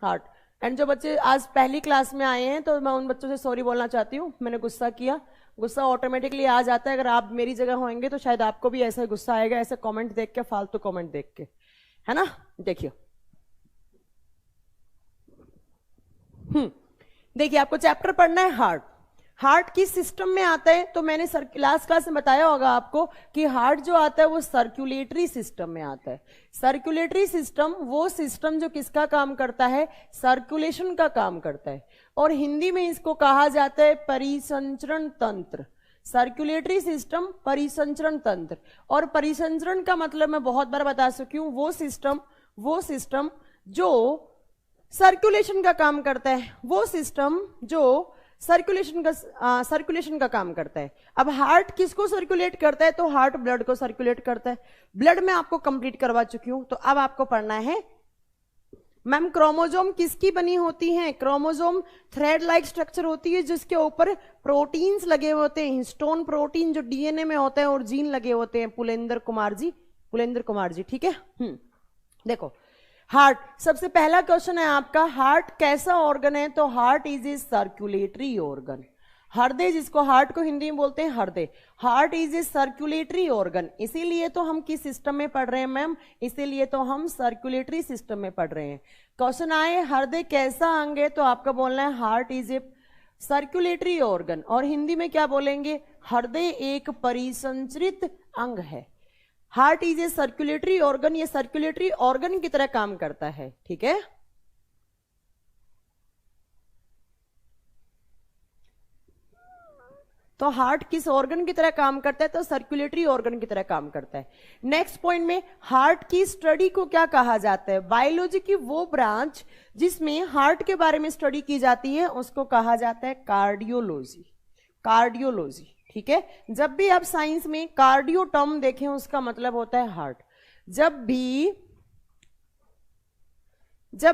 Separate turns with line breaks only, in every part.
Heart. And जो बच्चे आज पहली क्लास में आए हैं तो मैं उन बच्चों से सॉरी बोलना चाहती हूँ, मैंने गुस्सा किया। गुस्सा ऑटोमेटिकली आ जाता है, अगर आप मेरी जगह होंगे तो शायद आपको भी ऐसा गुस्सा आएगा, ऐसे कमेंट देख के, फालतू कमेंट देख के, है ना। देखिए देखिए आपको चैप्टर पढ़ना है हार्ट। हार्ट किस सिस्टम में आता है, तो मैंने लास्ट क्लास में बताया होगा आपको कि हार्ट जो आता है वो सर्कुलेटरी सिस्टम में आता है। सर्कुलेटरी सिस्टम वो सिस्टम जो किसका काम करता है, सर्कुलेशन का काम करता है, और हिंदी में इसको कहा जाता है परिसंचरण तंत्र। सर्कुलेटरी सिस्टम, परिसंचरण तंत्र। और परिसंचरण का मतलब मैं बहुत बार बता चुकी हूं, वो सिस्टम जो सर्कुलेशन का काम करता है, वो सिस्टम जो सर्कुलेशन का काम करता है। अब हार्ट किसको सर्कुलेट करता है, तो हार्ट ब्लड को सर्कुलेट करता है। ब्लड में आपको कंप्लीट करवा चुकी हूं, तो अब आपको पढ़ना है मैम क्रोमोसोम किसकी बनी होती है। क्रोमोसोम थ्रेड लाइक स्ट्रक्चर होती है जिसके ऊपर प्रोटीन्स लगे होते हैं, हिस्टोन प्रोटीन जो डीएनए में होते हैं, और जीन लगे होते हैं। पुलेंद्र कुमार जी, ठीक है। देखो हार्ट, सबसे पहला क्वेश्चन है आपका, हार्ट कैसा ऑर्गन है, तो heart is A circulatory organ. हृदय, जिसको हार्ट को हिंदी में बोलते हैं हृदय, heart is A circulatory organ. इसीलिए तो हम किस सिस्टम में पढ़ रहे हैं मैम, इसीलिए तो हम सर्कुलेटरी सिस्टम में पढ़ रहे हैं। क्वेश्चन आए हृदय कैसा अंग है, तो आपका बोलना है heart is A circulatory organ, और हिंदी में क्या बोलेंगे, हृदय एक परिसंचरित अंग है। Heart is A circulatory organ, ये सर्कुलेटरी ऑर्गन की तरह काम करता है, ठीक है। तो हार्ट किस ऑर्गन की तरह काम करता है, तो सर्कुलेटरी ऑर्गन की तरह काम करता है। नेक्स्ट पॉइंट में हार्ट की स्टडी को क्या कहा जाता है, बायोलॉजी की वो ब्रांच जिसमें हार्ट के बारे में स्टडी की जाती है उसको कहा जाता है कार्डियोलॉजी। कार्डियोलॉजी, ठीक है। जब भी आप साइंस में कार्डियो टर्म देखें उसका मतलब होता है हार्ट। जब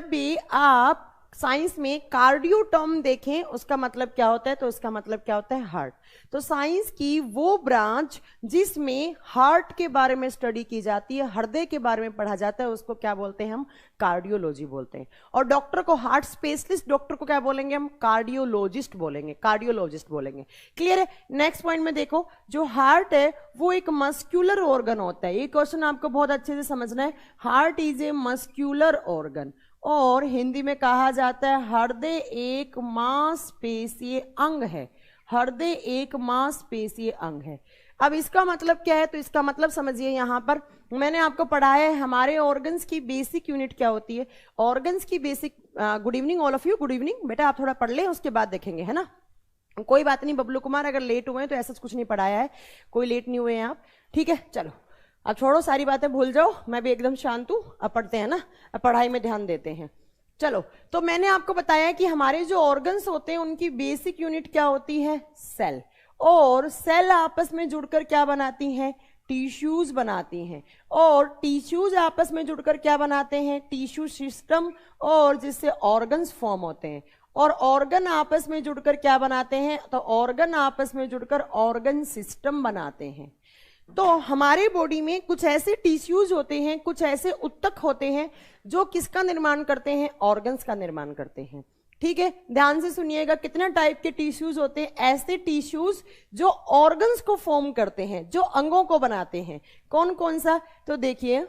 भी आप साइंस में कार्डियो टर्म देखें उसका मतलब क्या होता है, तो उसका मतलब क्या होता है हार्ट। तो साइंस की वो ब्रांच जिसमें हार्ट के बारे में स्टडी की जाती है, हृदय के बारे में पढ़ा जाता है, उसको क्या बोलते हैं हम, कार्डियोलॉजी बोलते हैं। और डॉक्टर को, हार्ट स्पेशलिस्ट डॉक्टर को क्या बोलेंगे हम, कार्डियोलॉजिस्ट बोलेंगे, कार्डियोलॉजिस्ट बोलेंगे। क्लियर है। नेक्स्ट पॉइंट में देखो, जो हार्ट है वो एक मस्क्यूलर ऑर्गन होता है। ये क्वेश्चन आपको बहुत अच्छे से समझना है। Heart is A muscular organ, और हिंदी में कहा जाता है हृदय एक मांसपेशीय अंग है। हृदय एक मांसपेशीय अंग है। अब इसका मतलब क्या है, तो इसका मतलब समझिए, यहां पर मैंने आपको पढ़ाया है हमारे ऑर्गन्स की बेसिक यूनिट क्या होती है। ऑर्गन्स की basic, good evening all of you, good evening बेटा, आप थोड़ा पढ़ ले उसके बाद देखेंगे, है ना। कोई बात नहीं बबलू कुमार, अगर लेट हुए हैं तो ऐसा कुछ नहीं पढ़ाया है, कोई लेट नहीं हुए हैं आप, ठीक है। चलो अब छोड़ो, सारी बातें भूल जाओ, मैं भी एकदम शांत हूं। अब पढ़ते हैं ना, अब पढ़ाई में ध्यान देते हैं। चलो, तो मैंने आपको बताया कि हमारे जो ऑर्गन्स होते हैं उनकी बेसिक यूनिट क्या होती है, सेल। और सेल आपस में जुड़कर क्या बनाती हैं, टिश्यूज बनाती हैं। और टिश्यूज आपस में जुड़कर क्या बनाते हैं, टिश्यू सिस्टम, और जिससे ऑर्गन्स फॉर्म होते हैं। और ऑर्गन आपस में जुड़कर क्या बनाते हैं, तो ऑर्गन आपस में जुड़कर ऑर्गन सिस्टम बनाते हैं। तो हमारे बॉडी में कुछ ऐसे टिश्यूज होते हैं, कुछ ऐसे उत्तक होते हैं जो किसका निर्माण करते हैं, ऑर्गन्स का निर्माण करते हैं, ठीक है। ध्यान से सुनिएगा, कितने टाइप के टिश्यूज होते हैं, ऐसे टिश्यूज जो ऑर्गन्स को फॉर्म करते हैं, जो अंगों को बनाते हैं। कौन कौन सा, तो देखिए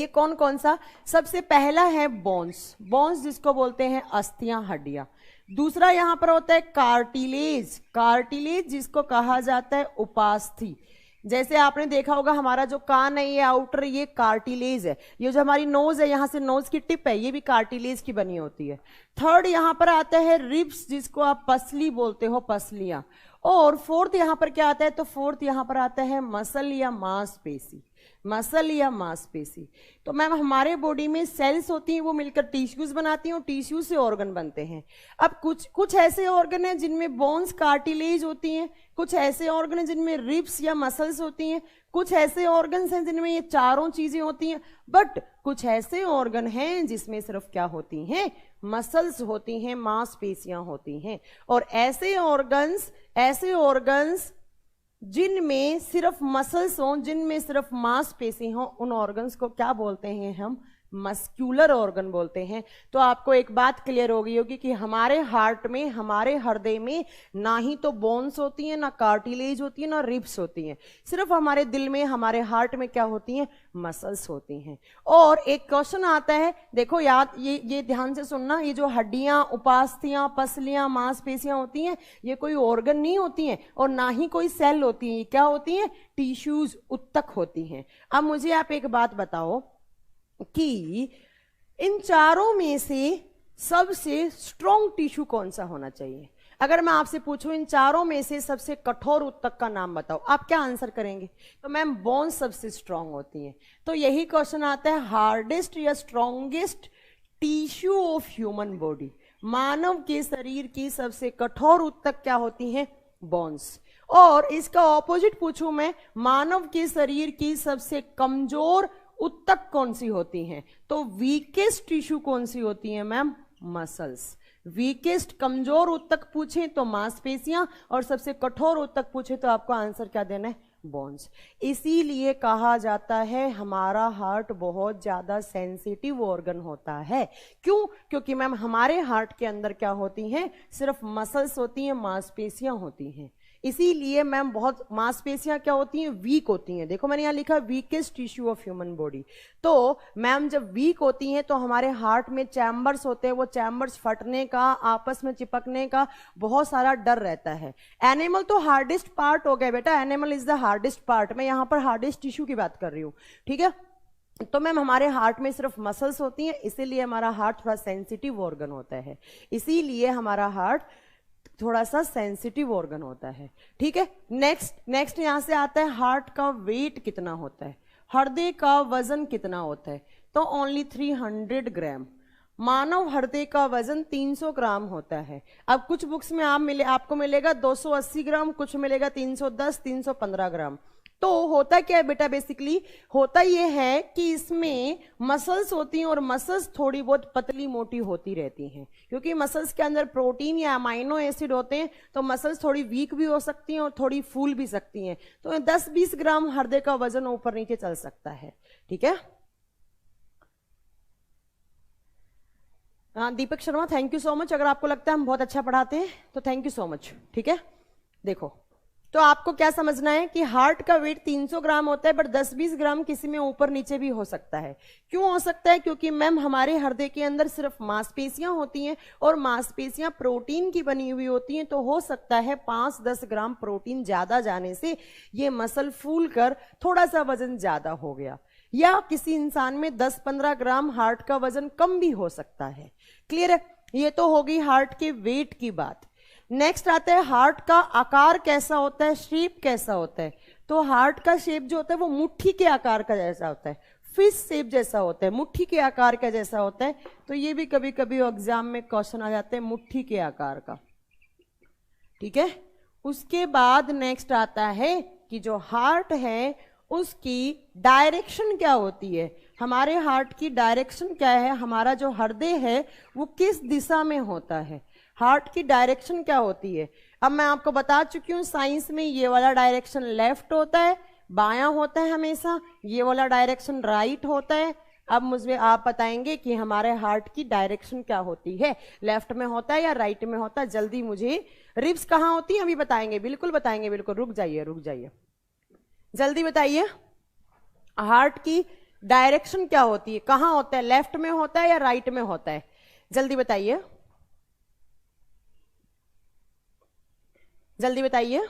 कौन कौन सा। सबसे पहला है बोन्स, बोन्स जिसको बोलते हैं अस्थियां, हड्डियां। दूसरा यहां पर होता है कार्टिलेज, कार्टिलेज जिसको कहा जाता है उपास्थि। जैसे आपने देखा होगा हमारा जो कान है ये आउटर, ये कार्टिलेज है। ये जो हमारी नोज है, यहां से नोज की टिप है, ये भी कार्टिलेज की बनी होती है। थर्ड यहां पर आता है रिब्स, जिसको आप पसली बोलते हो, पसलियां। और फोर्थ यहां पर क्या आता है, तो फोर्थ यहां पर आता है मसल या मांसपेशी, मसल या मांसपेशी। तो मैम हमारे बॉडी में सेल्स होती हैं, वो मिलकर टिश्यूज बनाती हैं, और टिश्यू से ऑर्गन बनते हैं। अब कुछ ऐसे ऑर्गन हैं जिनमें बोन्स, कार्टिलेज होती हैं, कुछ ऐसे ऑर्गन हैं जिनमें रिब्स या मसल्स होती हैं, कुछ ऐसे ऑर्गन्स हैं जिनमें ये चारों चीजें होती हैं, बट कुछ ऐसे ऑर्गन हैं जिसमें सिर्फ क्या होती हैं, मसल्स होती हैं, मांसपेशियां होती हैं। और ऐसे ऑर्गन्स जिनमें सिर्फ मसल्स हों, जिनमें सिर्फ मांसपेशी हों, उन ऑर्गन्स को क्या बोलते हैं हम, मस्क्यूलर ऑर्गन बोलते हैं। तो आपको एक बात क्लियर हो गई होगी कि हमारे हार्ट में, हमारे हृदय में ना ही तो बोन्स होती हैं, ना कार्टिलेज होती है, ना रिब्स होती हैं। सिर्फ हमारे दिल में, हमारे हार्ट में क्या होती हैं? मसल्स होती हैं। और एक क्वेश्चन आता है, देखो याद, ये ध्यान से सुनना, ये जो हड्डियां, उपास्थियां, पसलियां, मांसपेशियां होती हैं, ये कोई ऑर्गन नहीं होती हैं और ना ही कोई सेल होती हैं। ये क्या होती हैं? टिश्यूज, उत्तक होती हैं। अब मुझे आप एक बात बताओ कि इन चारों में से सबसे स्ट्रॉन्ग टिश्यू कौन सा होना चाहिए? अगर मैं आपसे पूछूं इन चारों में से सबसे कठोर उत्तक का नाम बताओ, आप क्या आंसर करेंगे? तो मैम बोन्स सबसे स्ट्रांग होती हैं। तो यही क्वेश्चन आता है, हार्डेस्ट या strongest tissue of human body, मानव के शरीर की सबसे कठोर उत्तक क्या होती है? बोन्स। और इसका ऑपोजिट पूछूं मैं, मानव के शरीर की सबसे कमजोर उत्तक कौन सी होती हैं? तो वीकेस्ट टिश्यू कौन सी होती है मैम? मसल्स। वीकेस्ट, कमजोर उत्तक पूछे तो मांसपेशियां, और सबसे कठोर उत्तक पूछे तो आपको आंसर क्या देना है? बोन्स। इसीलिए कहा जाता है हमारा हार्ट बहुत ज्यादा सेंसिटिव ऑर्गन होता है। क्यों? क्योंकि मैम हमारे हार्ट के अंदर क्या होती हैं? सिर्फ मसल्स होती हैं, मांसपेशियां होती हैं। इसीलिए मैम बहुत मांसपेशियां क्या होती हैं? वीक होती हैं। देखो मैंने यहां लिखा weakest tissue of human body. तो मैम जब वीक होती हैं तो हमारे हार्ट में चैम्बर्स होते हैं, वो चैम्बर्स फटने का, आपस में चिपकने का बहुत सारा डर रहता है। एनिमल तो हार्डेस्ट पार्ट हो गया बेटा, animal is the hardest part. मैं यहां पर हार्डेस्ट टिश्यू की बात कर रही हूं, ठीक है? तो मैम हमारे हार्ट में सिर्फ मसल्स होती हैं, इसीलिए हमारा हार्ट थोड़ा सेंसिटिव ऑर्गन होता है। इसीलिए हमारा हार्ट थोड़ा सा सेंसिटिव ऑर्गन होता है, ठीक है? नेक्स्ट यहां से आता है, हार्ट का वेट कितना होता है? हृदय का वजन कितना होता है? तो ओनली 300 ग्राम। मानव हृदय का वजन 300 ग्राम होता है। अब कुछ बुक्स में आपको मिलेगा 280 ग्राम, कुछ मिलेगा 310, 315 ग्राम। तो होता क्या है बेटा? बेसिकली होता यह है कि इसमें मसल्स होती हैं और मसल्स थोड़ी बहुत पतली मोटी होती रहती हैं, क्योंकि मसल्स के अंदर प्रोटीन या अमाइनो एसिड होते हैं। तो मसल्स थोड़ी वीक भी हो सकती हैं और थोड़ी फूल भी सकती हैं। तो 10-20 ग्राम हृदय का वजन ऊपर नीचे चल सकता है, ठीक है? Deepak Sharma, thank you so much. अगर आपको लगता है हम बहुत अच्छा पढ़ाते हैं तो थैंक यू सो मच, ठीक है? देखो, तो आपको क्या समझना है कि हार्ट का वेट 300 ग्राम होता है, बट 10-20 ग्राम किसी में ऊपर नीचे भी हो सकता है। क्यों हो सकता है? क्योंकि मैम हमारे हृदय के अंदर सिर्फ मांसपेशियां होती हैं और मांसपेशियां प्रोटीन की बनी हुई होती हैं। तो हो सकता है 5-10 ग्राम प्रोटीन ज्यादा जाने से ये मसल फूल कर थोड़ा सा वजन ज्यादा हो गया, या किसी इंसान में 10-15 ग्राम हार्ट का वजन कम भी हो सकता है। क्लियर है? ये तो होगी हार्ट के वेट की बात। नेक्स्ट आता है, हार्ट का आकार कैसा होता है, शेप कैसा होता है? तो हार्ट का शेप जो होता है वो मुट्ठी के आकार का जैसा होता है, फिश शेप जैसा होता है, मुट्ठी के आकार का जैसा होता है। तो ये भी कभी कभी एग्जाम में क्वेश्चन आ जाते हैं, मुट्ठी के आकार का, ठीक है? उसके बाद नेक्स्ट आता है कि जो हार्ट है उसकी डायरेक्शन क्या होती है? हमारे हार्ट की डायरेक्शन क्या है? हमारा जो हृदय है वो किस दिशा में होता है? हार्ट की डायरेक्शन क्या होती है? अब मैं आपको बता चुकी हूं, साइंस में ये वाला डायरेक्शन लेफ्ट होता है, बायां होता है हमेशा, ये वाला डायरेक्शन राइट होता है। अब मुझे आप बताएंगे कि हमारे हार्ट की डायरेक्शन क्या होती है, लेफ्ट में होता है या राइट में होता है? जल्दी मुझे, रिब्स कहाँ होती है अभी बताएंगे, बिल्कुल बताएंगे, बिल्कुल। रुक जाइए, जल्दी बताइए, हार्ट की डायरेक्शन क्या होती है? कहाँ होता है, लेफ्ट में होता है या राइट में होता है? जल्दी बताइए, जल्दी बताइए।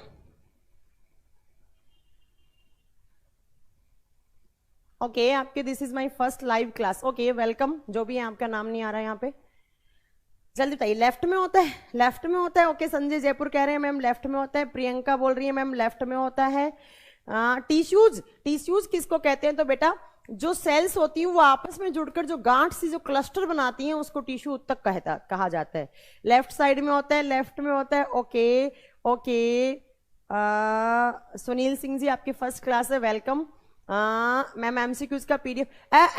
ओके, आपके this is my first live class. Okay, welcome. जो भी है, आपका नाम नहीं आ रहा है यहाँ पे, जल्दी बताइए। लेफ्ट में होता है? लेफ्ट में होता है। ओके, संजय जयपुर कह रहे हैं मैम लेफ्ट में होता है। प्रियंका बोल रही है मैम लेफ्ट में होता है। टिश्यूज किसको कहते हैं? तो बेटा जो सेल्स होती हैं वो आपस में जुड़कर जो गांठ सी जो क्लस्टर बनाती हैं उसको टिश्यू उत्तक कहा जाता है। लेफ्ट साइड में होता है, लेफ्ट में होता है। ओके, सुनील सिंह जी, आपकी फर्स्ट क्लास है, वेलकम। मैम एमसीक्यूज का पीडीएफ,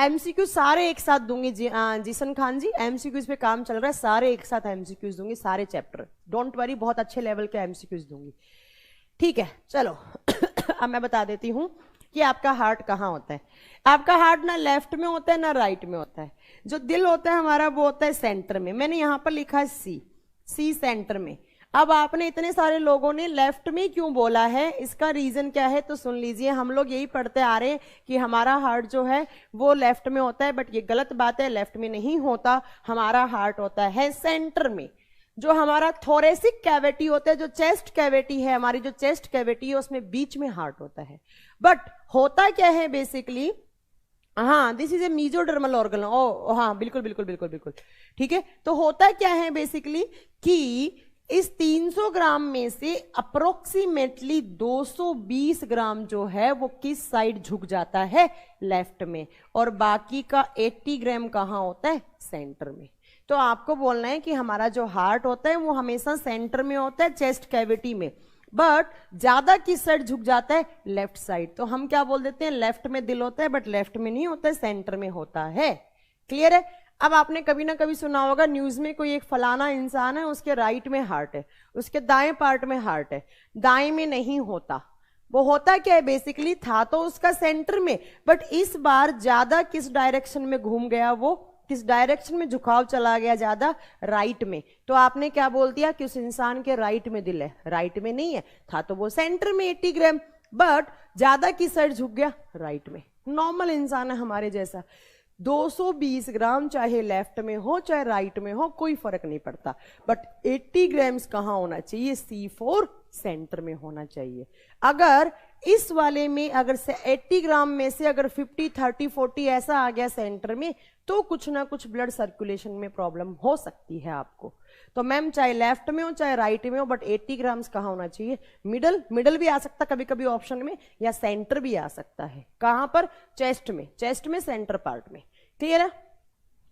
एमसीक्यूज सारे एक साथ दूंगी जी। जीसन खान जी, एमसीक्यूज पे काम चल रहा है, सारे एक साथ एमसीक्यूज दूंगी, सारे चैप्टर, डोंट वरी, बहुत अच्छे लेवल के एमसीक्यूज दूंगी, ठीक है? चलो अब मैं बता देती हूं कि आपका हार्ट कहाँ होता है। आपका हार्ट ना लेफ्ट में होता है ना राइट में होता है। जो दिल होता है हमारा वो होता है सेंटर में। मैंने यहां पर लिखा है सी सेंटर में। अब आपने इतने सारे लोगों ने लेफ्ट में क्यों बोला है, इसका रीजन क्या है तो सुन लीजिए। हम लोग यही पढ़ते आ रहे हैं कि हमारा हार्ट जो है वो लेफ्ट में होता है, बट ये गलत बात है, लेफ्ट में नहीं होता। हमारा हार्ट होता है सेंटर में। जो हमारा थोरेसिक कैविटी होता है, जो चेस्ट कैविटी है, हमारी जो चेस्ट कैविटी है उसमें बीच में हार्ट होता है। बट होता क्या है बेसिकली, हाँ this is a mesodermal organ. Oh हाँ बिल्कुल बिल्कुल बिल्कुल बिल्कुल ठीक है। तो होता क्या है बेसिकली कि इस 300 ग्राम में से अप्रोक्सीमेटली 220 ग्राम जो है वो किस साइड झुक जाता है, लेफ्ट में, और बाकी का 80 ग्राम कहाँ होता है, सेंटर में। तो आपको बोलना है कि हमारा जो हार्ट होता है वो हमेशा सेंटर में होता है, चेस्ट कैविटी में, बट ज्यादा किस साइड झुक जाता है, लेफ्ट साइड। तो हम क्या बोल देते हैं, लेफ्ट में दिल होता है, बट लेफ्ट में नहीं होता है, सेंटर में होता है। क्लियर है। अब आपने कभी ना कभी सुना होगा न्यूज में, कोई एक फलाना इंसान है, उसके राइट में हार्ट है, उसके दाएं पार्ट में हार्ट है, दाएं में नहीं होता। वो होता क्या है बेसिकली, था तो उसका सेंटर में, बट इस बार ज्यादा किस डायरेक्शन में घूम गया, वो किस डायरेक्शन में झुकाव चला गया, ज्यादा राइट में। तो आपने क्या बोल दिया कि उस इंसान के राइट में दिल है, राइट में नहीं है, था तो वो सेंटर में 80 ग्राम, बट ज्यादा किस साइड झुक गया, राइट में। नॉर्मल इंसान है हमारे जैसा। 220 ग्राम चाहे लेफ्ट में हो चाहे राइट में हो, कोई फर्क नहीं पड़ता, बट 80 ग्राम्स कहाँ होना चाहिए, C4 सेंटर में होना चाहिए। अगर इस वाले में अगर से 80 ग्राम में से अगर 50, 30, 40 ऐसा आ गया सेंटर में, तो कुछ ना कुछ ब्लड सर्कुलेशन में प्रॉब्लम हो सकती है आपको। तो मैम चाहे लेफ्ट में हो चाहे राइट में हो, बट 80 ग्राम्स कहाँ होना चाहिए, मिडल भी आ सकता कभी कभी ऑप्शन में, या सेंटर भी आ सकता है। कहाँ पर, चेस्ट में सेंटर पार्ट में। क्लियर है,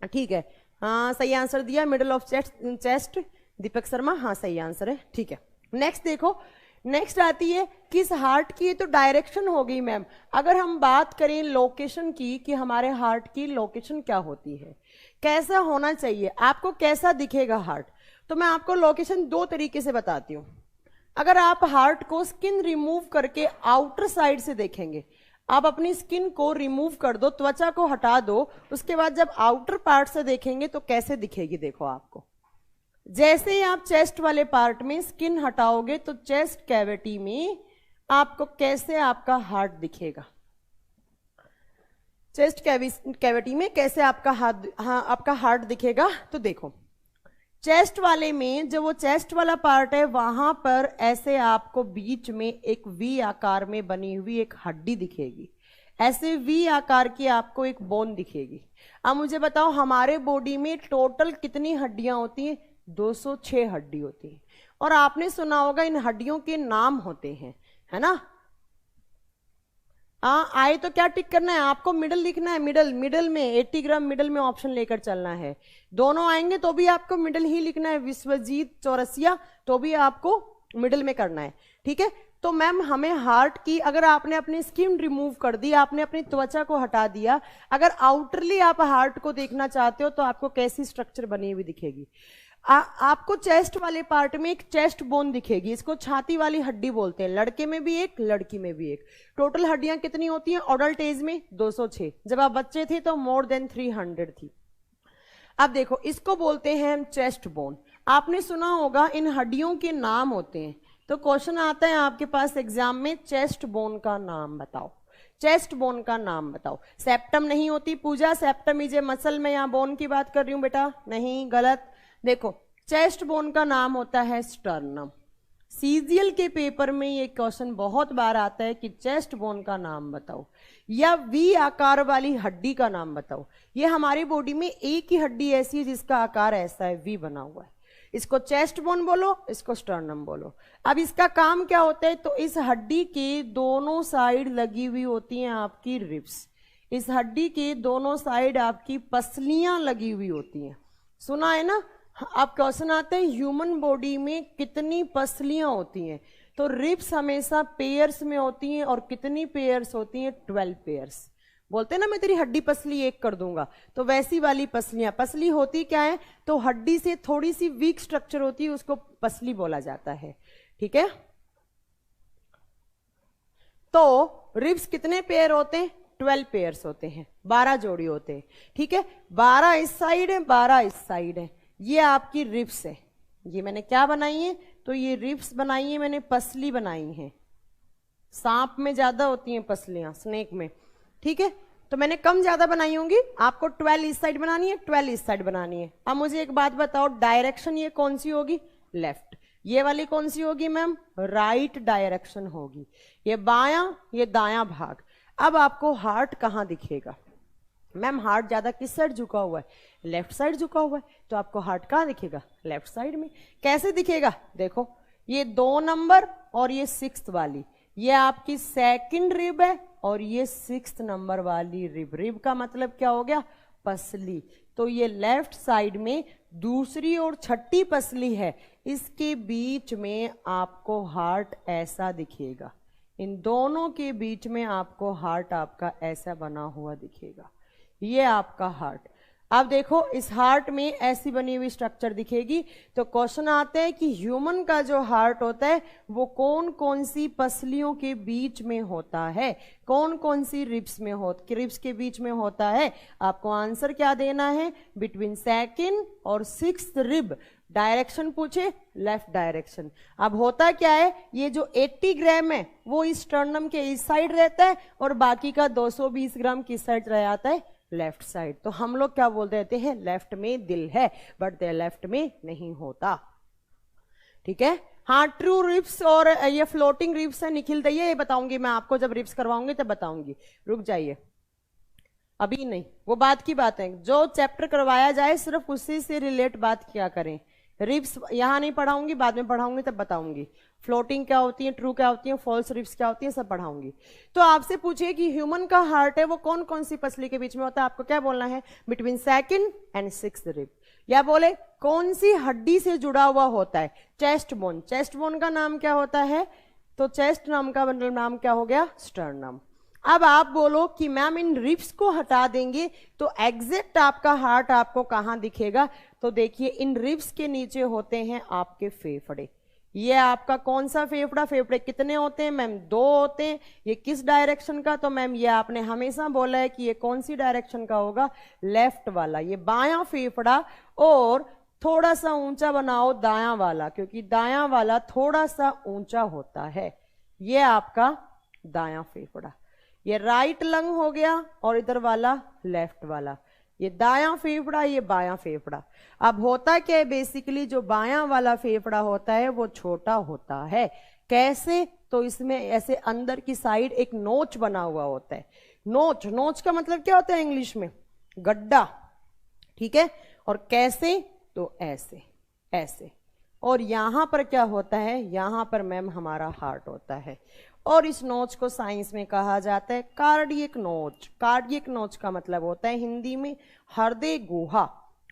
ठीक है। हाँ सही आंसर दिया, middle of chest, Deepak Sharma, हाँ सही आंसर है, ठीक है। नेक्स्ट देखो, नेक्स्ट आती है किस हार्ट की, तो डायरेक्शन हो गई मैम। अगर हम बात करें लोकेशन की, कि हमारे हार्ट की लोकेशन क्या होती है, कैसा होना चाहिए, आपको कैसा दिखेगा हार्ट, तो मैं आपको लोकेशन दो तरीके से बताती हूँ। अगर आप हार्ट को स्किन रिमूव करके आउटर साइड से देखेंगे, आप अपनी स्किन को रिमूव कर दो, त्वचा को हटा दो, उसके बाद जब आउटर पार्ट से देखेंगे तो कैसे दिखेगी, देखो आपको जैसे ही आप चेस्ट वाले पार्ट में स्किन हटाओगे तो चेस्ट कैविटी में आपको कैसे आपका हार्ट दिखेगा, चेस्ट कैविटी में कैसे आपका आपका हार्ट दिखेगा। तो देखो चेस्ट वाले में जो वो चेस्ट वाला पार्ट है, वहां पर ऐसे आपको बीच में एक वी आकार में बनी हुई एक हड्डी दिखेगी, ऐसे वी आकार की आपको एक बोन दिखेगी। अब मुझे बताओ हमारे बॉडी में टोटल कितनी हड्डियां होती हैं, 206 हड्डी होती है। और आपने सुना होगा इन हड्डियों के नाम होते हैं, है ना। आए तो क्या टिक करना है आपको, मिडल लिखना है, मिडल में 80 ग्राम मिडल में ऑप्शन लेकर चलना है। दोनों आएंगे तो भी आपको मिडल ही लिखना है, विश्वजीत चौरसिया, तो भी आपको मिडल में करना है, ठीक है। तो मैम हमें हार्ट की, अगर आपने अपनी स्किन रिमूव कर दी, आपने अपनी त्वचा को हटा दिया, अगर आउटरली आप हार्ट को देखना चाहते हो तो आपको कैसी स्ट्रक्चर बनी हुई दिखेगी। आपको चेस्ट वाले पार्ट में एक चेस्ट बोन दिखेगी, इसको छाती वाली हड्डी बोलते हैं, लड़के में भी एक लड़की में भी एक। टोटल हड्डियां कितनी होती हैं अडल्ट एज में, 206। जब आप बच्चे थे तो मोर देन 300 थी। अब देखो इसको बोलते हैं हम चेस्ट बोन। आपने सुना होगा इन हड्डियों के नाम होते हैं, तो क्वेश्चन आता है आपके पास एग्जाम में, चेस्ट बोन का नाम बताओ, चेस्ट बोन का नाम बताओ। सेप्टम नहीं होती पूजा, सेप्टम इज ए मसल, में यहाँ बोन की बात कर रही हूं बेटा, नहीं गलत। देखो चेस्ट बोन का नाम होता है स्टर्नम। सीजीएल के पेपर में ये क्वेश्चन बहुत बार आता है कि चेस्ट बोन का नाम बताओ, या वी आकार वाली हड्डी का नाम बताओ। ये हमारी बॉडी में एक ही हड्डी ऐसी है जिसका आकार ऐसा है, वी बना हुआ है, इसको चेस्ट बोन बोलो, इसको स्टर्नम बोलो। अब इसका काम क्या होता है, तो इस हड्डी के दोनों साइड लगी हुई होती हैं आपकी रिब्स, इस हड्डी के दोनों साइड आपकी पसलियां लगी हुई होती हैं। सुना है ना, आप क्वेश्चन आते हैं ह्यूमन बॉडी में कितनी पसलियां होती हैं, तो रिब्स हमेशा पेयर्स में होती हैं, और कितनी पेयर्स होती हैं, 12 पेयर्स। बोलते हैं ना मैं तेरी हड्डी पसली एक कर दूंगा, तो वैसी वाली पसलियां। पसली होती क्या है, तो हड्डी से थोड़ी सी वीक स्ट्रक्चर होती है, उसको पसली बोला जाता है, ठीक है। तो रिब्स कितने पेयर होते हैं? 12 पेयर्स होते हैं, 12 जोड़ी होते हैं। ठीक है, 12 इस साइड है, 12 इस साइड है। ये आपकी रिब्स है। ये मैंने क्या बनाई है? तो ये रिब्स बनाई है मैंने, पसली बनाई है। सांप में ज्यादा होती हैं पसलियां, स्नेक में। ठीक है, तो मैंने कम ज्यादा बनाई होंगी। आपको 12 इस साइड बनानी है, 12 इस साइड बनानी है। अब मुझे एक बात बताओ, डायरेक्शन ये कौन सी होगी? लेफ्ट। ये वाली कौन सी होगी मैम? राइट डायरेक्शन होगी। ये बायां, ये दायां भाग। अब आपको हार्ट कहां दिखेगा? मैम हार्ट ज्यादा किस साइड झुका हुआ है? लेफ्ट साइड झुका हुआ है। तो आपको हार्ट कहां दिखेगा? लेफ्ट साइड में। कैसे दिखेगा? देखो, ये 2 नंबर और ये 6th वाली, ये आपकी सेकंड रिब है और ये 6th नंबर वाली रिब। रिब का मतलब क्या हो गया? पसली। तो ये लेफ्ट साइड में दूसरी और छठी पसली है, इसके बीच में आपको हार्ट ऐसा दिखेगा। इन दोनों के बीच में आपको हार्ट आपका ऐसा बना हुआ दिखेगा। ये आपका हार्ट। अब देखो, इस हार्ट में ऐसी बनी हुई स्ट्रक्चर दिखेगी। तो क्वेश्चन आते हैं कि ह्यूमन का जो हार्ट होता है वो कौन कौन सी पसलियों के बीच में होता है, कौन कौन सी रिब्स में रिब्स के बीच में होता है? आपको आंसर क्या देना है? बिटवीन सेकंड और 6th रिब। डायरेक्शन पूछे, लेफ्ट डायरेक्शन। अब होता क्या है, ये जो 80 ग्राम है वो इस स्टर्नम के इस साइड रहता है और बाकी का 220 ग्राम किस साइड रह जाता है? Left side. तो हम लोग क्या बोल देते हैं? लेफ्ट में दिल है, बट लेफ्ट में नहीं होता। ठीक है, हाँ, ट्रू रिब्स और ये फ्लोटिंग रिब्स है। निखिल दैया, ये बताऊंगी मैं आपको, जब रिब्स करवाऊंगी तब बताऊंगी। रुक जाइए, अभी नहीं, वो बात की बात है। जो चैप्टर करवाया जाए सिर्फ उसी से रिलेट बात किया करें। रिब्स यहां नहीं पढ़ाऊंगी, बाद में पढ़ाऊंगी तब बताऊंगी। फ्लोटिंग क्या होती है, ट्रू क्या होती है, फॉल्स रिब्स क्या होती है, सब पढ़ाऊंगी। तो आपसे पूछिए कि ह्यूमन का हार्ट है वो कौन कौन सी पसली के बीच में होता है? आपको क्या बोलना है? Between second and 6th rib. या बोले कौन सी हड्डी से जुड़ा हुआ होता है? Chest bone. चेस्ट बोन का नाम क्या होता है? तो चेस्ट नाम का मतलब नाम क्या हो गया? स्टर्नम। अब आप बोलो कि मैम इन रिब्स को हटा देंगे तो एग्जैक्ट आपका हार्ट आपको कहां दिखेगा? तो देखिए, इन रिब्स के नीचे होते हैं आपके फेफड़े। ये आपका कौन सा फेफड़ा? फेफड़े कितने होते हैं मैम? 2 होते हैं। ये किस डायरेक्शन का? तो मैम ये आपने हमेशा बोला है कि ये कौन सी डायरेक्शन का होगा? लेफ्ट वाला। ये बायां फेफड़ा, और थोड़ा सा ऊंचा बनाओ दायां वाला, क्योंकि दायां वाला थोड़ा सा ऊंचा होता है। ये आपका दायां फेफड़ा। ये राइट लंग हो गया और इधर वाला लेफ्ट वाला। ये दायां फेफड़ा, ये बायां फेफड़ा। अब होता क्या है, बेसिकली जो बायां वाला फेफड़ा होता है वो छोटा होता है। कैसे? तो इसमें ऐसे अंदर की साइड एक नोच बना हुआ होता है। नोच, नोच का मतलब क्या होता है इंग्लिश में? गड्ढा। ठीक है, और कैसे? तो ऐसे ऐसे। और यहां पर क्या होता है? यहां पर मैम हमारा हार्ट होता है। और इस नोच को साइंस में कहा जाता है कार्डियक नोच। कार्डियक नोच का मतलब होता है हिंदी में हृदय गुहा।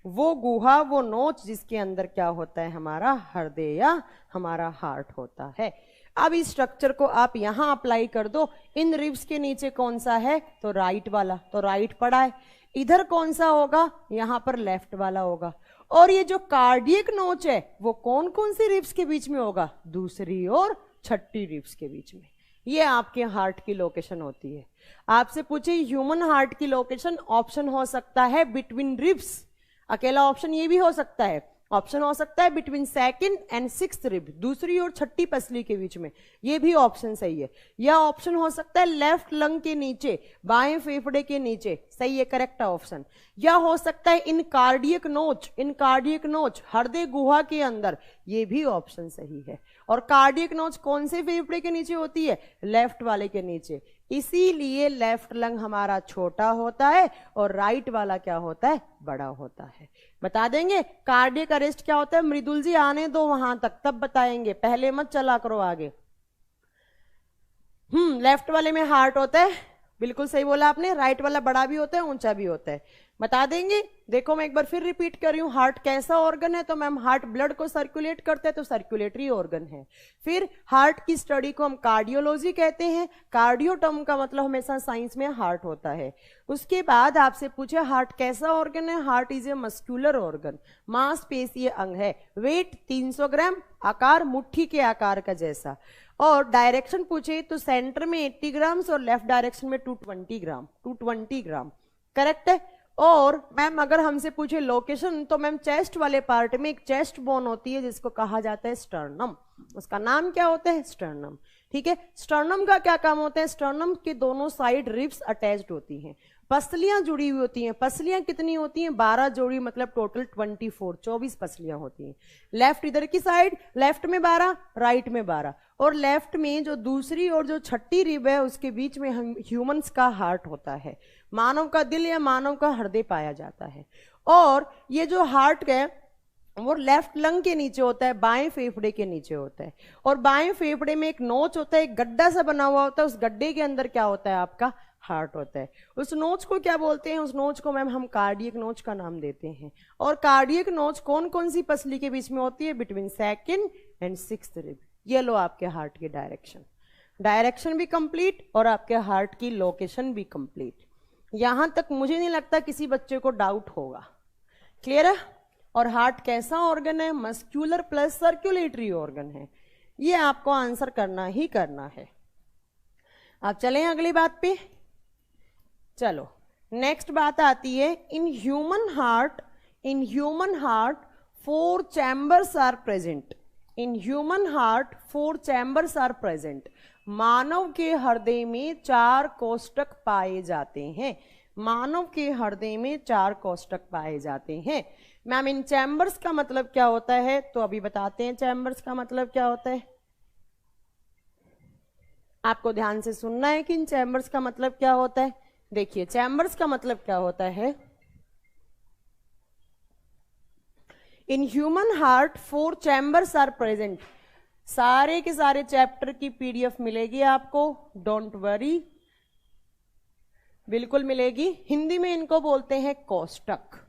वो गुहा, वो नोच जिसके अंदर क्या होता है? हमारा हृदय या हमारा हार्ट होता है। अब इस स्ट्रक्चर को आप यहां अप्लाई कर दो। इन रिब्स के नीचे कौन सा है? तो राइट वाला, तो राइट पड़ा है। इधर कौन सा होगा? यहां पर लेफ्ट वाला होगा। और ये जो कार्डियक नोच है वो कौन कौन सी रिब्स के बीच में होगा? दूसरी और छठी रिब्स के बीच में। ये आपके हार्ट की लोकेशन होती है। आपसे पूछे ह्यूमन हार्ट की लोकेशन, ऑप्शन हो सकता है बिटवीन रिब्स। अकेला ऑप्शन ये भी हो सकता है। ऑप्शन हो सकता है between second and 6th rib, दूसरी और छठी पसली के बीच में। ये भी ऑप्शन सही है। या ऑप्शन हो सकता है लेफ्ट लंग के नीचे, बाएं फेफड़े के नीचे। सही है, करेक्ट ऑप्शन। या हो सकता है इन कार्डियक नोच, इन कार्डियक नोच हृदय गुहा के अंदर। ये भी ऑप्शन सही है। और कार्डियक नोच कौन से फेफड़े के नीचे होती है? लेफ्ट वाले के नीचे। इसीलिए लेफ्ट लंग हमारा छोटा होता है और राइट वाला क्या होता है? बड़ा होता है। बता देंगे कार्डियक अरेस्ट क्या होता है? मृदुल जी आने दो वहां तक, तब बताएंगे, पहले मत चला करो आगे। लेफ्ट वाले में हार्ट होता है, बिल्कुल सही बोला आपने। राइट वाला बड़ा भी होता है, ऊंचा भी होता है। बता देंगे। देखो मैं एक बार फिर रिपीट कर रही हूं, हार्ट कैसा ऑर्गन है? तो मैम हार्ट ब्लड को सर्कुलेट करता है, तो सर्कुलेटरी ऑर्गन है। फिर हार्ट की स्टडी को हम कार्डियोलॉजी कहते हैं। कार्डियो टर्म का मतलब हमेशा साइंस में हार्ट होता है। उसके बाद आपसे पूछे हार्ट कैसा ऑर्गन है? Heart is a muscular organ, मांसपेशीय अंग है। वेट 300 ग्राम, आकार मुट्ठी के आकार का जैसा। और डायरेक्शन पूछे तो सेंटर में 80 ग्राम और लेफ्ट डायरेक्शन में 220 ग्राम करेक्ट है। और मैम अगर हमसे पूछे लोकेशन तो मैम चेस्ट वाले पार्ट में एक चेस्ट बोन होती है जिसको कहा जाता है स्टर्नम, उसका नाम क्या होता है स्टर्नम। ठीक है, स्टर्नम का क्या काम होता है, स्टर्नम के दोनों साइड रिब्स अटैच्ड होती हैं, पसलियां जुड़ी हुई होती हैं। पसलियां कितनी होती हैं, 12 जोड़ी, मतलब टोटल 24 पसलियां होती हैं। लेफ्ट इधर की साइड, लेफ्ट में 12, राइट में 12, और लेफ्ट में जो दूसरी और जो छठी रिब है उसके बीच में ह्यूमंस का हार्ट होता है, मानव का दिल या मानव का हृदय पाया जाता है। और ये जो हार्ट है वो लेफ्ट लंग के नीचे होता है, बाएं फेफड़े के नीचे होता है। और बाएं फेफड़े में एक नोच होता है, एक गड्ढा सा बना हुआ होता है, उस गड्ढे के अंदर क्या होता है, आपका हार्ट होता है। उस नोच को क्या बोलते हैं, उस नोच को मैम हम कार्डियक नोच का नाम देते हैं। और कार्डियक नोच कौन कौन सी पसली के बीच में होती है, between second and sixth rib. ये लो आपके हार्ट की डायरेक्शन भी कंप्लीट और आपके हार्ट की लोकेशन भी कंप्लीट। यहां तक मुझे नहीं लगता किसी बच्चे को डाउट होगा, क्लियर है। और हार्ट कैसा ऑर्गन है, मस्क्यूलर प्लस सर्कुलेटरी ऑर्गन है, ये आपको आंसर करना ही करना है। अब चलें अगली बात पे। चलो नेक्स्ट बात आती है, in human heart 4 chambers are present. In human heart 4 chambers are present. मानव के हृदय में 4 कोष्ठक पाए जाते हैं, मानव के हृदय में 4 कोष्ठक पाए जाते हैं। मैम इन चैम्बर्स का मतलब क्या होता है, तो अभी बताते हैं चैम्बर्स का मतलब क्या होता है। आपको ध्यान से सुनना है कि इन चैम्बर्स का मतलब क्या होता है। देखिए चैम्बर्स का मतलब क्या होता है, in human heart 4 chambers are present. सारे के सारे चैप्टर की पीडीएफ मिलेगी आपको, डोंट वरी, बिल्कुल मिलेगी। हिंदी में इनको बोलते हैं कोष्ठक,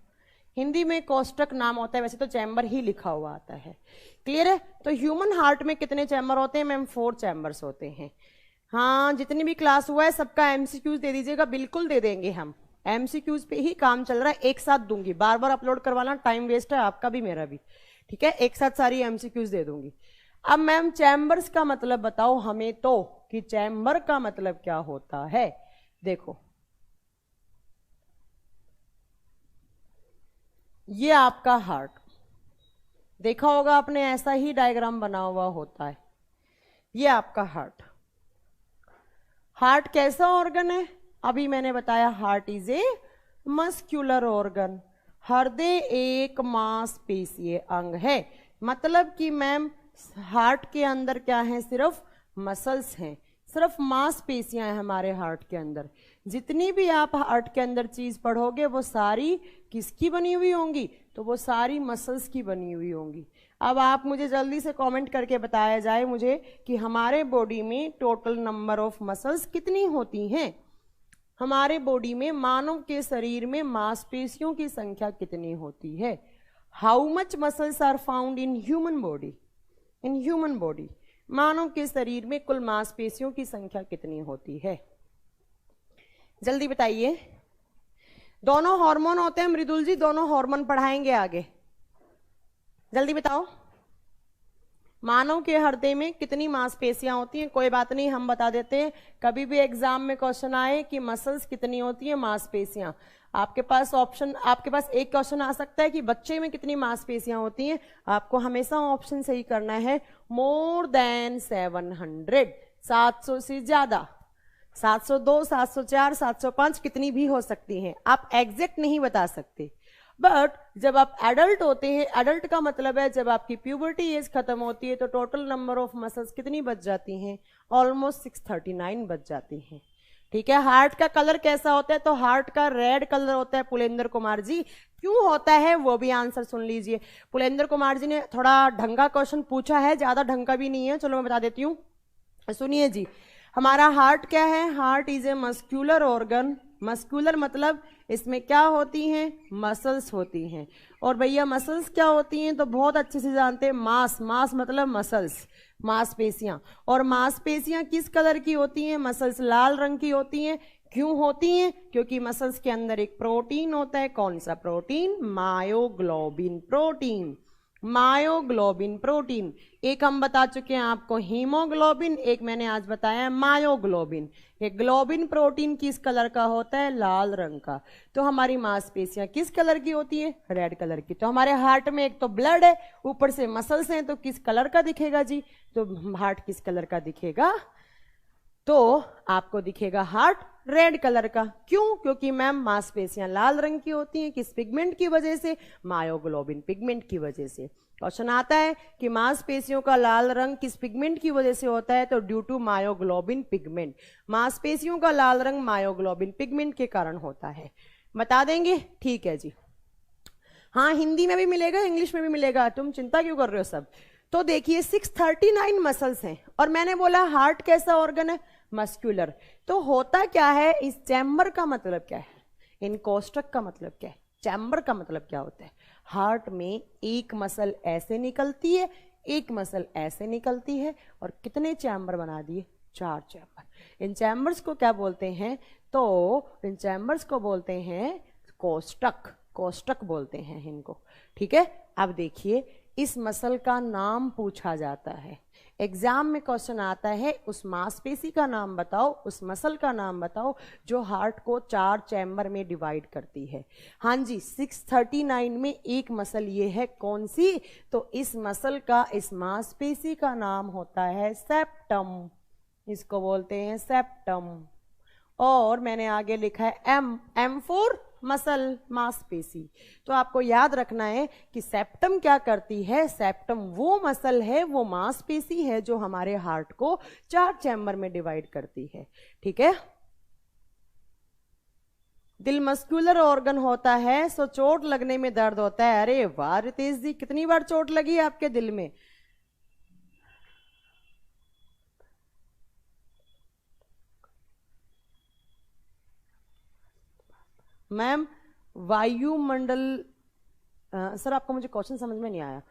हिंदी में कोष्ठक नाम होता है, वैसे तो चैम्बर ही लिखा हुआ आता है, क्लियर है। तो ह्यूमन हार्ट में कितने चैम्बर होते हैं मैम, 4 चैम्बर्स होते हैं। हाँ जितनी भी क्लास हुआ है सबका एमसीक्यूज दे दीजिएगा, बिल्कुल दे देंगे हम, एमसीक्यूज पे ही काम चल रहा है, एक साथ दूंगी, बार बार अपलोड करवाना टाइम वेस्ट है आपका भी मेरा भी, ठीक है, एक साथ सारी एमसीक्यूज दे दूंगी। अब मैम चैम्बर्स का मतलब बताओ हमें तो, कि चैम्बर का मतलब क्या होता है। देखो ये आपका हार्ट देखा होगा आपने, ऐसा ही डायग्राम बना हुआ होता है, ये आपका हार्ट कैसा ऑर्गन है, अभी मैंने बताया heart is A muscular organ. हृदय एक मांसपेशीय अंग है, मतलब कि मैम हार्ट के अंदर क्या है, सिर्फ मसल्स हैं, सिर्फ मांसपेशियां हैं हमारे हार्ट के अंदर। जितनी भी आप हार्ट के अंदर चीज पढ़ोगे वो सारी किसकी बनी हुई होंगी, तो वो सारी मसल्स की बनी हुई होंगी। अब आप मुझे जल्दी से कमेंट करके बताया जाए मुझे कि हमारे बॉडी में टोटल नंबर ऑफ मसल्स कितनी होती हैं। हमारे बॉडी में, मानव के शरीर में मांसपेशियों की संख्या कितनी होती है। How much muscles are found in human body, in human body, मानव के शरीर में कुल मांसपेशियों की संख्या कितनी होती है, जल्दी बताइए। दोनों हार्मोन होते हैं मृदुल जी, दोनों हार्मोन पढ़ाएंगे आगे, जल्दी बताओ। मानव के हृदय में कितनी मांसपेशियां होती हैं, कोई बात नहीं हम बता देते हैं, कभी भी एग्जाम में क्वेश्चन आए कि मसल्स कितनी होती हैं, मांसपेशियां, आपके पास ऑप्शन, आपके पास एक क्वेश्चन आ सकता है कि बच्चे में कितनी मांसपेशियां होती हैं, आपको हमेशा ऑप्शन सही करना है, मोर देन 700, 700 से ज्यादा, 702, 704, 705 कितनी भी हो सकती हैं, आप एग्जैक्ट नहीं बता सकते। बट जब आप एडल्ट होते हैं, एडल्ट का मतलब है जब आपकी प्यूबर्टी एज खत्म होती है, तो टोटल नंबर ऑफ मसल्स कितनी बच जाती हैं, ऑलमोस्ट 639 बच जाती हैं, ठीक है। हार्ट का कलर कैसा होता है, तो हार्ट का रेड कलर होता है पुलेंद्र कुमार जी, क्यों होता है वो भी आंसर सुन लीजिए। पुलेंद्र कुमार जी ने थोड़ा ढंगा क्वेश्चन पूछा है, ज्यादा ढंगा भी नहीं है, चलो मैं बता देती हूँ, सुनिए जी। हमारा हार्ट क्या है, heart is A muscular organ, muscular मतलब इसमें क्या होती हैं, मसल्स होती हैं। और भैया मसल्स क्या होती हैं, तो बहुत अच्छे से जानते हैं, मास, मास मतलब मसल्स, मांसपेशियां। और मांसपेशियां किस कलर की होती हैं, मसल्स लाल रंग की होती हैं। क्यों होती हैं, क्योंकि मसल्स के अंदर एक प्रोटीन होता है, कौन सा protein, myoglobin protein. Myoglobin protein. एक हम बता चुके हैं आपको हीमोग्लोबिन, एक मैंने आज बताया मायोग्लोबिन। ये ग्लोबिन प्रोटीन किस कलर का होता है? लाल रंग का। तो हमारी मांसपेशियां किस कलर की होती है? रेड कलर की। तो हमारे हार्ट में एक तो ब्लड है, ऊपर से मसल्स हैं, तो किस कलर का दिखेगा जी? तो हार्ट किस कलर का दिखेगा? तो आपको दिखेगा हार्ट रेड कलर का। क्यों? क्योंकि मैम मांसपेशियां लाल रंग की होती हैं। किस पिगमेंट की वजह से? मायोग्लोबिन पिगमेंट की वजह से। क्वेश्चन आता है कि मांसपेशियों का लाल रंग किस पिगमेंट की वजह से होता है? तो ड्यू टू मायोग्लोबिन पिगमेंट। मांसपेशियों का लाल रंग मायोग्लोबिन पिगमेंट के कारण होता है। बता देंगे? ठीक है जी। हाँ, हिंदी में भी मिलेगा, इंग्लिश में भी मिलेगा, तुम चिंता क्यों कर रहे हो सब। तो देखिए 639 मसल्स हैं, और मैंने बोला हार्ट कैसा ऑर्गन है? मस्कुलर। तो होता क्या है? इस चैम्बर का मतलब क्या है? इन कोष्ठक का मतलब क्या है? चैम्बर का मतलब क्या होता है? हार्ट में एक मसल ऐसे निकलती है, एक मसल ऐसे निकलती है, और कितने चैम्बर बना दिए? 4 चैम्बर। इन चैम्बर्स को क्या बोलते हैं? तो इन चैम्बर्स को बोलते हैं कोष्ठक। कोष्ठक बोलते हैं इनको। ठीक है। अब देखिए इस मसल का नाम पूछा जाता है एग्जाम में। क्वेश्चन आता है उस मांसपेशी का नाम बताओ, उस मसल का नाम बताओ जो हार्ट को 4 चैम्बर में डिवाइड करती है। हाँ जी, 639 में एक मसल ये है, कौन सी? तो इस मसल का, इस मांसपेशी का नाम होता है सेप्टम। इसको बोलते हैं सेप्टम। और मैंने आगे लिखा है एम फॉर मसल, मांसपेशी। तो आपको याद रखना है कि सेप्टम क्या करती है? सेप्टम वो मसल है, वो मांसपेशी है जो हमारे हार्ट को 4 चैम्बर में डिवाइड करती है। ठीक है। दिल मस्कुलर ऑर्गन होता है, सो चोट लगने में दर्द होता है। अरे वाह रितेश जी, कितनी बार चोट लगी है आपके दिल में? मैम वायुमंडल, सर आपको मुझे क्वेश्चन समझ में नहीं आया।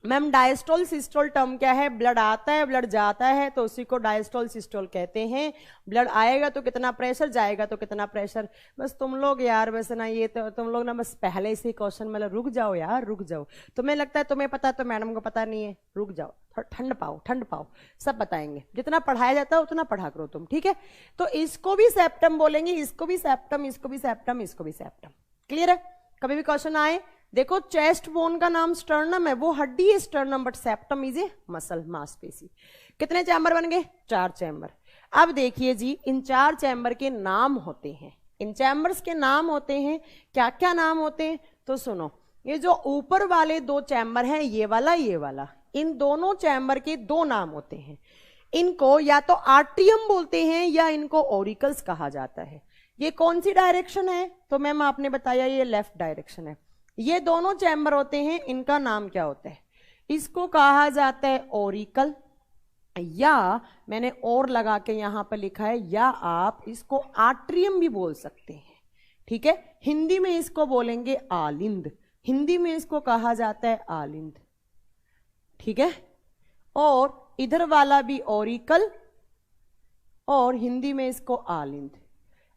मैम डायस्टोल सिस्टोल टर्म क्या है? ब्लड आता है, ब्लड जाता है, तो उसी को डायस्टोल सिस्टोल कहते हैं। ब्लड आएगा तो कितना प्रेशर, जाएगा तो कितना प्रेशर। बस तुम लोग यार, वैसे ना ये तो तुम लोग ना बस पहले से ही क्वेश्चन मतलब रुक जाओ यार, रुक जाओ। तुम्हें लगता है तुम्हें पता, तो मैडम को पता नहीं है। रुक जाओ, थोड़ा ठंड पाओ, ठंड पाओ, सब बताएंगे। जितना पढ़ाया जाता है उतना पढ़ा करो तुम। ठीक है। तो इसको भी सेप्टम बोलेंगे, इसको भी सेप्टम, इसको भी सेप्टम, इसको भी सेप्टम। क्लियर है? कभी भी क्वेश्चन आए, देखो चेस्ट बोन का नाम स्टर्नम है, वो हड्डी है sternum, but septum is a muscle, मांसपेशी। कितने चैम्बर बन गए? 4 चैम्बर। अब देखिए जी, इन 4 चैम्बर के नाम होते हैं, इन चैम्बर्स के नाम होते हैं। क्या क्या नाम होते हैं? तो सुनो, ये जो ऊपर वाले 2 चैम्बर हैं, ये वाला, ये वाला, इन दोनों चैम्बर के 2 नाम होते हैं। इनको या तो आर्ट्रियम बोलते हैं या इनको ऑरिकल्स कहा जाता है। ये कौन सी डायरेक्शन है? तो मैम आपने बताया ये लेफ्ट डायरेक्शन है। ये दोनों चैम्बर होते हैं, इनका नाम क्या होता है? इसको कहा जाता है ऑरिकल, या मैंने और लगा के यहां पर लिखा है, या आप इसको आर्ट्रियम भी बोल सकते हैं। ठीक है। हिंदी में इसको बोलेंगे आलिंद, हिंदी में इसको कहा जाता है आलिंद। ठीक है। और इधर वाला भी ऑरिकल, और हिंदी में इसको आलिंद।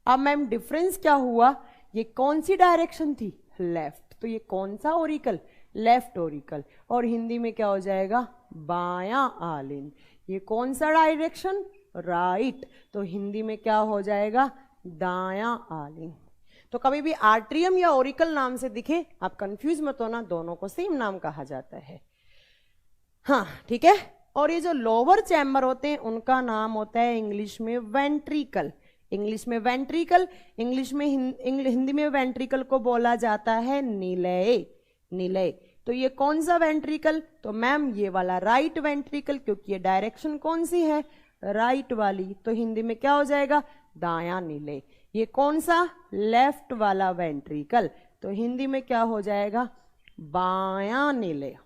अब मैम डिफरेंस क्या हुआ? ये कौन सी डायरेक्शन थी? लेफ्ट। तो ये कौन सा ओरिकल? Left Oracle. और हिंदी में क्या हो जाएगा? बायां आलिंद। ये कौन सा डायरेक्शन? राइट। तो हिंदी में क्या हो जाएगा? दायां आलिंद। तो कभी भी आर्ट्रियम या ओरिकल नाम से दिखे आप कंफ्यूज मत होना, दोनों को सेम नाम कहा जाता है। हाँ ठीक है। और ये जो लोअर चैम्बर होते हैं उनका नाम होता है इंग्लिश में वेंट्रिकल। इंग्लिश में वेंट्रिकल, इंग्लिश में हिंदी में वेंट्रिकल को बोला जाता है निलय। निलय। तो ये कौन सा वेंट्रिकल? तो मैम ये वाला राइट वेंट्रिकल, क्योंकि ये डायरेक्शन कौन सी है? राइट वाली। तो हिंदी में क्या हो जाएगा? दायां निलय। ये कौन सा? लेफ्ट वाला वेंट्रिकल। तो हिंदी में क्या हो जाएगा? बायां निलय।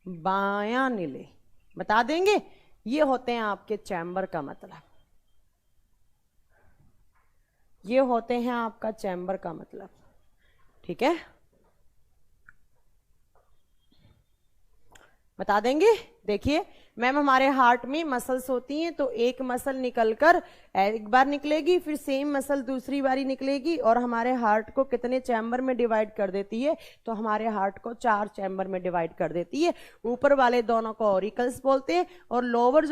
बायां निलय। बता देंगे? ये होते हैं आपके चैम्बर का मतलब, ये होते हैं आपका चैम्बर का मतलब। ठीक है। बता देंगे? देखिए मैम हमारे हार्ट में मसल्स होती हैं, तो एक मसल निकलकर एक बार निकलेगी, फिर सेम मसल दूसरी बारी निकलेगी और हमारे हार्ट को कितने चैम्बर में डिवाइड कर देती है, तो हमारे हार्ट को 4 चैम्बर में डिवाइड कर देती है। ऊपर वाले दोनों को ऑरिकल्स बोलते हैं और लोअर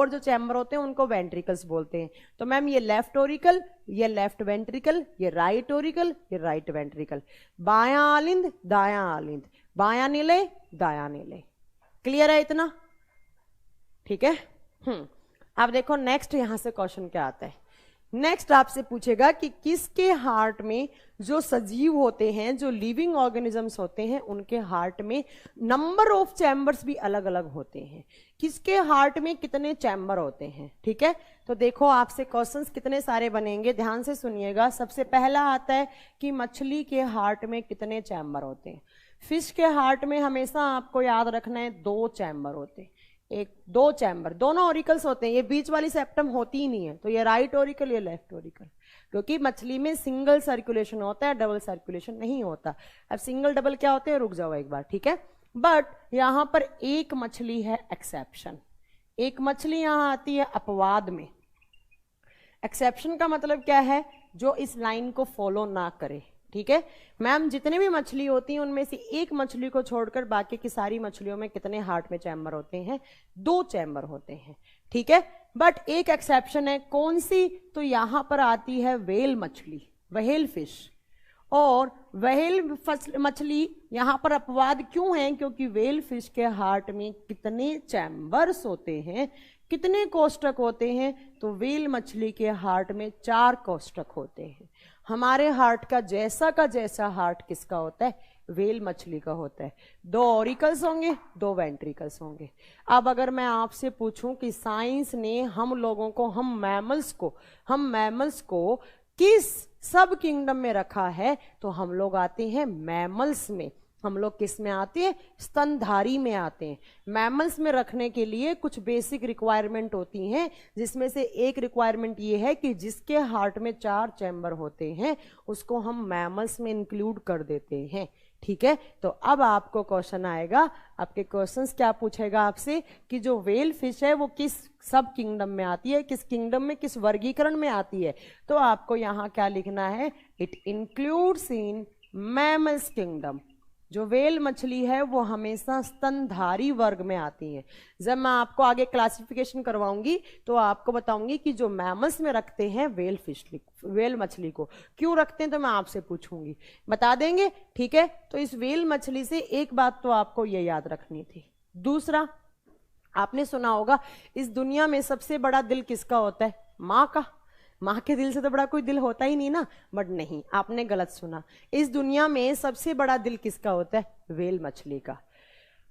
जो चैम्बर होते हैं उनको वेंट्रिकल्स बोलते हैं। तो मैम ये लेफ्ट ऑरिकल, ये लेफ्ट वेंट्रिकल, ये राइट ऑरिकल, ये राइट वेंट्रिकल, बायां आलिंद दायां आलिंद, बायां नीले दायां नीले। क्लियर है इतना? ठीक है। अब देखो नेक्स्ट यहां से क्वेश्चन क्या आता है। नेक्स्ट आपसे पूछेगा कि किसके हार्ट में जो सजीव होते हैं, जो लिविंग ऑर्गेनिजम्स होते हैं, उनके हार्ट में नंबर ऑफ चैम्बर्स भी अलग अलग होते हैं। किसके हार्ट में कितने चैम्बर होते हैं? ठीक है, तो देखो आपसे क्वेश्चंस कितने सारे बनेंगे, ध्यान से सुनिएगा। सबसे पहला आता है कि मछली के हार्ट में कितने चैम्बर होते हैं। फिश के हार्ट में हमेशा आपको याद रखना है 2 चैम्बर होते हैं। 2 चैम्बर, दोनों ऑरिकल्स होते हैं, ये बीच वाली सेप्टम होती ही नहीं है, तो ये राइट ऑरिकल, ये लेफ्ट ऑरिकल, क्योंकि मछली में सिंगल सर्कुलेशन होता है, डबल सर्कुलेशन नहीं होता। अब सिंगल डबल क्या होते हैं, रुक जाओ एक बार, ठीक है। बट यहां पर एक मछली है एक्सेप्शन, एक मछली यहां आती है अपवाद में। एक्सेप्शन का मतलब क्या है, जो इस लाइन को फॉलो ना करे। ठीक है मैम, जितने भी मछली होती हैं उनमें से एक मछली को छोड़कर बाकी की सारी मछलियों में कितने हार्ट में चैम्बर होते हैं? 2 चैम्बर होते हैं। ठीक है, बट एक एक्सेप्शन है, कौन सी? तो यहां पर आती है व्हेल मछली, व्हेल फिश। और व्हेल मछली यहां पर अपवाद क्यों है? क्योंकि व्हेल फिश के हार्ट में कितने चैम्बर्स होते हैं, कितने कोष्ठक होते हैं? तो व्हेल मछली के हार्ट में 4 कोष्ठक होते हैं। हमारे हार्ट का जैसा हार्ट किसका होता है? व्हेल मछली का होता है। 2 ऑरिकल्स होंगे, 2 वेंट्रिकल्स होंगे। अब अगर मैं आपसे पूछूं कि साइंस ने हम लोगों को, हम मैमल्स को किस सब किंगडम में रखा है, तो हम लोग आते हैं मैमल्स में। हम लोग किस में आते हैं? स्तनधारी में आते हैं। मैमल्स में रखने के लिए कुछ बेसिक रिक्वायरमेंट होती हैं, जिसमें से एक रिक्वायरमेंट ये है कि जिसके हार्ट में 4 चैम्बर होते हैं उसको हम मैमल्स में इंक्लूड कर देते हैं। ठीक है, तो अब आपको क्वेश्चन आएगा, आपके क्वेश्चंस क्या पूछेगा आपसे कि जो व्हेल फिश है वो किस सब किंगडम में आती है, किस किंगडम में, किस वर्गीकरण में आती है? तो आपको यहां क्या लिखना है? It includes in mammals kingdom. जो व्हेल मछली है वो हमेशा स्तनधारी वर्ग में आती है। जब मैं आपको आगे क्लासिफिकेशन करवाऊंगी तो आपको बताऊंगी कि जो मैमल्स में रखते हैं व्हेल मछली को क्यों रखते हैं, तो मैं आपसे पूछूंगी, बता देंगे। ठीक है, तो इस व्हेल मछली से एक बात तो आपको ये याद रखनी थी। दूसरा, आपने सुना होगा इस दुनिया में सबसे बड़ा दिल किसका होता है? माँ का। माँ के दिल से तो बड़ा कोई दिल होता ही नहीं ना। बट नहीं, आपने गलत सुना। इस दुनिया में सबसे बड़ा दिल किसका होता है? व्हेल मछली का।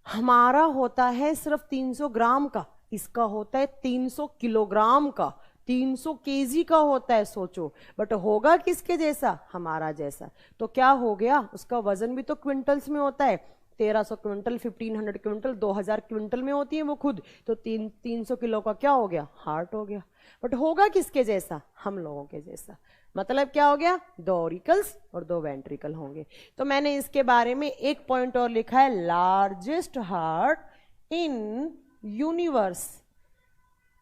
हमारा होता है सिर्फ 300 ग्राम का, इसका होता है 300 किलोग्राम का, 300 केजी का होता है। सोचो, बट होगा किसके जैसा? हमारा जैसा। तो क्या हो गया, उसका वजन भी तो क्विंटल्स में होता है। 1300 क्विंटल, 1500 क्विंटल, 2000 क्विंटल में होती है वो खुद। तो 300 किलो का क्या हो गया? हार्ट हो गया। बट होगा किसके जैसा? हम लोगों के जैसा। मतलब क्या हो गया? 2 ऑरिकल्स और 2 वेंट्रिकल होंगे। तो मैंने इसके बारे में एक पॉइंट और लिखा है, लार्जेस्ट हार्ट इन यूनिवर्स।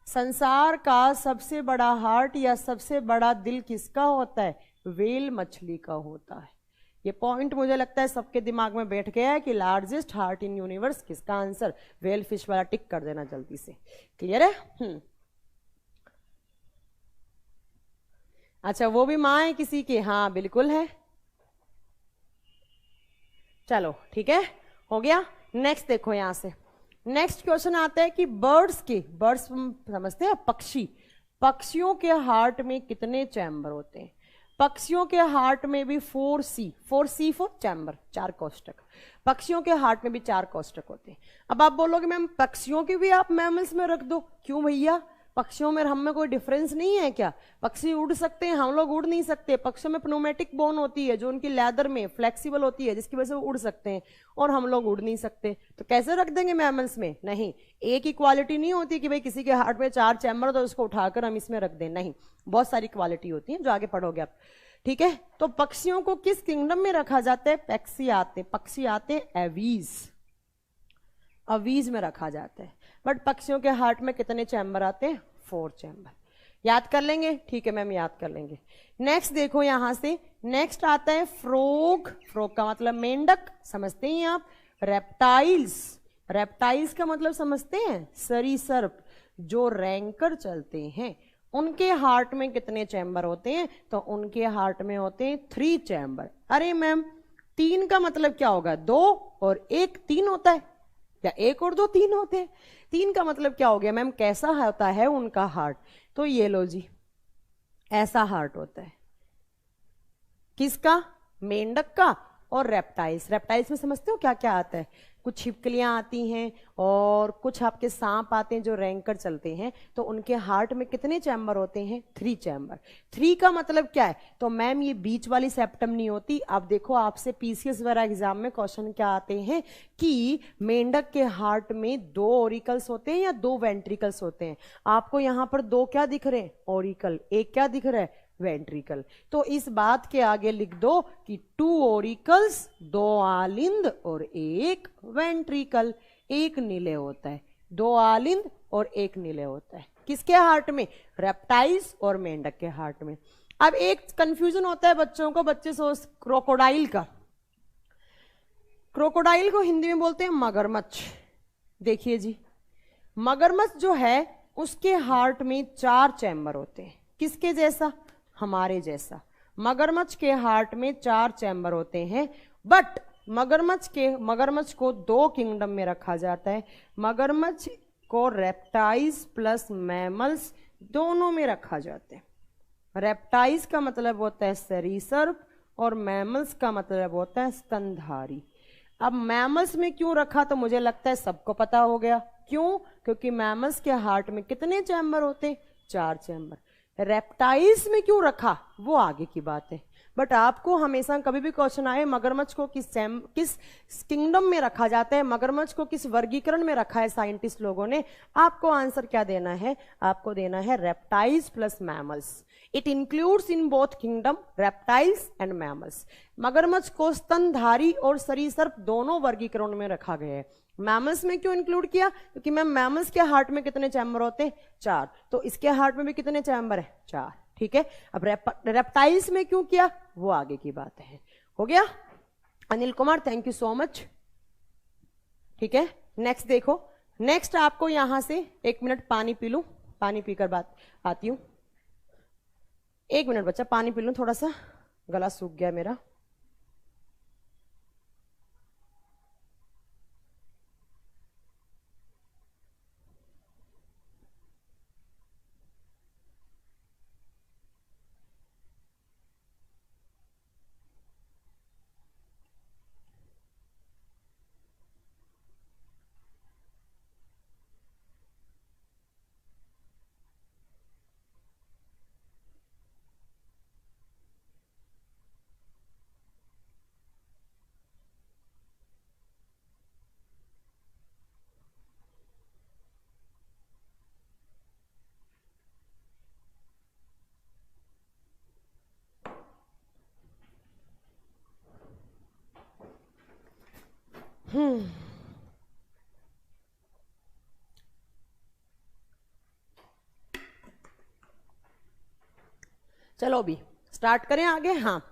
संसार का सबसे बड़ा हार्ट या सबसे बड़ा दिल किसका होता है? व्हेल मछली का होता है। ये पॉइंट मुझे लगता है सबके दिमाग में बैठ गया है कि लार्जेस्ट हार्ट इन यूनिवर्स किसका आंसर? व्हेल फिश वाला टिक कर देना जल्दी से। क्लियर है? अच्छा, वो भी माँ है किसी की? हाँ बिल्कुल है। चलो ठीक है, हो गया। नेक्स्ट देखो, यहां से नेक्स्ट क्वेश्चन आता है कि बर्ड्स समझते हैं, पक्षियों के हार्ट में कितने चैम्बर होते हैं? पक्षियों के हार्ट में भी 4C फॉर चैम्बर, 4 कोष्ठक। पक्षियों के हार्ट में भी 4 कोष्ठक होते हैं। अब आप बोलोगे मैम पक्षियों की भी आप मैमल्स में रख दो, क्यों भैया? पक्षियों में हम में कोई डिफरेंस नहीं है क्या? पक्षी उड़ सकते हैं, हम लोग उड़ नहीं सकते। पक्षियों में प्नोमेटिक बोन होती है जो उनकी लेदर में फ्लेक्सिबल होती है, जिसकी वजह से वो उड़ सकते हैं, और हम लोग उड़ नहीं सकते। तो कैसे रख देंगे मैमल्स में? नहीं, एक ही क्वालिटी नहीं होती कि भाई किसी के हार्ट में 4 चैम्बर तो उसको उठाकर हम इसमें रख दें। नहीं, बहुत सारी क्वालिटी होती है जो आगे पढ़ोगे आप। ठीक है, तो पक्षियों को किस किंगडम में रखा जाता है? पक्षी आते एवीज में रखा जाता है। बट पक्षियों के हार्ट में कितने चैम्बर आते हैं? 4 चैम्बर। याद कर लेंगे? ठीक है मैम, याद कर लेंगे। नेक्स्ट देखो यहां से, नेक्स्ट आता है फ्रॉग। फ्रॉग का मतलब मेंढक, समझते हैं आप। रेप्टाइल्स, रेप्टाइल्स का मतलब समझते हैं? सरीसृप, जो रैंकर चलते हैं, उनके हार्ट में कितने चैम्बर होते हैं? तो उनके हार्ट में होते हैं 3 चैम्बर। अरे मैम 3 का मतलब क्या होगा? 2 और 1 3 होता है, या 1 और 2 3 होते हैं? 3 का मतलब क्या हो गया मैम? कैसा होता है उनका हार्ट? तो ये लो जी, ऐसा हार्ट होता है। किसका? मेंढक का और रेप्टाइल्स। रेप्टाइल्स में समझते हो क्या क्या आता है? कुछ छिपकलियां आती हैं और कुछ आपके सांप आते हैं जो रैंकर चलते हैं। तो उनके हार्ट में कितने चैम्बर होते हैं? 3 चैम्बर। 3 का मतलब क्या है? तो मैम ये बीच वाली सेप्टम नहीं होती। अब देखो आपसे पीसीएस वगैरह एग्जाम में क्वेश्चन क्या आते हैं कि मेंढक के हार्ट में 2 ओरिकल्स होते हैं या 2 वेंट्रिकल्स होते हैं। आपको यहां पर 2 क्या दिख रहे हैं? ओरिकल। 1 क्या दिख रहा है? वेंट्रिकल। तो इस बात के आगे लिख दो कि 2 ओरिकल्स, 2 आलिंद और 1 वेंट्रिकल। 1 नीले होता है, 2 आलिंद और 1 नीले होता है। किसके हार्ट में? रेप्टाइल्स और मेंढक के हार्ट में। अब एक कंफ्यूजन होता है बच्चों को, बच्चे सोच क्रोकोडाइल का। क्रोकोडाइल को हिंदी में बोलते हैं मगरमच्छ। देखिए जी, मगरमच्छ जो है उसके हार्ट में 4 चैम्बर होते हैं। किसके जैसा? हमारे जैसा। मगरमच्छ के हार्ट में 4 चैम्बर होते हैं। बट मगरमच्छ को 2 किंगडम में रखा जाता है। मगरमच्छ को रेप्टाइल्स प्लस मैमल्स दोनों में रखा जाता है। रेप्टाइल्स का मतलब होता है सरीसृप और मैमल्स का मतलब होता है स्तनधारी। अब मैमल्स में क्यों रखा? तो मुझे लगता है सबको पता हो गया। क्यों? क्योंकि मैमल्स के हार्ट में कितने चैम्बर होते हैं? 4 चैम्बर। रेप्टाइल्स में क्यों रखा वो आगे की बात है। बट आपको हमेशा कभी भी क्वेश्चन आए मगरमच्छ को किस किंगडम में रखा जाता है, मगरमच्छ को किस वर्गीकरण में रखा है साइंटिस्ट लोगों ने, आपको आंसर क्या देना है? आपको देना है reptiles plus mammals. It includes in both kingdom reptiles and mammals. मगरमच्छ को स्तनधारी और सरीसृप दोनों वर्गीकरण में रखा गया है। मैमल्स में क्यों इंक्लूड किया? क्योंकि मैम मैमल्स के हार्ट में कितने चैम्बर होते हैं? 4। तो इसके हार्ट में भी कितने चैम्बर है? 4। ठीक है। अब रेप्टाइल्स में क्यों किया वो आगे की बात है। हो गया Anil Kumar, thank you so much. ठीक है, नेक्स्ट देखो। नेक्स्ट आपको यहां से 1 मिनट पानी पी लूं, पानी पीकर बात आती हूं। 1 मिनट बच्चा, पानी पी लूं, थोड़ा सा गला सूख गया मेरा। चलो अभी स्टार्ट करें आगे। हाँ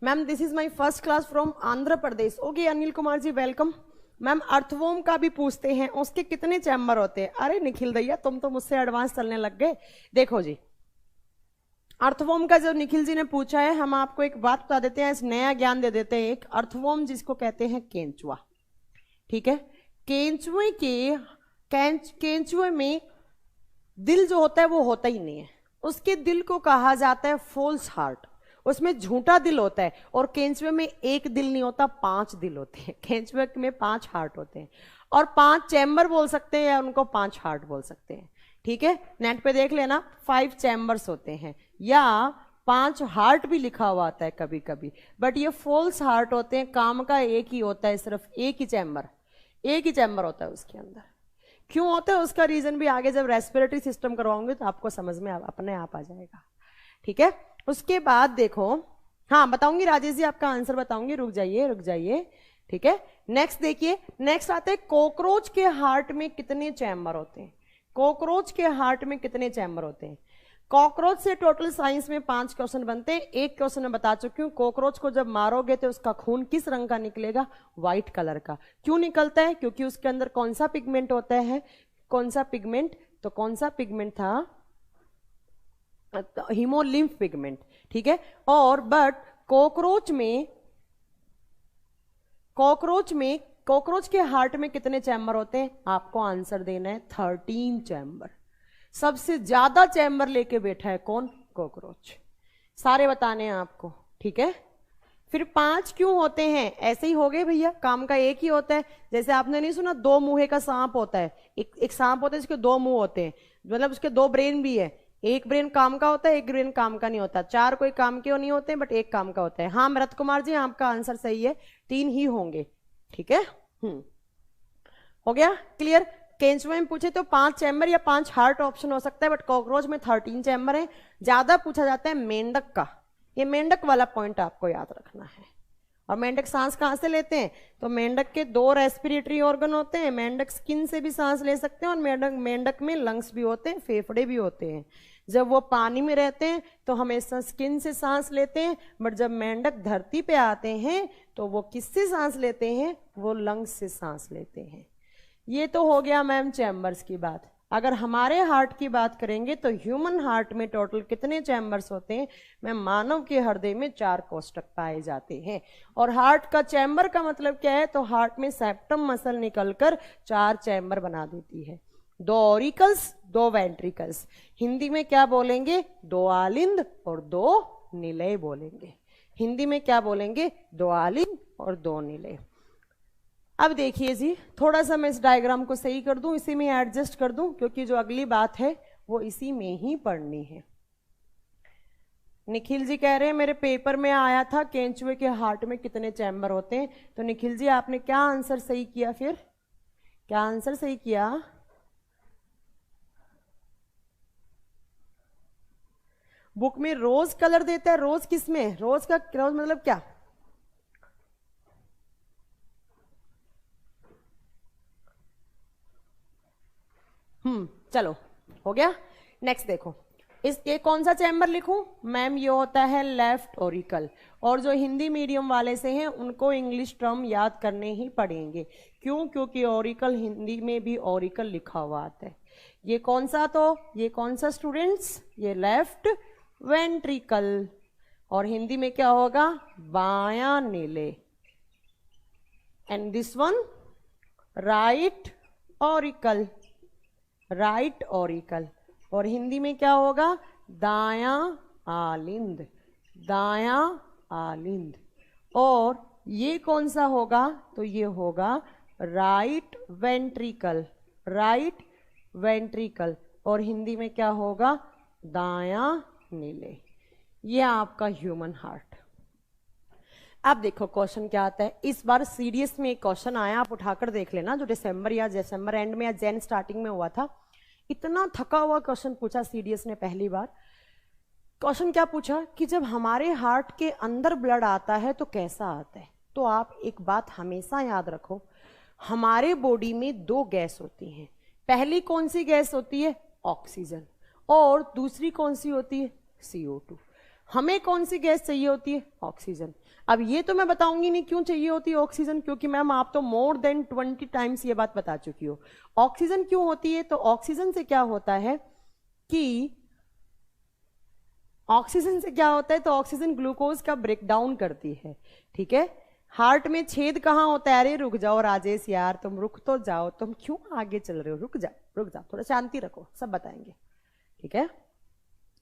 ma'am, this is my first class from Andhra Pradesh. Okay Anil Kumar ji, welcome. Ma'am earthworm का भी पूछते हैं, उसके कितने चैम्बर होते हैं? अरे निखिल भैया तुम तो मुझसे एडवांस चलने लग गए। देखो जी, अर्थवॉर्म का जो निखिल जी ने पूछा है, हम आपको एक बात बता देते हैं, नया ज्ञान दे देते हैं। एक अर्थवॉर्म जिसको कहते हैं केंचुआ, ठीक है। केंचुए में दिल जो होता है वो होता ही नहीं है। उसके दिल को कहा जाता है फॉल्स हार्ट। उसमें झूठा दिल होता है। और केंचुए में 1 दिल नहीं होता, 5 दिल होते हैं। केंचुए में 5 हार्ट होते हैं और 5 चैम्बर बोल सकते हैं या उनको 5 हार्ट बोल सकते हैं। ठीक है, नेट पे देख लेना, 5 चैम्बर्स होते हैं या 5 हार्ट भी लिखा हुआ आता है कभी कभी। बट ये फॉल्स हार्ट होते हैं। काम का एक ही होता है, सिर्फ एक ही चैम्बर होता है उसके अंदर। क्यों होता है उसका रीजन भी आगे जब रेस्पिरेटरी सिस्टम करवाऊंगे तो आपको समझ में अपने आप आ जाएगा। ठीक है, उसके बाद देखो, हाँ बताऊंगी राजेश जी, आपका आंसर बताऊंगी। रुक जाइए ठीक है। नेक्स्ट देखिए, नेक्स्ट आते हैं कॉकरोच के हार्ट में कितने चैम्बर होते हैं। कॉकरोच के हार्ट में कितने चैम्बर होते हैं। कॉकरोच से टोटल साइंस में 5 क्वेश्चन बनते हैं। एक क्वेश्चन में बता चुकी हूं, कॉकरोच को जब मारोगे तो उसका खून किस रंग का निकलेगा, व्हाइट कलर का। क्यों निकलता है, क्योंकि उसके अंदर कौन सा पिगमेंट होता है, कौन सा पिगमेंट, तो कौन सा पिगमेंट था, हीमोलिम्फ पिगमेंट, ठीक है। और बट कॉकरोच के हार्ट में कितने चैम्बर होते हैं, आपको आंसर देना है 13 चैम्बर। सबसे ज्यादा चैम्बर लेके बैठा है कौन, कॉकरोच। सारे बताने हैं आपको, ठीक है। फिर 5 क्यों होते हैं, ऐसे ही हो गए भैया, काम का एक ही होता है। जैसे आपने नहीं सुना 2 मुंहे का सांप होता है, एक सांप होता है जिसके 2 मुंह होते हैं, मतलब उसके 2 ब्रेन भी है, एक ब्रेन काम का होता है, एक ब्रेन काम का नहीं होता। 4 कोई काम के नहीं होते बट एक काम का होता है। हाँ भरत कुमार जी, आपका आंसर सही है, 3 ही होंगे, ठीक है। हो गया क्लियर। केंचुआ में पूछे तो 5 चैम्बर या 5 हार्ट ऑप्शन हो सकता है, बट कॉकरोच में 13 चैम्बर है। ज्यादा पूछा जाता है मेंढक का, ये मेंढक वाला पॉइंट आपको याद रखना है। और मेंढक सांस कहां से लेते हैं, तो मेंढक के 2 रेस्पिरेटरी ऑर्गन होते हैं। मेंढक स्किन से भी सांस ले सकते हैं, और मेंढक में लंग्स भी होते हैं, फेफड़े भी होते हैं। जब वो पानी में रहते हैं तो हमेशा स्किन से सांस लेते हैं, बट जब मेंढक धरती पे आते हैं तो वो किससे सांस लेते हैं, वो लंग्स से सांस लेते हैं। ये तो हो गया मैम चैम्बर्स की बात। अगर हमारे हार्ट की बात करेंगे तो ह्यूमन हार्ट में टोटल कितने चैम्बर्स होते हैं, मैम मानव के हृदय में 4 कोष्ठक पाए जाते हैं। और हार्ट का चैम्बर का मतलब क्या है, तो हार्ट में सेप्टम मसल निकलकर 4 चैम्बर बना देती है। 2 ऑरिकल्स, 2 वेंट्रिकल्स। हिंदी में क्या बोलेंगे, 2 आलिंद और 2 निलय बोलेंगे। हिंदी में क्या बोलेंगे, 2 आलिंद और 2 निलय। अब देखिए जी, थोड़ा सा मैं इस डायग्राम को सही कर दूं, इसी में एडजस्ट कर दूं, क्योंकि जो अगली बात है वो इसी में ही पढ़नी है। निखिल जी कह रहे हैं मेरे पेपर में आया था केंचुए के हार्ट में कितने चैम्बर होते हैं। तो निखिल जी आपने क्या आंसर सही किया, फिर क्या आंसर सही किया, बुक में रोज कलर देता है, रोज किसमें, रोज का रोज मतलब क्या, चलो हो गया। नेक्स्ट देखो, ये कौन सा चैम्बर लिखूं, मैम ये होता है लेफ्ट ऑरिकल। और जो हिंदी मीडियम वाले से हैं उनको इंग्लिश टर्म याद करने ही पड़ेंगे। क्यों, क्योंकि ऑरिकल हिंदी में भी ऑरिकल लिखा हुआ आता है। ये कौन सा, तो ये कौन सा स्टूडेंट्स, ये लेफ्ट वेंट्रिकल। और हिंदी में क्या होगा, बायां नीले। And this one right auricle, right auricle. और हिंदी में क्या होगा, दायां आलिंद, दायां आलिंद। और ये कौन सा होगा, तो ये होगा राइट वेंट्रिकल, राइट वेंट्रिकल। और हिंदी में क्या होगा, दायां नीले। ये आपका ह्यूमन हार्ट। अब देखो क्वेश्चन क्या आता है, इस बार सीडीएस में एक क्वेश्चन आया, आप उठाकर देख लेना, जो दिसंबर या दिसंबर एंड में या जैन स्टार्टिंग में हुआ था। इतना थका हुआ क्वेश्चन पूछा सीडीएस ने पहली बार। क्वेश्चन क्या पूछा कि जब हमारे हार्ट के अंदर ब्लड आता है तो कैसा आता है। तो आप एक बात हमेशा याद रखो, हमारे बॉडी में 2 गैस होती हैं। पहली कौन सी गैस होती है, ऑक्सीजन, और दूसरी कौन सी होती है, CO2। हमें कौन सी गैस चाहिए होती है, ऑक्सीजन। अब ये तो मैं बताऊंगी नहीं क्यों चाहिए होती है ऑक्सीजन, क्योंकि मैम आप तो मोर देन 20 टाइम्स ये बात बता चुकी हो। ऑक्सीजन क्यों होती है, तो ऑक्सीजन से क्या होता है कि ऑक्सीजन से क्या होता है, तो ऑक्सीजन ग्लूकोज का ब्रेकडाउन करती है, ठीक है। हार्ट में छेद कहाँ होता है, अरे रुक जाओ राजेश यार, तुम रुक तो जाओ, तुम क्यों आगे चल रहे हो, रुक जाओ रुक जाओ, थोड़ा शांति रखो, सब बताएंगे, ठीक है।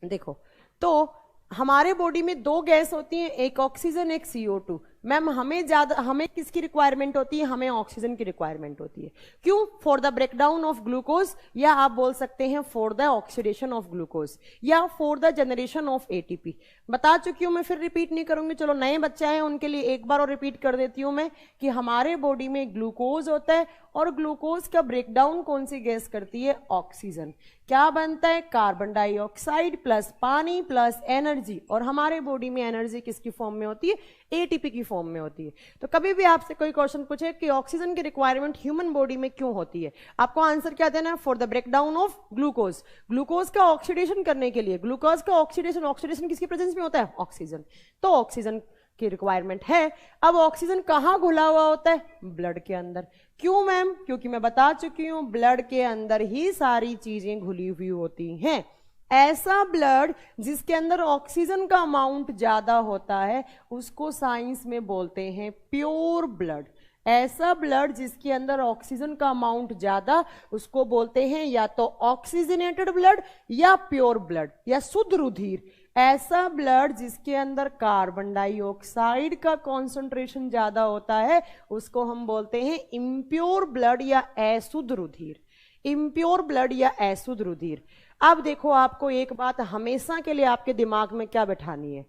देखो तो हमारे बॉडी में 2 गैस होती हैं, एक ऑक्सीजन एक CO2। मैम हमें किसकी रिक्वायरमेंट होती है, हमें ऑक्सीजन की रिक्वायरमेंट होती है। क्यों, for the breakdown of glucose, या आप बोल सकते हैं for the oxidation of glucose, या for the generation of ATP। बता चुकी हूं मैं, फिर रिपीट नहीं करूंगी। चलो नए बच्चे हैं उनके लिए एक बार और रिपीट कर देती हूं मैं, कि हमारे बॉडी में ग्लूकोज होता है, और ग्लूकोज का ब्रेकडाउन कौन सी गैस करती है, ऑक्सीजन। क्या बनता है, कार्बन डाइऑक्साइड प्लस पानी प्लस एनर्जी। और हमारे बॉडी में एनर्जी किसकी फॉर्म में होती है, एटीपी की फॉर्म में होती है। तो कभी भी आपसे कोई क्वेश्चन पूछे कि ऑक्सीजन की रिक्वायरमेंट ह्यूमन बॉडी में क्यों होती है, आपको आंसर क्या देना है? For the breakdown of glucose, glucose का ऑक्सीडेशन करने के लिए। ग्लूकोज का ऑक्सीडेशन, ऑक्सीडेशन किसकी प्रेजेंस में होता है? ऑक्सीजन। तो ऑक्सीजन की रिक्वायरमेंट है। अब ऑक्सीजन कहाँ घुला हुआ होता है? ब्लड के अंदर। क्यों मैम? क्योंकि मैं बता चुकी हूं ब्लड के अंदर ही सारी चीजें घुली हुई होती हैं। ऐसा ब्लड जिसके अंदर ऑक्सीजन का अमाउंट ज्यादा होता है उसको साइंस में बोलते हैं प्योर ब्लड। ऐसा ब्लड जिसके अंदर ऑक्सीजन का अमाउंट ज्यादा, उसको बोलते हैं या तो ऑक्सीजनेटेड ब्लड या प्योर ब्लड या शुद्ध रुधिर। ऐसा ब्लड जिसके अंदर कार्बन डाइऑक्साइड का कॉन्सेंट्रेशन ज्यादा होता है उसको हम बोलते हैं इम्प्योर ब्लड या अशुद्ध रुधिर। इम्प्योर ब्लड या अशुद्ध रुधिर। अब देखो, आपको एक बात हमेशा के लिए आपके दिमाग में क्या बैठानी है,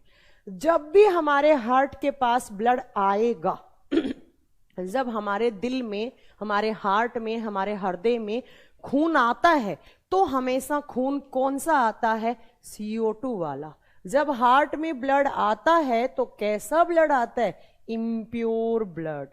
जब भी हमारे हार्ट के पास ब्लड आएगा जब हमारे दिल में, हमारे हार्ट में, हमारे हृदय में खून आता है तो हमेशा खून कौन सा आता है? CO2 वाला। जब हार्ट में ब्लड आता है तो कैसा ब्लड आता है? Impure blood.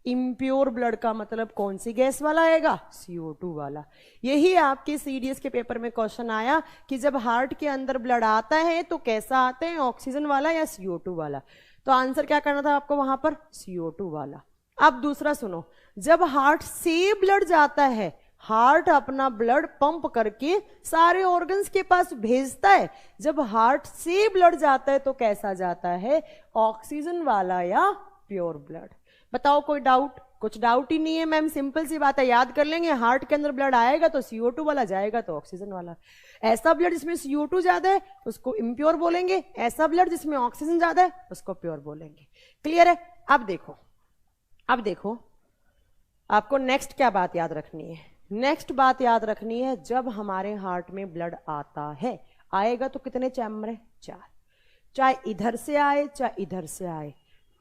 इम्प्योर ब्लड का मतलब कौन सी गैस वाला आएगा? CO2 वाला। यही आपके CDS के पेपर में क्वेश्चन आया कि जब हार्ट के अंदर ब्लड आता है तो कैसा आता है? ऑक्सीजन वाला या CO2 वाला? तो आंसर क्या करना था आपको वहां पर? CO2 वाला। अब दूसरा सुनो, जब हार्ट से ब्लड जाता है, हार्ट अपना ब्लड पंप करके सारे ऑर्गन्स के पास भेजता है। जब हार्ट से ब्लड जाता है तो कैसा जाता है? ऑक्सीजन वाला या प्योर ब्लड? बताओ, कोई डाउट? कुछ डाउट ही नहीं है मैम, सिंपल सी बात है, याद कर लेंगे। हार्ट के अंदर ब्लड आएगा तो CO2 वाला, जाएगा तो ऑक्सीजन वाला। ऐसा ब्लड जिसमें CO2 ज्यादा है उसको इम्प्योर बोलेंगे, ऐसा ब्लड जिसमें ऑक्सीजन ज्यादा है उसको प्योर बोलेंगे। क्लियर है? अब देखो आपको नेक्स्ट क्या बात याद रखनी है। नेक्स्ट बात याद रखनी है, जब हमारे हार्ट में ब्लड आता है, आएगा तो कितने चैम्बर है? 4। चाहे इधर से आए चाहे इधर से आए,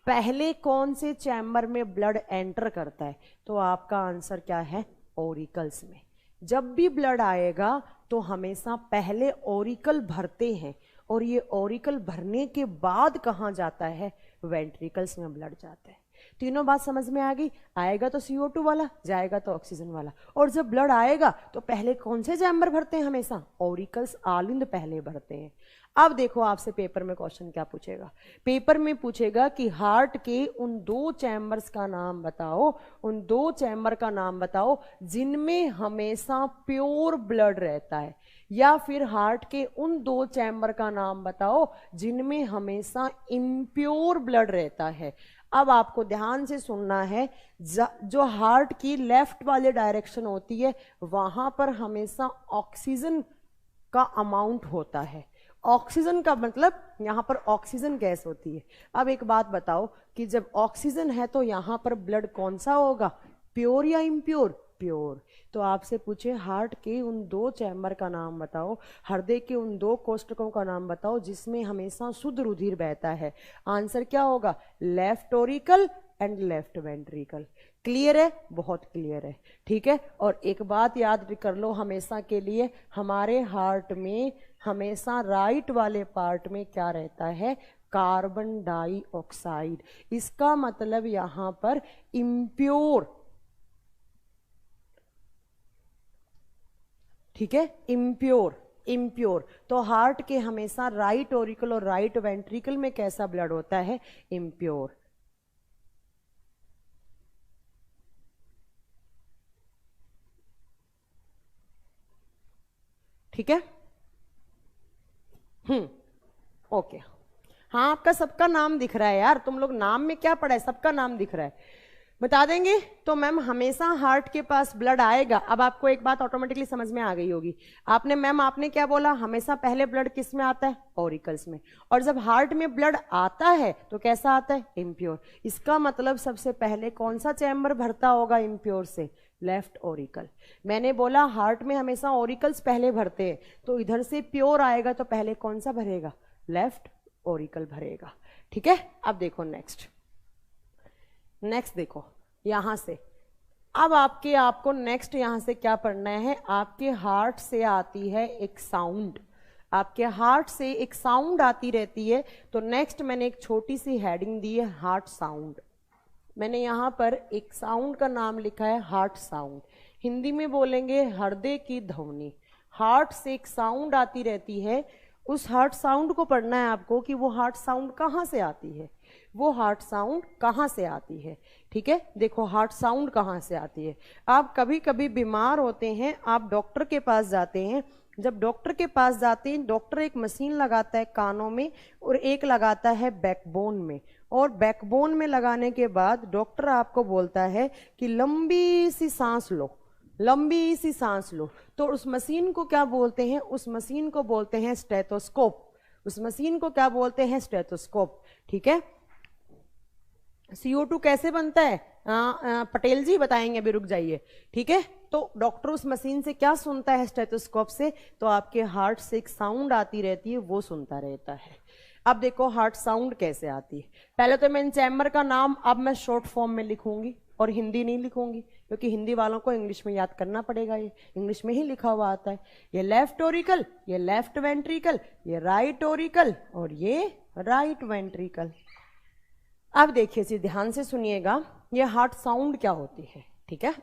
पहले कौन से चैम्बर में ब्लड एंटर करता है? तो आपका आंसर क्या है? ऑरिकल्स में। जब भी ब्लड आएगा तो हमेशा पहले ऑरिकल भरते हैं, और ये ऑरिकल भरने के बाद कहां जाता है? वेंट्रिकल्स में ब्लड जाता है। तीनों बात समझ में आ गई? आएगा तो CO2 वाला, जाएगा तो ऑक्सीजन वाला। और जब ब्लड आएगा तो पहले कौन से चैम्बर भरते हैं? हमेशा ऑरिकल्स, आलिंद पहले भरते हैं। अब देखो, आपसे पेपर में क्वेश्चन क्या पूछेगा? पेपर में पूछेगा कि हार्ट के उन 2 चैम्बर्स का नाम बताओ, उन 2 चैम्बर का नाम बताओ जिनमें हमेशा प्योर ब्लड रहता है, या फिर हार्ट के उन 2 चैम्बर का नाम बताओ जिनमें हमेशा इम्प्योर ब्लड रहता है। अब आपको ध्यान से सुनना है, जो हार्ट की लेफ्ट वाली डायरेक्शन होती है वहां पर हमेशा ऑक्सीजन का अमाउंट होता है। ऑक्सीजन का मतलब यहां पर ऑक्सीजन गैस होती है। अब एक बात बताओ कि जब ऑक्सीजन है तो यहां पर ब्लड कौन सा होगा? प्योर या इम्प्योर? प्योर। तो आपसे पूछे हार्ट के उन 2 चैम्बर का नाम बताओ, हृदय के उन 2 कोष्ठकों का नाम बताओ जिसमें हमेशा शुद्ध रुधिर बहता है। आंसर क्या होगा? Left auricle and left ventricle. Clear है? बहुत क्लियर है। ठीक है। और एक बात याद कर लो हमेशा के लिए, हमारे हार्ट में हमेशा राइट वाले पार्ट में क्या रहता है? Carbon dioxide. इसका मतलब यहां पर इम्प्योर, ठीक है, इम्प्योर। इम्प्योर तो हार्ट के हमेशा राइट ऑरिकल और राइट वेंट्रिकल में कैसा ब्लड होता है? इम्प्योर। ठीक है। ओके। हाँ, आपका सबका नाम दिख रहा है यार, तुम लोग नाम में क्या पढ़ा है? सबका नाम दिख रहा है। बता देंगे तो मैम हमेशा हार्ट के पास ब्लड आएगा। अब आपको एक बात ऑटोमेटिकली समझ में आ गई होगी। आपने क्या बोला? हमेशा पहले ब्लड किस में आता है? ऑरिकल्स में। और जब हार्ट में ब्लड आता है तो कैसा आता है? इम्प्योर। इसका मतलब सबसे पहले कौन सा चैम्बर भरता होगा इम्प्योर से? Left auricle. मैंने बोला हार्ट में हमेशा ऑरिकल्स पहले भरते हैं, तो इधर से प्योर आएगा तो पहले कौन सा भरेगा? लेफ्ट ऑरिकल भरेगा। ठीक है। अब देखो नेक्स्ट देखो यहां से। अब आपको नेक्स्ट यहां से क्या पढ़ना है? आपके हार्ट से आती है एक साउंड। आपके हार्ट से एक साउंड आती रहती है। तो नेक्स्ट मैंने एक छोटी सी हेडिंग दी है हार्ट साउंड। मैंने यहाँ पर एक साउंड का नाम लिखा है हार्ट साउंड। हिंदी में बोलेंगे हृदय की ध्वनि। हार्ट से एक साउंड आती रहती है, उस हार्ट साउंड को पढ़ना है आपको कि वो हार्ट साउंड कहाँ से आती है, वो हार्ट साउंड कहाँ से आती है। ठीक है, देखो हार्ट साउंड कहाँ से आती है। आप कभी कभी बीमार होते हैं, आप डॉक्टर के पास जाते हैं। जब डॉक्टर के पास जाते हैं, डॉक्टर एक मशीन लगाता है कानों में और एक लगाता है बैकबोन में, और बैकबोन में लगाने के बाद डॉक्टर आपको बोलता है कि लंबी सी सांस लो, लंबी सी सांस लो। तो उस मशीन को क्या बोलते हैं, उस मशीन को बोलते हैं स्टेथोस्कोप। उस मशीन को क्या बोलते हैं, स्टेथोस्कोप। ठीक है, CO2 कैसे बनता है, पटेल जी बताएंगे, अभी रुक जाइए। ठीक है, तो डॉक्टर उस मशीन से क्या सुनता है, स्टेथोस्कोप से, तो आपके हार्ट से एक साउंड आती रहती है, वो सुनता रहता है। अब देखो हार्ट साउंड कैसे आती है। पहले तो मैं इन चैम्बर का नाम अब मैं शॉर्ट फॉर्म में लिखूंगी और हिंदी नहीं लिखूंगी, क्योंकि हिंदी वालों को इंग्लिश में याद करना पड़ेगा, ये इंग्लिश में ही लिखा हुआ आता है। ये लेफ्ट ओरिकल, ये लेफ्ट वेंट्रिकल, ये राइट ओरिकल और ये राइट वेंट्रिकल। अब देखिए जी, ध्यान से सुनिएगा, ये हार्ट साउंड क्या होती है। ठीक है,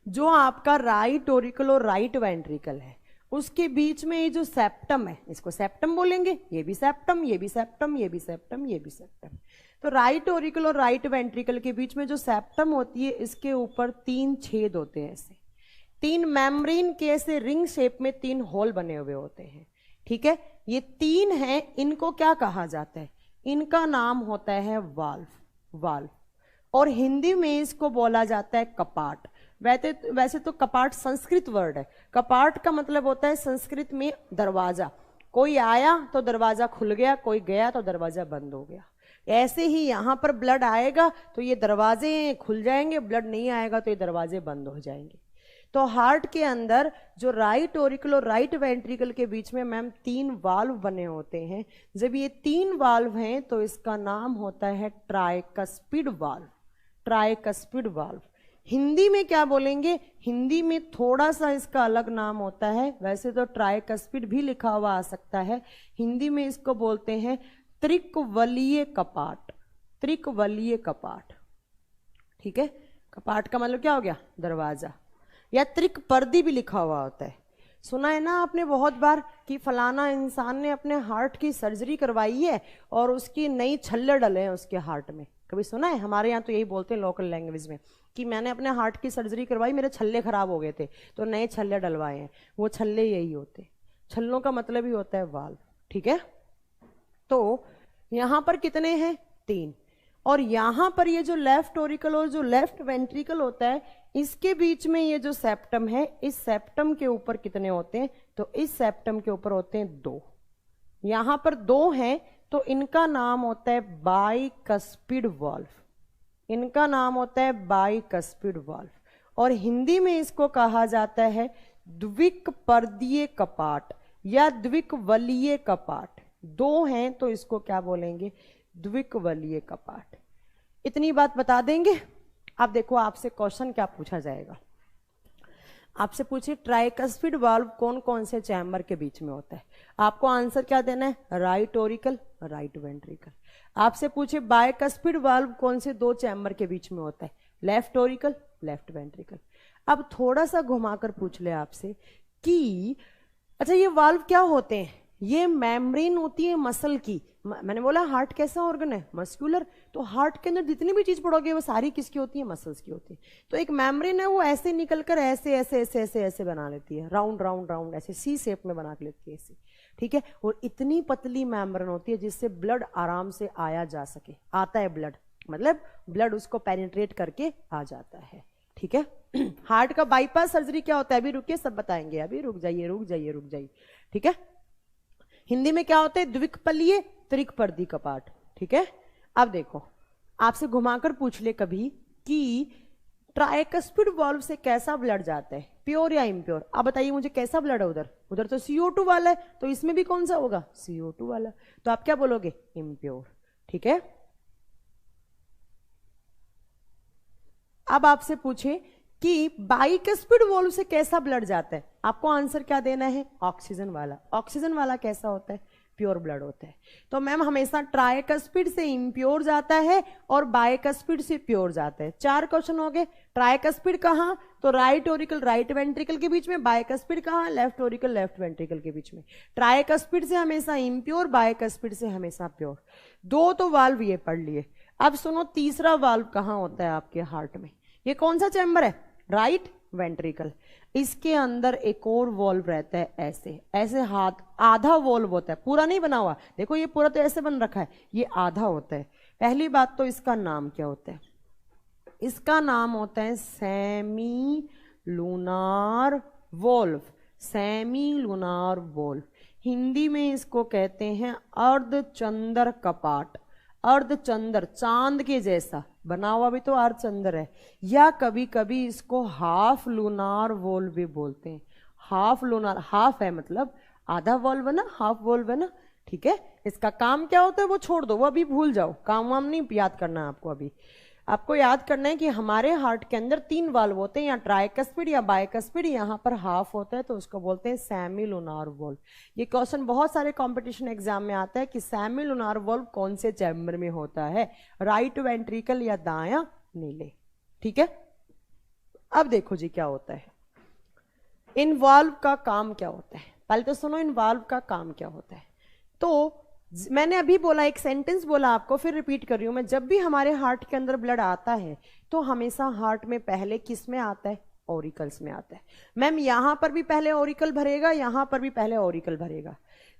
जो आपका राइट ओरिकल और राइट वेंट्रिकल है, उसके बीच में ये जो सेप्टम है, इसको सेप्टम बोलेंगे, ये भी सेप्टम, ये भी सेप्टम, ये भी सेप्टम, ये भी सेप्टम। तो राइट ओरिकल और राइट वेंट्रिकल के बीच में जो सेप्टम होती है, इसके ऊपर 3 छेद होते हैं, ऐसे 3 मेम्ब्रेन के ऐसे रिंग शेप में 3 होल बने हुए होते हैं। ठीक है, ये 3 हैं, इनको क्या कहा जाता है, इनका नाम होता है वाल्व। वाल्व, और हिंदी में इसको बोला जाता है कपाट। वैसे तो कपाट संस्कृत वर्ड है। कपाट का मतलब होता है संस्कृत में दरवाजा। कोई आया तो दरवाजा खुल गया, कोई गया तो दरवाजा बंद हो गया। ऐसे ही यहाँ पर ब्लड आएगा तो ये दरवाजे खुल जाएंगे, ब्लड नहीं आएगा तो ये दरवाजे बंद हो जाएंगे। तो हार्ट के अंदर जो राइट ओरिकल और राइट वेंट्रिकल के बीच में मैम 3 वाल्व बने होते हैं। जब ये 3 वाल्व हैं तो इसका नाम होता है tricuspid valve. Tricuspid valve Hindi में क्या बोलेंगे, हिंदी में थोड़ा सा इसका अलग नाम होता है। वैसे तो ट्राइकस्पिड भी लिखा हुआ आ सकता है, हिंदी में इसको बोलते हैं त्रिकवलीय कपाट। त्रिकवलीय कपाट। ठीक है, कपाट का मतलब क्या हो गया, दरवाजा, या त्रिक पर्दी भी लिखा हुआ होता है। सुना है ना आपने बहुत बार कि फलाना इंसान ने अपने हार्ट की सर्जरी करवाई है और उसकी नई छल्ले डले हैं उसके हार्ट में। कभी सुना है? हमारे यहाँ तो यही बोलते हैं लोकल लैंग्वेज में कि मैंने अपने हार्ट की सर्जरी करवाई, मेरे छल्ले खराब हो गए थे तो नए छल्ले डलवाए हैं। वो छल्ले यही होते, छल्लों का मतलब ही होता है वाल्व। ठीक है, तो यहां पर कितने हैं, 3। और यहां पर ये जो लेफ्ट ओरिकल और जो लेफ्ट वेंट्रिकल होता है, इसके बीच में ये जो सेप्टम है, इस सेप्टम के ऊपर कितने होते हैं, तो इस सेप्टम के ऊपर होते हैं 2। यहां पर 2 हैं तो इनका नाम होता है बाइकस्पिड वाल्व। इनका नाम होता है बाइकस्पिड वाल्व, और हिंदी में इसको कहा जाता है द्विकपर्दीय कपाट या द्विकवलीय कपाट। 2 हैं तो इसको क्या बोलेंगे, द्विकवलीय कपाट। इतनी बात बता देंगे। अब देखो आपसे क्वेश्चन क्या पूछा जाएगा, आपसे पूछिए ट्राइकस्पिड वाल्व कौन कौन से चैम्बर के बीच में होता है। आपको आंसर क्या देना है, राइट ओरिकल, राइट वेंट्रिकल। आपसे पूछिए बाइकस्पिड वाल्व कौन से 2 चैम्बर के बीच में होता है, लेफ्ट ओरिकल, लेफ्ट वेंट्रिकल। अब थोड़ा सा घुमाकर पूछ ले आपसे कि अच्छा ये वाल्व क्या होते हैं, ये मेम्ब्रेन होती है मसल की। मैंने बोला हार्ट कैसा ऑर्गन है, मस्कुलर, तो हार्ट के अंदर जितनी भी चीज पढ़ोगे वो सारी किसकी होती है, मसल्स की होती है। तो एक मेम्ब्रेन है वो ऐसे निकलकर ऐसे ऐसे ऐसे ऐसे ऐसे बना लेती है, राउंड राउंड राउंड ऐसे सी शेप में बना लेती है ऐसे। ठीक है, और इतनी पतली मेम्ब्रेन होती है जिससे ब्लड आराम से आया जा सके। आता है ब्लड, मतलब ब्लड उसको पेनिट्रेट करके आ जाता है। ठीक है, हार्ट का बाईपास सर्जरी क्या होता है, अभी रुकिए सब बताएंगे, अभी रुक जाइए रुक जाइए रुक जाइए। ठीक है, हिंदी में क्या होता है, द्विकपलीय त्रिकपर्दी कपाट। ठीक है, अब देखो आपसे घुमाकर पूछ ले कभी कि ट्राइकस्पिड वाल्व से कैसा ब्लड जाता है, प्योर या इम्प्योर। अब बताइए मुझे कैसा ब्लड है उधर, उधर तो CO2 वाला है, तो इसमें भी कौन सा होगा, CO2 वाला। तो आप क्या बोलोगे, इम्प्योर। ठीक है, अब आपसे पूछे कि बाइकस्पिड वॉल्व से कैसा ब्लड जाता है, आपको आंसर क्या देना है, ऑक्सीजन वाला। ऑक्सीजन वाला कैसा होता है, प्योर ब्लड होता है। तो मैम हमेशा ट्राइकस्पिड से इम्प्योर जाता है और बाइकस्पिड से प्योर जाता है। 4 क्वेश्चन हो गए। ट्राइकस्पिड कहाँ, तो राइट ओरिकल राइट वेंट्रिकल के बीच में, बाइकस्पिड कहाँ, लेफ्ट ओरिकल लेफ्ट वेंट्रिकल के बीच में। ट्राइकस्पिड से हमेशा इम्प्योर, बाइकस्पिड से हमेशा प्योर। 2 तो वाल्व ये पढ़ लिए। अब सुनो तीसरा वाल्व कहाँ होता है आपके हार्ट में, ये कौन सा चैम्बर है, राइट वेंट्रिकल। इसके अंदर एक और वॉल्व रहता है, ऐसे ऐसे हाथ, आधा वॉल्व होता है, पूरा नहीं बना हुआ, देखो ये पूरा तो ऐसे बन रखा है, ये आधा होता है। पहली बात तो इसका नाम क्या होता है, इसका नाम होता है semi lunar valve. Semi lunar valve, Hindi में इसको कहते हैं अर्धचंद्र कपाट। अर्धचंद्र, चांद के जैसा बना हुआ भी तो अर्धचंद्र है, या कभी कभी इसको हाफ लूनार वॉल्व भी बोलते हैं। हाफ लूनार, हाफ है मतलब आधा वॉल्व है ना, हाफ वॉल्व है ना, ठीक है। इसका काम क्या होता है वो छोड़ दो, वो अभी भूल जाओ, काम वाम नहीं याद करना है आपको। अभी आपको याद करना है कि हमारे हार्ट के अंदर 3 वाल्व होते हैं, या ट्राइकस्पिड या बाइकस्पिड, यहाँ पर हाफ होता है तो उसको बोलते हैं सेमी लूनार वॉल्व। ये क्वेश्चन बहुत सारे कंपटीशन एग्जाम में आता है कि सेमी लूनार वॉल्व कौन से चैम्बर में होता है, राइट वेंट्रिकल या दायां नीले, ठीक है। अब देखो जी क्या होता है, इन वाल्व का काम क्या होता है, पहले तो सुनो इन वाल्व का काम क्या होता है। तो मैंने अभी बोला, एक सेंटेंस बोला आपको, फिर रिपीट कर रही हूं मैं। जब भी हमारे हार्ट के अंदर ब्लड आता है तो हमेशा हार्ट में पहले किस में आता है, ऑरिकल्स में आता है। मैम यहां पर भी पहले ऑरिकल भरेगा, यहां पर भी पहले ऑरिकल भरेगा।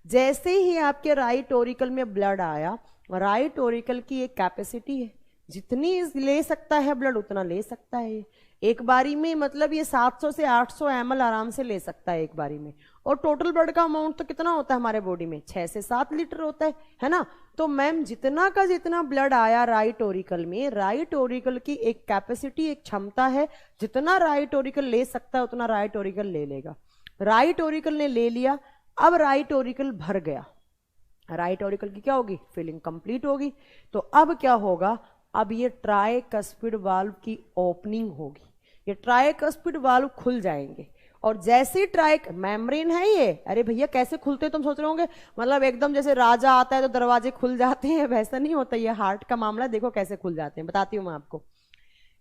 जैसे ही आपके राइट ऑरिकल में ब्लड आया, राइट ऑरिकल की एक कैपेसिटी है, जितनी ले सकता है ब्लड उतना ले सकता है। एक बारी में मतलब ये 700 से 800 ml आराम से ले सकता है एक बारी में। और टोटल ब्लड का अमाउंट तो कितना होता है हमारे बॉडी में, 6 से 7 लीटर होता है ना। तो मैम जितना का जितना ब्लड आया राइट ओरिकल में, राइट ओरिकल की एक कैपेसिटी, एक क्षमता है, जितना राइट ओरिकल ले सकता है उतना राइट ओरिकल ले लेगा। राइट ओरिकल ने ले लिया, अब राइट ओरिकल भर गया, राइट ओरिकल की क्या होगी, फिलिंग कंप्लीट होगी। तो अब क्या होगा, अब ये ट्राइकस्पिड वाल्व की ओपनिंग होगी, ये ट्राइकस्पिड वाल्व खुल जाएंगे। और जैसे ट्राइक मेम्ब्रेन है ये, अरे भैया कैसे खुलते हैं तुम सोच रहे होंगे, मतलब एकदम जैसे राजा आता है तो दरवाजे खुल जाते हैं, वैसा नहीं होता। ये हार्ट का मामला, देखो कैसे खुल जाते हैं, बताती हूँ मैं आपको।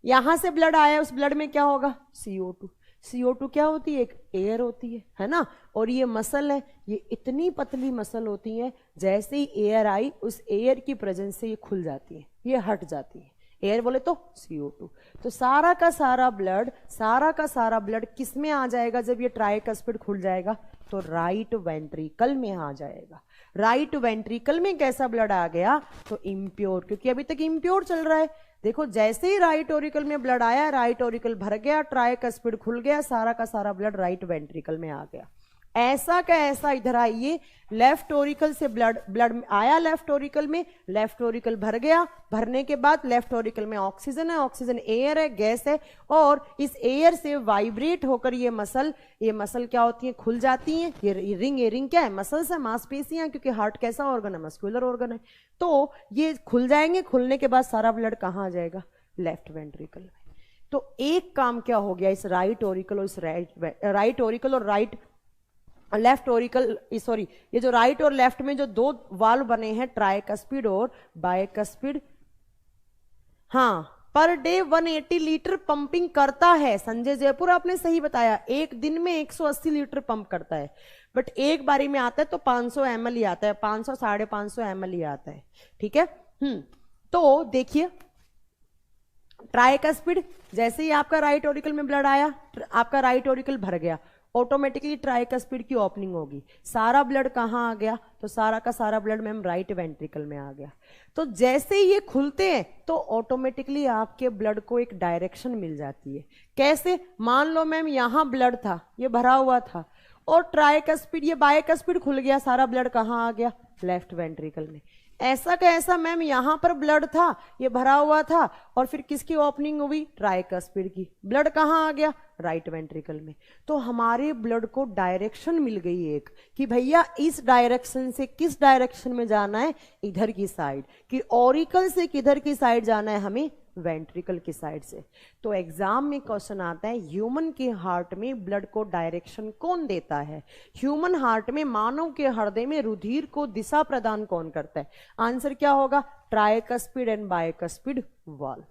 यहां से ब्लड आया, उस ब्लड में क्या होगा, CO2। CO2 क्या होती है, एक एयर होती है ना। और ये मसल है, ये इतनी पतली मसल होती है, जैसे ही एयर आई उस एयर की प्रेजेंस से ये खुल जाती है, ये हट जाती है। एयर बोले तो CO2। तो सारा का सारा ब्लड किस में आ जाएगा जब ये ट्राइकस्पिड खुल जाएगा, तो राइट वेंट्रिकल में आ जाएगा। राइट वेंट्रिकल में कैसा ब्लड आ गया, तो इम्प्योर, क्योंकि अभी तक इम्प्योर चल रहा है। देखो जैसे ही राइट ओरिकल में ब्लड आया, राइट ओरिकल भर गया, ट्राइकस्पिड खुल गया, सारा का सारा ब्लड राइट वेंट्रिकल में आ गया। ऐसा का ऐसा इधर आइए, लेफ्ट ओरिकल से ब्लड आया, लेफ्ट ओरिकल में, लेफ्ट ओरिकल भर गया, भरने के बाद लेफ्ट ओरिकल में ऑक्सीजन है, ऑक्सीजन एयर है, गैस है, और इस एयर से वाइब्रेट होकर ये मसल क्या होती है, खुल जाती हैं। ये रिंग क्या है, मसल्स है, मांसपेशियां, क्योंकि हार्ट कैसा ऑर्गन है, मस्कुलर ऑर्गन है। तो ये खुल जाएंगे, खुलने के बाद सारा ब्लड कहाँ आ जाएगा, लेफ्ट वेंट्रिकल में। तो एक काम क्या हो गया, इस राइट ओरिकल और इस राइट ओरिकल और राइट लेफ्ट ओरिकल, सॉरी, ये जो राइट और लेफ्ट में जो 2 वाल्व बने हैं, ट्राइकस्पिड और बाइकस्पिड, हाँ, पर डे 180 लीटर पंपिंग करता है। संजय जयपुर आपने सही बताया, एक दिन में 180 लीटर पंप करता है, बट एक बारी में आता है तो 500 ml ही आता है, 500 550 ml ही आता है, ठीक है। तो देखिए ट्राइकस्पिड, जैसे ही आपका राइट ओरिकल में ब्लड आया, आपका राइट ओरिकल भर गया, ऑटोमेटिकली ट्राइकस्पिड की ओपनिंग होगी, सारा ब्लड कहाँ आ गया, तो सारा का सारा ब्लड मैम राइट वेंट्रिकल में आ गया। तो जैसे ही ये खुलते हैं तो ऑटोमेटिकली आपके ब्लड को एक डायरेक्शन मिल जाती है। कैसे, मान लो मैम यहां ब्लड था, ये भरा हुआ था, और ट्राइकस्पिड, ये बाइकस्पिड खुल गया, सारा ब्लड कहाँ आ गया, लेफ्ट वेंट्रिकल में। ऐसा का ऐसा मैम यहां पर ब्लड था, ये भरा हुआ था, और फिर किसकी ओपनिंग हुई, ट्राइकस्पिड की, ब्लड कहां आ गया, राइट वेंट्रिकल में। तो हमारे ब्लड को डायरेक्शन मिल गई एक, कि भैया इस डायरेक्शन से किस डायरेक्शन में जाना है, इधर की साइड, कि ऑरिकल से किधर की साइड जाना है हमें, वेंट्रिकल की साइड से। तो एग्जाम में क्वेश्चन आता है ह्यूमन के हार्ट में ब्लड को डायरेक्शन कौन देता है, ह्यूमन हार्ट में मानव के हृदय में रुधिर को दिशा प्रदान कौन करता है। आंसर क्या होगा, ट्राइकस्पिड एंड बाइकस्पिड वाल्व,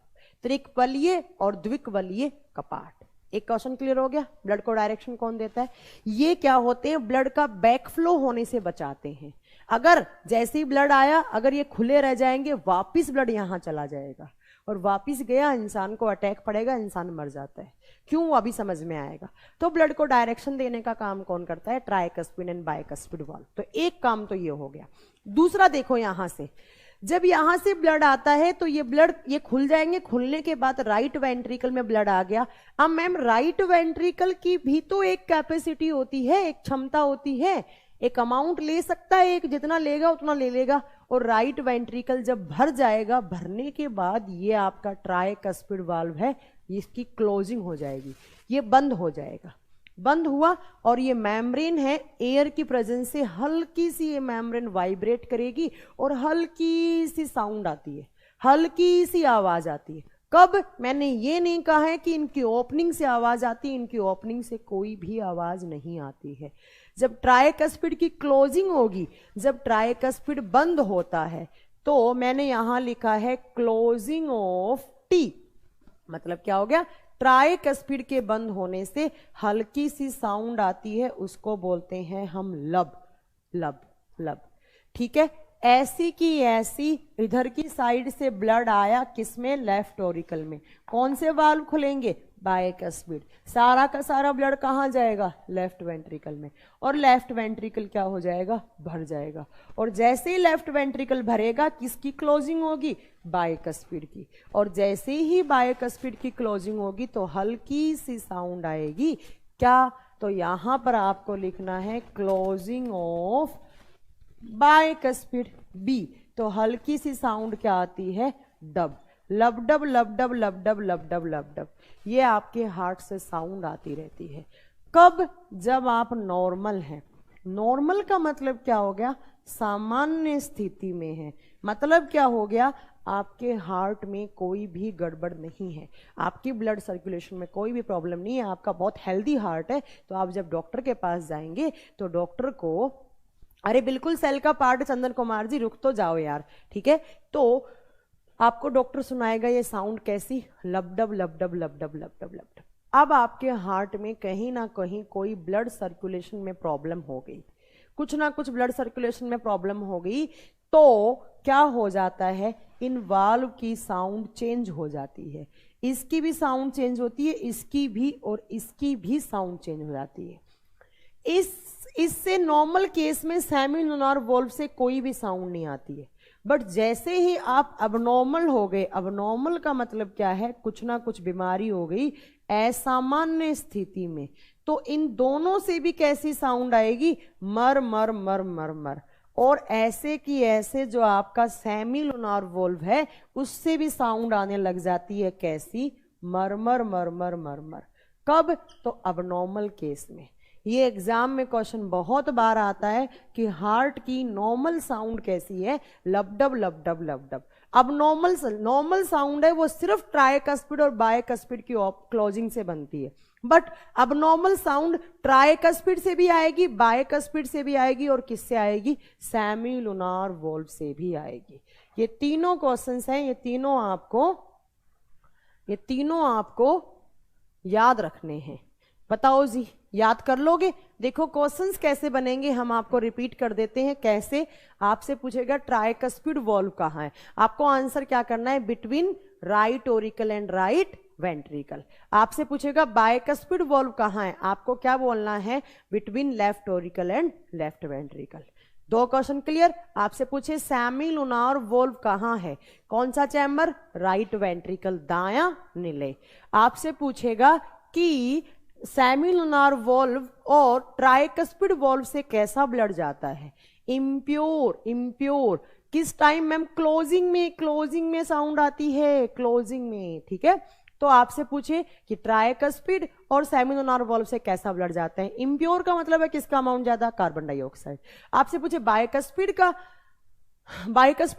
त्रिकवलीय और द्विकवलीय कपाट। एक क्वेश्चन क्लियर हो गया, ब्लड को डायरेक्शन कौन देता है। ये क्या होते हैं, ब्लड का बैकफ्लो होने से बचाते हैं। अगर जैसे ही ब्लड आया, अगर ये खुले रह जाएंगे, वापिस ब्लड यहां चला जाएगा और वापिस गया, इंसान को अटैक पड़ेगा, इंसान मर जाता है। क्यों, अभी समझ में आएगा। तो ब्लड को डायरेक्शन देने का काम कौन करता है, ट्राइकस्पिड एंड बाइकस्पिड वाल्व। तो एक काम तो ये हो गया। दूसरा देखो, यहां से जब यहां से ब्लड आता है तो ये ब्लड ये खुल जाएंगे, खुलने के बाद राइट वेंट्रिकल में ब्लड आ गया। अब मैम राइट वेंट्रिकल की भी तो एक कैपेसिटी होती है, एक क्षमता होती है, एक अमाउंट ले सकता है, एक जितना लेगा उतना ले लेगा। और राइट वेंट्रिकल जब भर जाएगा, भरने के बाद ये आपका ट्राइकस्पिड वाल्व है, इसकी क्लोजिंग हो जाएगी, ये बंद हो जाएगा। बंद हुआ और ये मेम्ब्रेन है, एयर की प्रेजेंस से हल्की सी ये मेम्ब्रेन वाइब्रेट करेगी और हल्की सी साउंड आती है, हल्की सी आवाज आती है। कब, मैंने ये नहीं कहा है कि इनकी ओपनिंग से आवाज आती है, इनकी ओपनिंग से कोई भी आवाज नहीं आती है। जब ट्राइकस्पिड की क्लोजिंग होगी, जब ट्राइकस्पिड बंद होता है, तो मैंने यहां लिखा है क्लोजिंग ऑफ टी, मतलब क्या हो गया, ट्राइकस्पिड के बंद होने से हल्की सी साउंड आती है, उसको बोलते हैं हम लब लब लब। ठीक है, ऐसी की ऐसी इधर की साइड से ब्लड आया, किसमें, लेफ्ट ऑरिकल में। कौन से वाल्व खुलेंगे, बाइकस्पिड। सारा का सारा ब्लड कहां जाएगा, लेफ्ट वेंट्रिकल में। और लेफ्ट वेंट्रिकल क्या हो जाएगा, भर जाएगा। और जैसे ही लेफ्ट वेंट्रिकल भरेगा, किसकी क्लोजिंग होगी, बाइकस्पिड की। और जैसे ही बाइकस्पिड की क्लोजिंग होगी तो हल्की सी साउंड आएगी, क्या, तो यहां पर आपको लिखना है क्लोजिंग ऑफ बाइकस्पिड बी। तो हल्की सी साउंड क्या आती है, डब, लब डब लब डब लब डब लब डब लब डब। ये आपके हार्ट से साउंड आती रहती है। कब, जब आप नॉर्मल हैं। नॉर्मल का मतलब क्या हो गया, सामान्य स्थिति में है। मतलब क्या हो गया, आपके हार्ट में कोई भी गड़बड़ नहीं है, आपकी ब्लड सर्कुलेशन में कोई भी प्रॉब्लम नहीं है, आपका बहुत हेल्दी हार्ट है। तो आप जब डॉक्टर के पास जाएंगे तो डॉक्टर को, अरे बिल्कुल सेल का पार्ट चंदन कुमार जी, रुक तो जाओ यार, ठीक है। तो आपको डॉक्टर सुनाएगा ये साउंड कैसी, लबडब लबडब लबडब लबडब लबडब। अब आपके हार्ट में कहीं ना कहीं कोई ब्लड सर्कुलेशन में प्रॉब्लम हो गई, कुछ ना कुछ ब्लड सर्कुलेशन में प्रॉब्लम हो गई, तो क्या हो जाता है, इन वाल्व की साउंड चेंज हो जाती है। इसकी भी साउंड चेंज होती है, इसकी भी, और इसकी भी साउंड चेंज हो जाती है। इससे नॉर्मल केस में सेमी लूनार वॉल्व से कोई भी साउंड नहीं आती है। बट जैसे ही आप अबनॉर्मल हो गए, अबनॉर्मल का मतलब क्या है, कुछ ना कुछ बीमारी हो गई असामान्य स्थिति में, तो इन दोनों से भी कैसी साउंड आएगी, मर मर मर मर मर। और ऐसे की ऐसे जो आपका सेमी लूनार वॉल्व है, उससे भी साउंड आने लग जाती है, कैसी, मर मर मर मर मर मर। कब, तो अबनॉर्मल केस में। ये एग्जाम में क्वेश्चन बहुत बार आता है कि हार्ट की नॉर्मल साउंड कैसी है, लबडब लबडब लबडब। अब नॉर्मल साउंड है वो सिर्फ ट्राइकस्पिड और बाइकस्पिड की क्लोजिंग से बनती है। बट अब नॉर्मल साउंड ट्राइकस्पिड से भी आएगी, बाइकस्पिड से भी आएगी, और किससे आएगी, सेमी लूनार वॉल्व से भी आएगी। ये तीनों क्वेश्चंस हैं, ये तीनों आपको याद रखने हैं। बताओ जी, याद कर लोगे। देखो क्वेश्चंस कैसे बनेंगे, हम आपको रिपीट कर देते हैं। कैसे, आपसे पूछेगा ट्राइकस्पिड वॉल्व कहाँ है, आपको आंसर क्या करना है, between right auricle and right ventricle. आपसे पूछेगा बाइकस्पिड वॉल्व कहाँ है, आपको क्या बोलना है, between left auricle and left ventricle. दो क्वेश्चन क्लियर। आपसे पूछे सेमी लूनार वॉल्व कहाँ है, कौन सा चैम्बर, राइट वेंट्रिकल, दायां नीले। आपसे पूछेगा कि सेमी लूनार वॉल्व और ट्राइकस्पिड वॉल्व से कैसा ब्लड जाता है, इम्प्योर। किस टाइम मैम, क्लोजिंग में साउंड आती है, क्लोजिंग में, ठीक है। तो आपसे पूछे कि ट्राइकस्पिड और सेमी लूनार वॉल्व से कैसा ब्लड जाता है, इम्प्योर का मतलब है किसका अमाउंट ज्यादा, कार्बन डाइऑक्साइड। आपसे पूछे बाइकस्पिड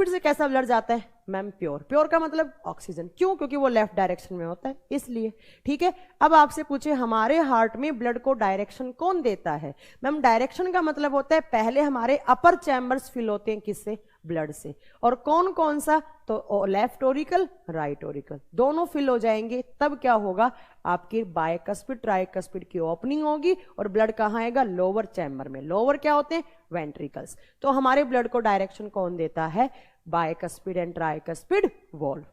से कैसा ब्लड जाता है, मैम प्योर, प्योर का मतलब ऑक्सीजन, क्यों? क्योंकि वो लेफ्ट डायरेक्शन में होता है इसलिए। ठीक है, अब आपसे पूछे हमारे हार्ट में ब्लड को डायरेक्शन कौन देता है? मैम डायरेक्शन का मतलब होता है पहले हमारे अपर चैम्बर्स फिल होते हैं किससे? ब्लड से। और कौन कौन सा? तो लेफ्ट ओरिकल, राइट ओरिकल, दोनों फिल हो जाएंगे, तब क्या होगा? आपके बायकस्पिड ट्राइकस्पिड की ओपनिंग होगी और ब्लड कहाँ आएगा? लोअर चैम्बर में। लोअर क्या होते हैं? वेंट्रिकल्स। तो हमारे ब्लड को डायरेक्शन कौन देता है? Bicuspid and tricuspid valve.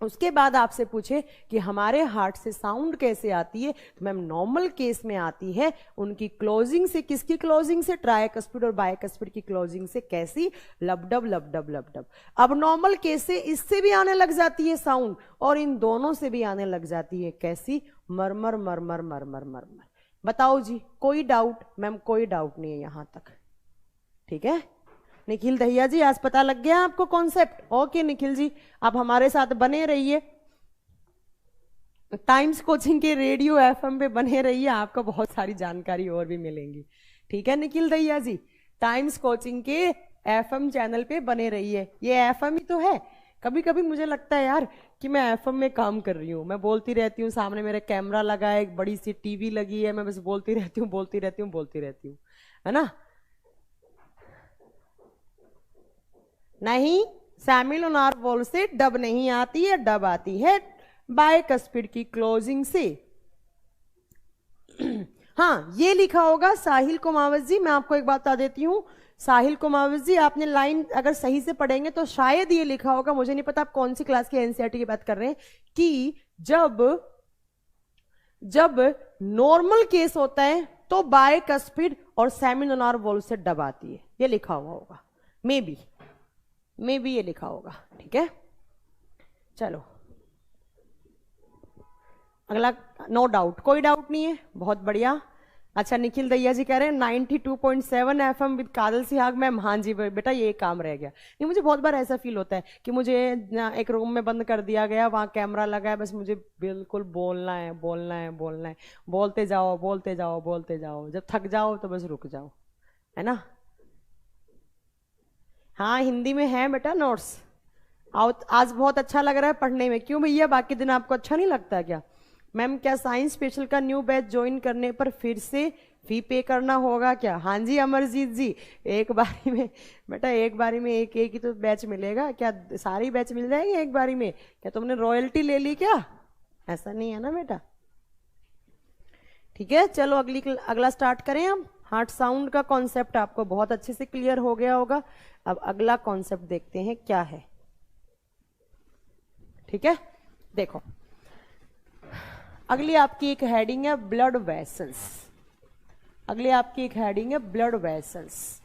उसके बाद आपसे पूछे कि हमारे हार्ट से साउंड कैसे आती है, तो मैम नॉर्मल केस में आती है उनकी क्लोजिंग से। किसकी क्लोजिंग से? ट्राइकस्पिड और बायकस्पिड की क्लोजिंग से। कैसी? लबडब लबडब लबडब। अब नॉर्मल केस से इससे भी आने लग जाती है साउंड और इन दोनों से भी आने लग जाती है। कैसी? मरमर मरमर मरमर मरमर। बताओ जी, कोई डाउट? मैम कोई डाउट नहीं है यहां तक। ठीक है निखिल दहिया जी, आज पता लग गया आपको कॉन्सेप्ट? ओके निखिल जी, आप हमारे साथ बने रहिए, टाइम्स कोचिंग के रेडियो एफएम पे बने रहिए, आपको बहुत सारी जानकारी और भी मिलेंगी। ठीक है निखिल दहिया जी, टाइम्स कोचिंग के एफएम चैनल पे बने रहिए। ये एफएम ही तो है। कभी कभी मुझे लगता है यार कि मैं एफएम में काम कर रही हूँ, मैं बोलती रहती हूँ, सामने मेरे कैमरा लगा है, एक बड़ी सी टीवी लगी है, मैं बस बोलती रहती हूँ बोलती रहती हूँ बोलती रहती हूँ, है ना? नहीं, सेमिलुनार वॉल्व से डब नहीं आती है, डब आती है बायकस्पिड की क्लोजिंग से। हाँ, ये लिखा होगा साहिल कुमावत जी, मैं आपको एक बात बता देती हूँ। साहिल कुमावत जी, आपने लाइन अगर सही से पढ़ेंगे तो शायद ये लिखा होगा, मुझे नहीं पता आप कौन सी क्लास की एनसीईआरटी की बात कर रहे हैं, कि जब नॉर्मल केस होता है तो बायकस्पिड और सेमिलुनार वॉल्व से डब आती है। ये लिखा हुआ होगा, मे बी ये लिखा होगा। ठीक है, चलो अगला। नो डाउट, कोई डाउट नहीं है, बहुत बढ़िया। अच्छा निखिल दैया जी कह रहे हैं 92.7 FM with Kajal Sihag ma'am. हाँ जी बेटा, ये काम रह गया। नहीं, मुझे बहुत बार ऐसा फील होता है कि मुझे एक रूम में बंद कर दिया गया, वहां कैमरा लगा है, बस मुझे बिल्कुल बोलना है बोलना है बोलना है, बोलते जाओ बोलते जाओ बोलते जाओ, जब थक जाओ तो बस रुक जाओ, है ना? हाँ हिंदी में है बेटा नोट्स। आज बहुत अच्छा लग रहा है पढ़ने में। क्यों भैया, बाकी दिन आपको अच्छा नहीं लगता क्या? मैम क्या साइंस स्पेशल का न्यू बैच ज्वाइन करने पर फिर से फी पे करना होगा क्या? हाँ जी अमरजीत जी, एक बारी में बेटा, एक बारी में एक ही तो बैच मिलेगा क्या? सारी बैच मिल जाएंगे एक बारी में? क्या तुमने रॉयल्टी ले ली क्या? ऐसा नहीं है ना बेटा। ठीक है, चलो अगला स्टार्ट करें हम। हार्ट साउंड का कॉन्सेप्ट आपको बहुत अच्छे से क्लियर हो गया होगा। अब अगला कॉन्सेप्ट देखते हैं क्या है। ठीक है, देखो अगली आपकी एक हेडिंग है ब्लड वेसल्स। अगली आपकी एक हेडिंग है ब्लड वेसल्स,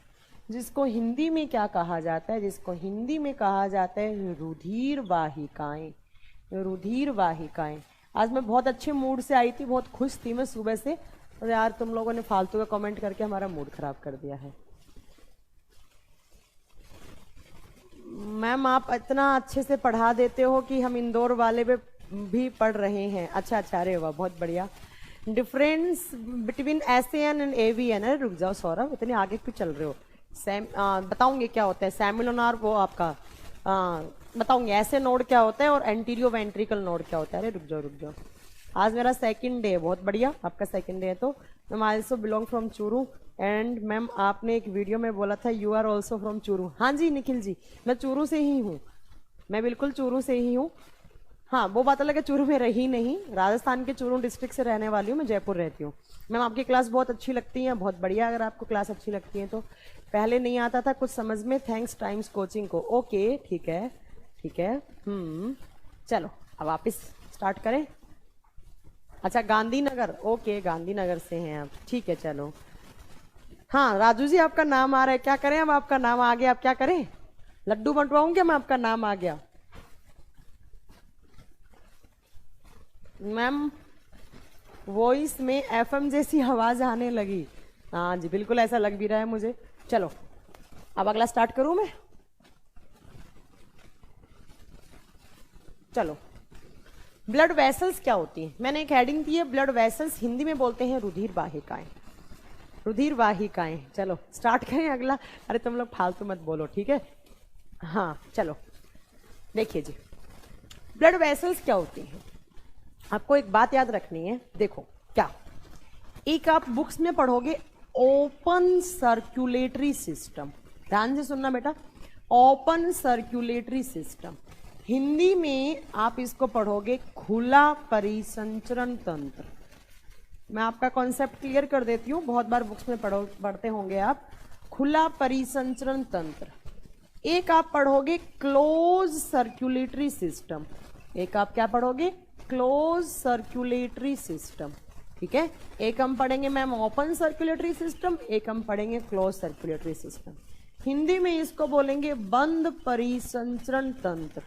जिसको हिंदी में क्या कहा जाता है? जिसको हिंदी में कहा जाता है रुधिर वाहिकाएं। रुधिर वाहिकाएं। आज मैं बहुत अच्छे मूड से आई थी, बहुत खुश थी मैं सुबह से, और यार तुम लोगों ने फालतू का कमेंट करके हमारा मूड खराब कर दिया है। मैम आप इतना अच्छे से पढ़ा देते हो कि हम इंदौर वाले पे भी पढ़ रहे हैं। अच्छा अच्छा, अरे वाह बहुत बढ़िया। Difference between SN and AVN. अरे रुक जाओ सौरभ, इतने आगे क्यों चल रहे हो? बताऊंगे क्या होता है सेमिलुनार, वो आपका बताऊंगे ऐसे नोड क्या होता है और एंटीरियो वेंट्रिकल नोड क्या होता है। अरे रुक जाओ, आज मेरा सेकंड डे है। बहुत बढ़िया, आपका सेकंड डे है। तो ma'am I also belong from Churu and ma'am आपने एक वीडियो में बोला था you are also from Churu. हाँ जी निखिल जी, मैं चूरू से ही हूँ, मैं बिल्कुल चूरू से ही हूँ। हाँ वो बात अलग है, चूरू में रही नहीं, राजस्थान के चूरू डिस्ट्रिक्ट से रहने वाली हूँ, मैं जयपुर रहती हूँ। मैम आपकी क्लास बहुत अच्छी लगती है, बहुत बढ़िया। अगर आपको क्लास अच्छी लगती है तो पहले नहीं आता था कुछ समझ में, थैंक्स टाइम्स कोचिंग को। ओके ठीक है ठीक है। चलो अब वापिस स्टार्ट करें। अच्छा गांधीनगर, ओके गांधीनगर से हैं आप, ठीक है चलो। हाँ राजू जी आपका नाम आ रहा है, क्या करें अब? आपका नाम आ गया, आप क्या करें? लड्डू बंटवाऊं क्या मैं? आपका नाम आ गया। मैम वॉइस में एफएम जैसी आवाज आने लगी। हाँ जी बिल्कुल ऐसा लग भी रहा है मुझे। चलो अब अगला स्टार्ट करूं मैं। चलो ब्लड वेसल्स क्या होती है? मैंने एक हेडिंग दी है ब्लड वेसल्स, हिंदी में बोलते हैं रुधिर वाहिकाएं। रुधिर वाहिकाएं। चलो स्टार्ट करें अगला। अरे तुम लोग फालतू मत बोलो, ठीक है? हाँ चलो देखिए जी, ब्लड वेसल्स क्या होती हैं, आपको एक बात याद रखनी है। देखो क्या, एक आप बुक्स में पढ़ोगे ओपन सर्कुलेटरी सिस्टम, ध्यान से सुनना बेटा, ओपन सर्कुलेटरी सिस्टम। हिंदी में आप इसको पढ़ोगे खुला परिसंचरण तंत्र। मैं आपका कॉन्सेप्ट क्लियर कर देती हूं, बहुत बार बुक्स में पढ़ते होंगे आप, खुला परिसंचरण तंत्र। एक आप पढ़ोगे क्लोज सर्कुलेटरी सिस्टम, एक आप क्या पढ़ोगे, क्लोज सर्कुलेटरी सिस्टम, ठीक है। एक हम पढ़ेंगे मैम ओपन सर्कुलेटरी सिस्टम, एक हम पढ़ेंगे क्लोज सर्कुलेटरी सिस्टम। हिंदी में इसको बोलेंगे बंद परिसंचरण तंत्र,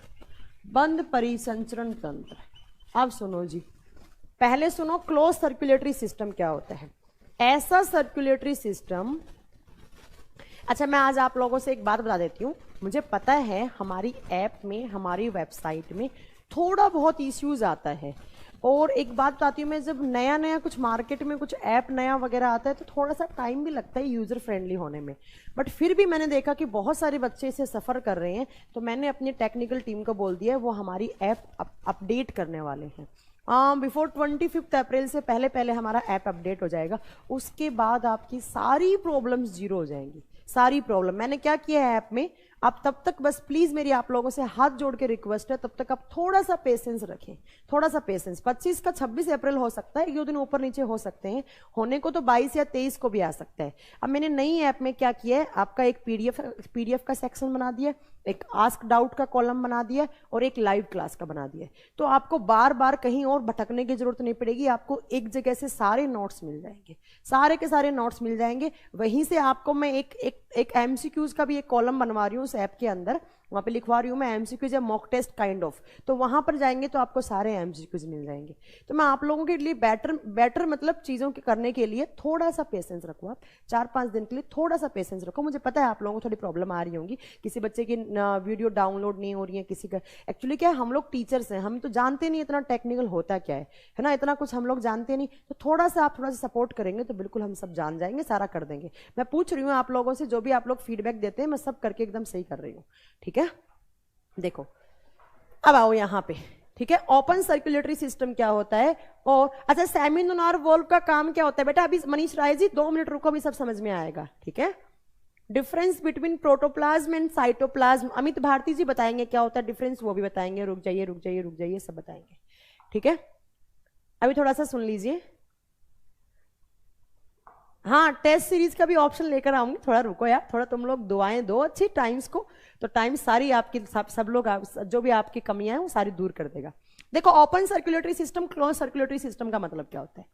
बंद परिसंचरण तंत्र। अब सुनो जी, पहले सुनो क्लोज सर्कुलेटरी सिस्टम क्या होता है। ऐसा सर्कुलेटरी सिस्टम, अच्छा मैं आज आप लोगों से एक बात बता देती हूँ, मुझे पता है हमारी ऐप में, हमारी वेबसाइट में थोड़ा बहुत इश्यूज आता है, और एक बात बताती हूँ मैं, जब नया नया कुछ मार्केट में कुछ ऐप नया वगैरह आता है तो थोड़ा सा टाइम भी लगता है यूजर फ्रेंडली होने में, बट फिर भी मैंने देखा कि बहुत सारे बच्चे इसे सफ़र कर रहे हैं, तो मैंने अपनी टेक्निकल टीम को बोल दिया है वो हमारी ऐप अपडेट करने वाले हैं। बिफोर 25 अप्रैल से पहले पहले हमारा ऐप अपडेट हो जाएगा, उसके बाद आपकी सारी प्रॉब्लम्स जीरो हो जाएंगी, सारी प्रॉब्लम। मैंने क्या किया है ऐप में, आप तब तक बस प्लीज मेरी आप लोगों से हाथ जोड़ के रिक्वेस्ट है, तब तक आप थोड़ा सा पेशेंस रखें, थोड़ा सा पेशेंस। 25 का 26 अप्रैल हो सकता है, एक दो दिन ऊपर नीचे हो सकते हैं, होने को तो 22 या 23 को भी आ सकता है। अब मैंने नई ऐप में क्या किया है, आपका एक पीडीएफ का सेक्शन बना दिया, एक आस्क डाउट का कॉलम बना दिया और एक लाइव क्लास का बना दिया, तो आपको बार बार कहीं और भटकने की जरूरत नहीं पड़ेगी, आपको एक जगह से सारे नोट्स मिल जाएंगे, सारे के सारे नोट्स मिल जाएंगे। वहीं से आपको मैं एक एमसीक्यूज का भी एक कॉलम बनवा रही हूँ उस ऐप के अंदर, वहां पे लिखवा रही हूँ मैं एमसीक्यूज या मॉक टेस्ट काइंड ऑफ, तो वहां पर जाएंगे तो आपको सारे एमसीक्यूज मिल जाएंगे। तो मैं आप लोगों के लिए बेटर मतलब चीजों के करने के लिए थोड़ा सा पेशेंस रखो, आप 4-5 दिन के लिए थोड़ा सा पेशेंस रखो। मुझे पता है आप लोगों को थोड़ी प्रॉब्लम आ रही होंगी, किसी बच्चे की वीडियो डाउनलोड नहीं हो रही है, किसी का, एक्चुअली क्या है, हम लोग टीचर्स हैं, हम तो जानते नहीं इतना टेक्निकल होता क्या है ना, इतना कुछ हम लोग जानते नहीं, तो थोड़ा सा आप थोड़ा सा सपोर्ट करेंगे तो बिल्कुल हम सब जान जाएंगे, सारा कर देंगे। मैं पूछ रही हूँ आप लोगों से, जो भी आप लोग फीडबैक देते हैं मैं सब करके एकदम सही कर रही हूँ, ठीक है। देखो अब आओ यहाँ पे, ठीक है, ओपन सर्कुलेटरी सिस्टम क्या होता है, और अच्छा सेमिनोनार वॉल्व का काम क्या होता है बेटा, अभी मनीष राय जी 2 मिनट रुको, अभी सब समझ में आएगा, ठीक है। Difference between protoplasm and cytoplasm, Amit Bharati ji बताएंगे क्या होता है डिफरेंस, वो भी बताएंगे, रुक जाइए रुक जाइए रुक जाइए, सब बताएंगे, ठीक है। अभी थोड़ा सा सुन लीजिए, हाँ टेस्ट सीरीज का भी ऑप्शन लेकर आऊंगी, थोड़ा रुको यार, थोड़ा तुम लोग दुआएं दो अच्छी टाइम्स को, तो टाइम सारी आपकी सब लोग जो भी आपकी कमियां हैं वो सारी दूर कर देगा। देखो open circulatory system, close circulatory system का मतलब क्या होता है,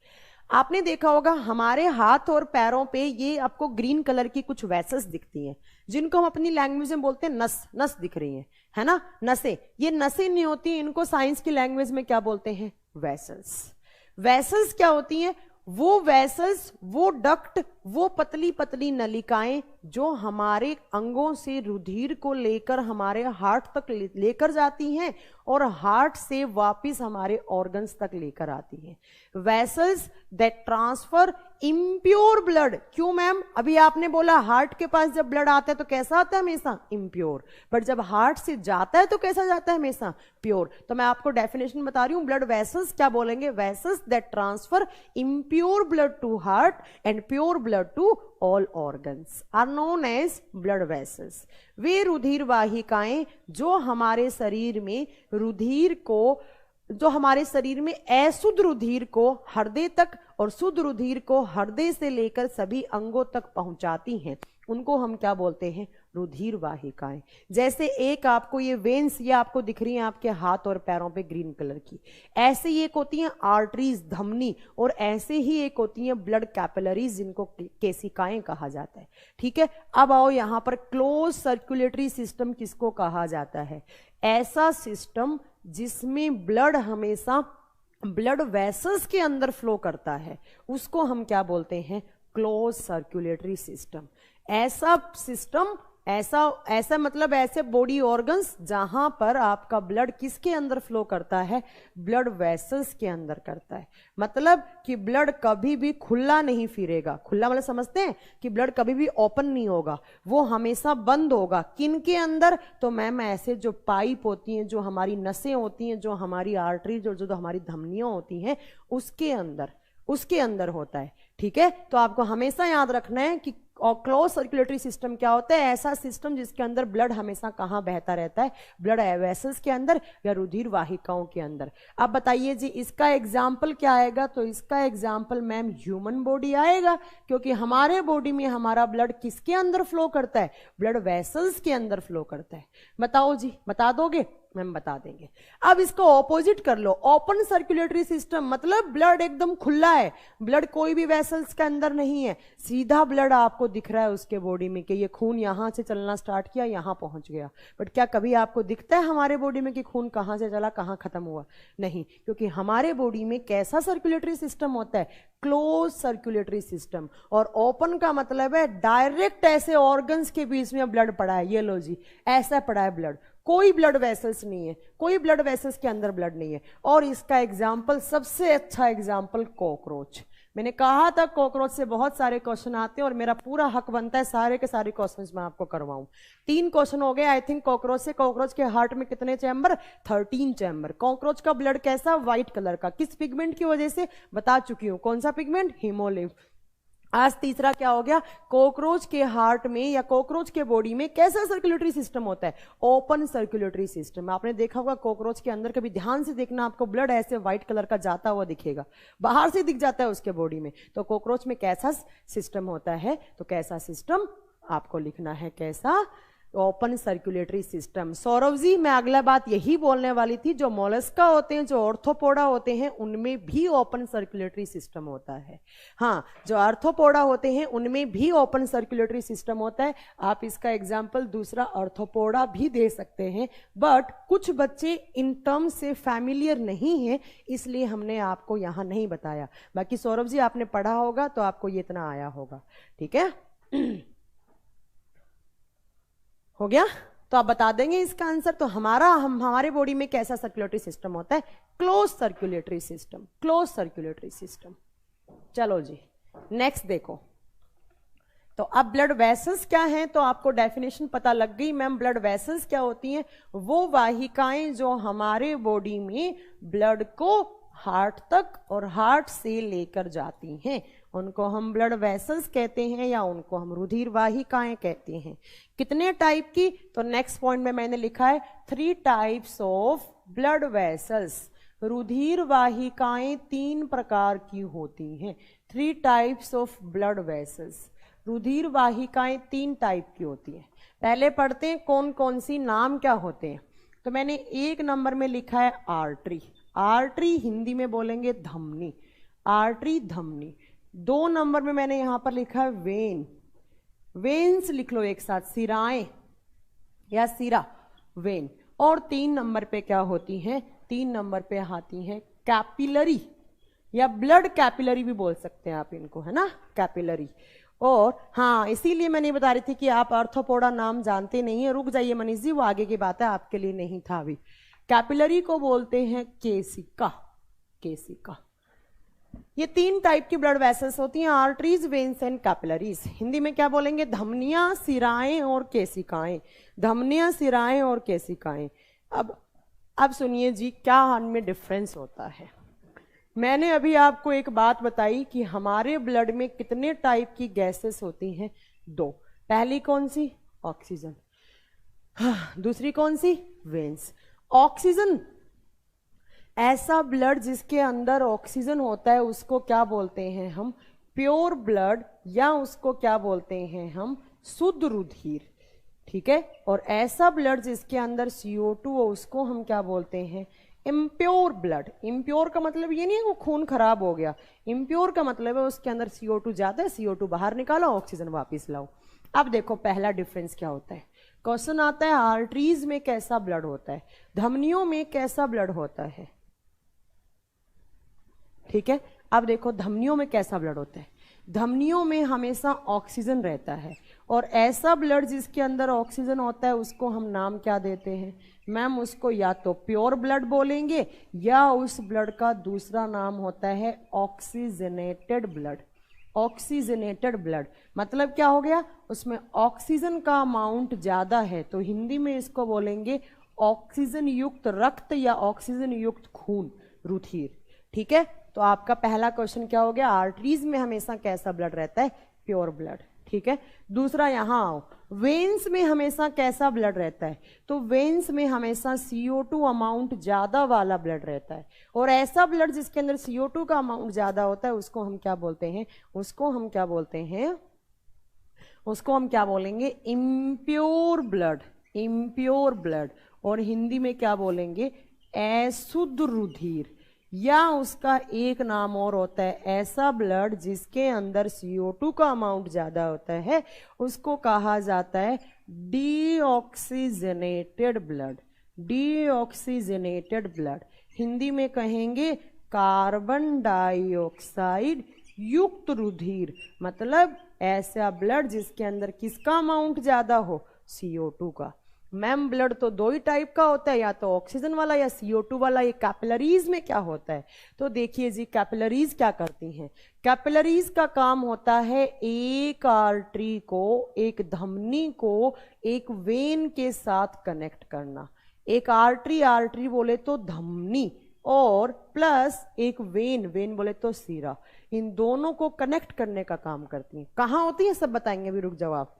आपने देखा होगा हमारे हाथ और पैरों पे ये आपको ग्रीन कलर की कुछ वेसल्स दिखती हैं, जिनको हम अपनी लैंग्वेज में बोलते हैं नस दिख रही है ना, नसें। ये नसें नहीं होती, इनको साइंस की लैंग्वेज में क्या बोलते हैं, वेसल्स। वेसल्स क्या होती हैं, वो वेसल्स, वो डक्ट, वो पतली पतली नलिकाएं जो हमारे अंगों से रुधिर को लेकर हमारे हार्ट तक लेकर जाती हैं और हार्ट से वापस हमारे ऑर्गन्स तक लेकर आती हैं। Vessels that transfer impure blood, क्यों मैम, अभी आपने बोला हार्ट के पास जब ब्लड आता है तो कैसा आता है, हमेशा इम्प्योर, बट जब हार्ट से जाता है तो कैसा जाता है, हमेशा प्योर। तो मैं आपको डेफिनेशन बता रही हूं, ब्लड वेसल्स क्या बोलेंगे, vessels that transfer impure blood to heart and pure blood to all organs are known as blood vessels। वे रुधिर वाहिकाएं जो हमारे शरीर में रुधिर को, जो हमारे शरीर में अशुद्ध रुधिर को हृदय तक और शुद्ध रुधिर को हृदय से लेकर सभी अंगों तक पहुंचाती हैं, उनको हम क्या बोलते हैं, रुधिर वाहिकाएं। जैसे एक आपको ये वेन्स, ये आपको दिख रही हैं आपके हाथ और पैरों पे ग्रीन कलर की, ऐसे ही एक होती हैं आर्टरीज, धमनी, और ऐसे ही एक होती हैं ब्लड कैपिलरीज जिनको केशिकाएं कहा जाता है, ठीक है। अब आओ यहां पर क्लोज सर्कुलेटरी सिस्टम किसको कहा जाता है, ऐसा सिस्टम जिसमें ब्लड हमेशा ब्लड वेसल्स के अंदर फ्लो करता है, उसको हम क्या बोलते हैं, क्लोज सर्कुलेटरी सिस्टम। ऐसा सिस्टम ऐसा मतलब ऐसे बॉडी ऑर्गन्स जहां पर आपका ब्लड किसके अंदर फ्लो करता है, ब्लड वेसल्स के अंदर करता है। मतलब कि ब्लड कभी भी खुला नहीं फिरेगा। खुला मतलब समझते हैं कि ब्लड कभी भी ओपन नहीं होगा, वो हमेशा बंद होगा। किन के अंदर? तो मैम ऐसे जो पाइप होती हैं, जो हमारी नसें होती हैं, जो हमारी आर्टरी, जो हमारी धमनियां होती हैं, उसके अंदर होता है। ठीक है, तो आपको हमेशा याद रखना है कि और क्लोज सर्कुलेटरी सिस्टम क्या होता है? ऐसा सिस्टम जिसके अंदर ब्लड हमेशा कहाँ बहता रहता है, ब्लड वेसल्स के अंदर या रुधिर वाहिकाओं के अंदर। अब बताइए जी इसका एग्जाम्पल क्या आएगा? तो इसका एग्जाम्पल मैम ह्यूमन बॉडी आएगा, क्योंकि हमारे बॉडी में हमारा ब्लड किसके अंदर फ्लो करता है? ब्लड वेसल्स के अंदर फ्लो करता है। बताओ जी, बता दोगे? मैम बता देंगे। अब इसको ऑपोजिट कर लो, ओपन सर्कुलेटरी सिस्टम मतलब ब्लड एकदम खुला है, ब्लड कोई भी वेसल्स के अंदर नहीं है, सीधा ब्लड आपको दिख रहा है उसके बॉडी में कि ये खून यहां से चलना स्टार्ट किया, यहां पहुंच गया। बट क्या कभी आपको दिखता है हमारे बॉडी में कि खून कहां से चला, कहां खत्म हुआ? नहीं, क्योंकि हमारे बॉडी में कैसा सर्कुलेटरी सिस्टम होता है? Close circulatory system. और ओपन का मतलब है डायरेक्ट ऐसे ऑर्गन्स के बीच में ब्लड पड़ा है, ये लो जी ऐसा पड़ा है ब्लड, कोई ब्लड वेसल्स नहीं है, कोई ब्लड वेसल्स के अंदर ब्लड नहीं है। और इसका एग्जाम्पल, सबसे अच्छा एग्जाम्पल कॉकरोच। मैंने कहा था कॉकरोच से बहुत सारे क्वेश्चन आते हैं और मेरा पूरा हक बनता है सारे के सारे क्वेश्चंस मैं आपको करवाऊं। 3 क्वेश्चन हो गए आई थिंक कॉकरोच से। कॉकरोच के हार्ट में कितने चैम्बर? 13 चैम्बर। कॉकरोच का ब्लड कैसा? व्हाइट कलर का। किस पिगमेंट की वजह से? बता चुकी हूं, कौन सा पिगमेंट? हीमोलिव। आज तीसरा क्या हो गया? कॉकरोच के हार्ट में या कॉकरोच के बॉडी में कैसा सर्कुलेटरी सिस्टम होता है? Open circulatory system. आपने देखा होगा कॉकरोच के अंदर, कभी ध्यान से देखना, आपको ब्लड ऐसे व्हाइट कलर का जाता हुआ दिखेगा, बाहर से दिख जाता है उसके बॉडी में। तो कॉकरोच में कैसा सिस्टम होता है? तो कैसा सिस्टम आपको लिखना है, कैसा? Open circulatory system. Saurabh ji मैं अगला बात यही बोलने वाली थी, जो मोलस्का होते हैं, जो ऑर्थोपोडा होते हैं, उनमें भी ओपन सर्कुलेटरी सिस्टम होता है। हाँ, जो आर्थ्रोपोडा होते हैं उनमें भी ओपन सर्कुलेटरी सिस्टम होता है। आप इसका एग्जाम्पल दूसरा आर्थ्रोपोडा भी दे सकते हैं, बट कुछ बच्चे इन टर्म से फैमिलियर नहीं है, इसलिए हमने आपको यहां नहीं बताया। बाकी सौरभ जी आपने पढ़ा होगा तो आपको ये इतना आया होगा। ठीक है, हो गया? तो आप बता देंगे इसका आंसर। तो हमारे बॉडी में कैसा सर्कुलेटरी सिस्टम होता है? Close circulatory system, close circulatory system. चलो जी नेक्स्ट देखो। तो अब ब्लड वेसल्स क्या हैं? तो आपको डेफिनेशन पता लग गई मैम। ब्लड वेसल्स क्या होती हैं? वो वाहिकाएं जो हमारे बॉडी में ब्लड को हार्ट तक और हार्ट से लेकर जाती हैं, उनको हम ब्लड वेसल्स कहते हैं या उनको हम रुधिर वाहिकाएं कहते हैं। कितने टाइप की? तो नेक्स्ट पॉइंट में मैंने लिखा है 3 टाइप्स ऑफ ब्लड वेसल्स। रुधिर वाहिकाएं 3 प्रकार की होती हैं। 3 टाइप्स ऑफ ब्लड वेसल्स। रुधिर वाहिकाएं 3 टाइप की होती हैं। पहले पढ़ते हैं कौन कौन सी, नाम क्या होते हैं। तो मैंने 1 नंबर में लिखा है आर्टरी। आर्टरी हिंदी में बोलेंगे धमनी, आर्टरी धमनी। 2 नंबर में मैंने यहां पर लिखा है वेन। वेन्स लिख लो एक साथ, सिराएं या सिरा, वेन। और 3 नंबर पे क्या होती हैं? 3 नंबर पे आती हैं कैपिलरी या ब्लड कैपिलरी भी बोल सकते हैं आप इनको, है ना, कैपिलरी। और हाँ, इसीलिए मैं नहीं बता रही थी कि आप आर्थ्रोपोडा नाम जानते नहीं है। रुक जाइए मनीष जी, वो आगे की बात है, आपके लिए नहीं था अभी। कैपिलरी को बोलते हैं केसिका, केसिका। ये 3 टाइप की ब्लड वेसल्स होती हैं, arteries, veins and capillaries. Hindi में क्या बोलेंगे? धमनियां, सिराएं और केसिकाएं। धमनियां, सिराएं और केसिकाएं। अब सुनिए जी क्या इनमें डिफरेंस होता है। मैंने अभी आपको एक बात बताई कि हमारे ब्लड में कितने टाइप की गैसेस होती हैं? 2। पहली कौन सी? ऑक्सीजन। दूसरी कौन सी? वेन्स। ऑक्सीजन, ऐसा ब्लड जिसके अंदर ऑक्सीजन होता है उसको क्या बोलते हैं हम? प्योर ब्लड, या उसको क्या बोलते हैं हम? शुद्ध रुधिर। ठीक है, और ऐसा ब्लड जिसके अंदर CO2 हो उसको हम क्या बोलते हैं? Impure blood. इम्प्योर का मतलब ये नहीं है वो खून खराब हो गया, इम्प्योर का मतलब है उसके अंदर CO2 ज्यादा है, CO2 बाहर निकालो, ऑक्सीजन वापिस लाओ। अब देखो पहला डिफरेंस क्या होता है। क्वेश्चन आता है आर्टरीज में कैसा ब्लड होता है, धमनियों में कैसा ब्लड होता है। ठीक है, अब देखो धमनियों में कैसा ब्लड होता है। धमनियों में हमेशा ऑक्सीजन रहता है, और ऐसा ब्लड जिसके अंदर ऑक्सीजन होता है उसको हम नाम क्या देते हैं मैम? उसको या तो प्योर ब्लड बोलेंगे या उस ब्लड का दूसरा नाम होता है ऑक्सीजनेटेड ब्लड। ऑक्सीजनेटेड ब्लड मतलब क्या हो गया? उसमें ऑक्सीजन का अमाउंट ज्यादा है, तो हिंदी में इसको बोलेंगे ऑक्सीजन युक्त रक्त या ऑक्सीजन युक्त खून, रुधिर। ठीक है, तो आपका पहला क्वेश्चन क्या हो गया? आर्टरीज में हमेशा कैसा ब्लड रहता है? Pure blood. ठीक है, दूसरा यहां आओ, वेन्स में हमेशा कैसा ब्लड रहता है? तो वेन्स में हमेशा CO2 अमाउंट ज्यादा वाला ब्लड रहता है, और ऐसा ब्लड जिसके अंदर CO2 का अमाउंट ज्यादा होता है उसको हम क्या बोलते हैं? उसको हम क्या बोलते हैं? उसको हम क्या बोलेंगे? Impure blood. इम्प्योर ब्लड, और हिंदी में क्या बोलेंगे? अशुद्ध रुधिर, या उसका एक नाम और होता है ऐसा ब्लड जिसके अंदर CO2 का अमाउंट ज्यादा होता है, उसको कहा जाता है deoxygenated blood. Deoxygenated blood Hindi में कहेंगे कार्बन डाइऑक्साइड युक्त रुधिर, मतलब ऐसा ब्लड जिसके अंदर किसका अमाउंट ज्यादा हो? CO2 का। मैम ब्लड तो दो ही टाइप का होता है, या तो ऑक्सीजन वाला या CO2 वाला। ये कैपिलरीज में क्या होता है? तो देखिए जी, कैपिलरीज क्या करती हैं? कैपिलरीज का काम होता है एक आर्टरी को, एक धमनी को एक वेन के साथ कनेक्ट करना। एक आर्टरी, आर्टरी बोले तो धमनी, और प्लस एक वेन, वेन बोले तो सीरा, इन दोनों को कनेक्ट करने का काम करती हैं। कहाँ होती है सब बताएंगे, अभी रुक जाओ आप।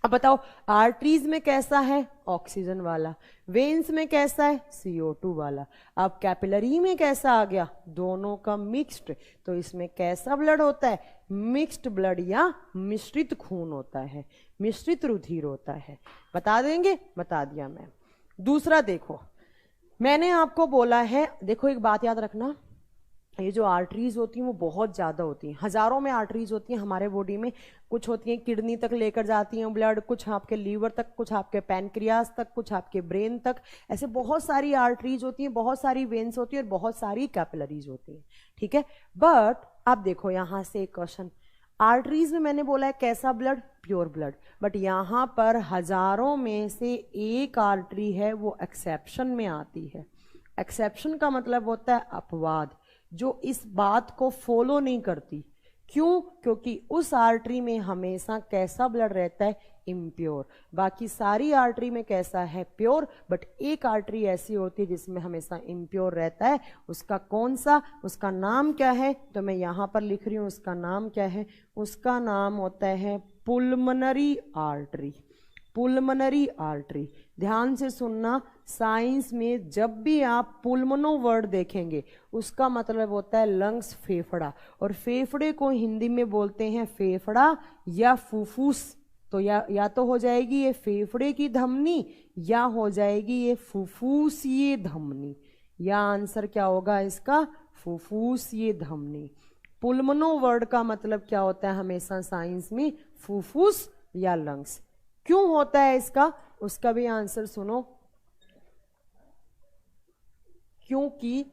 अब बताओ, आर्टरीज में कैसा है? ऑक्सीजन वाला। वेन्स में कैसा है? CO2 वाला। अब कैपिलरी में कैसा आ गया? दोनों का मिक्स्ड। तो इसमें कैसा ब्लड होता है? मिक्स्ड ब्लड या मिश्रित खून होता है, मिश्रित रुधिर होता है। बता देंगे? बता दिया मैं। दूसरा देखो, मैंने आपको बोला है, देखो एक बात याद रखना, ये जो आर्टरीज होती हैं वो बहुत ज़्यादा होती हैं, हज़ारों में आर्टरीज होती हैं हमारे बॉडी में। कुछ होती हैं किडनी तक लेकर जाती हैं ब्लड, कुछ आपके लीवर तक, कुछ आपके पैनक्रियाज तक, कुछ आपके ब्रेन तक। ऐसे बहुत सारी आर्टरीज होती हैं, बहुत सारी वेन्स होती हैं और बहुत सारी कैपिलरीज होती हैं। ठीक है, बट अब देखो यहाँ से एक क्वेश्चन, आर्टरीज में मैंने बोला है कैसा ब्लड? Pure blood. बट यहाँ पर हज़ारों में से एक आर्टरी है वो एक्सेप्शन में आती है। एक्सेप्शन का मतलब होता है अपवाद, जो इस बात को फॉलो नहीं करती। क्यों? क्योंकि उस आर्टरी में हमेशा कैसा ब्लड रहता है? इम्प्योर। बाकी सारी आर्टरी में कैसा है? प्योर। बट एक आर्टरी ऐसी होती है जिसमें हमेशा इम्प्योर रहता है, उसका कौन सा? उसका नाम क्या है? तो मैं यहां पर लिख रही हूं, उसका नाम क्या है? उसका नाम होता है पुल्मनरी आर्टरी। पुल्मनरी आर्टरी। ध्यान से सुनना, साइंस में जब भी आप पुल्मनो वर्ड देखेंगे उसका मतलब होता है लंग्स, फेफड़ा, और फेफड़े को हिंदी में बोलते हैं फेफड़ा या फुफ्फुस। तो या तो हो जाएगी ये फेफड़े की धमनी या हो जाएगी ये फुफ्फुसीय धमनी। या आंसर क्या होगा इसका? फुफ्फुसीय धमनी। पुल्मनो वर्ड का मतलब क्या होता है हमेशा साइंस में? फुफ्फुस या लंग्स। क्यों होता है इसका? उसका भी आंसर सुनो। क्योंकि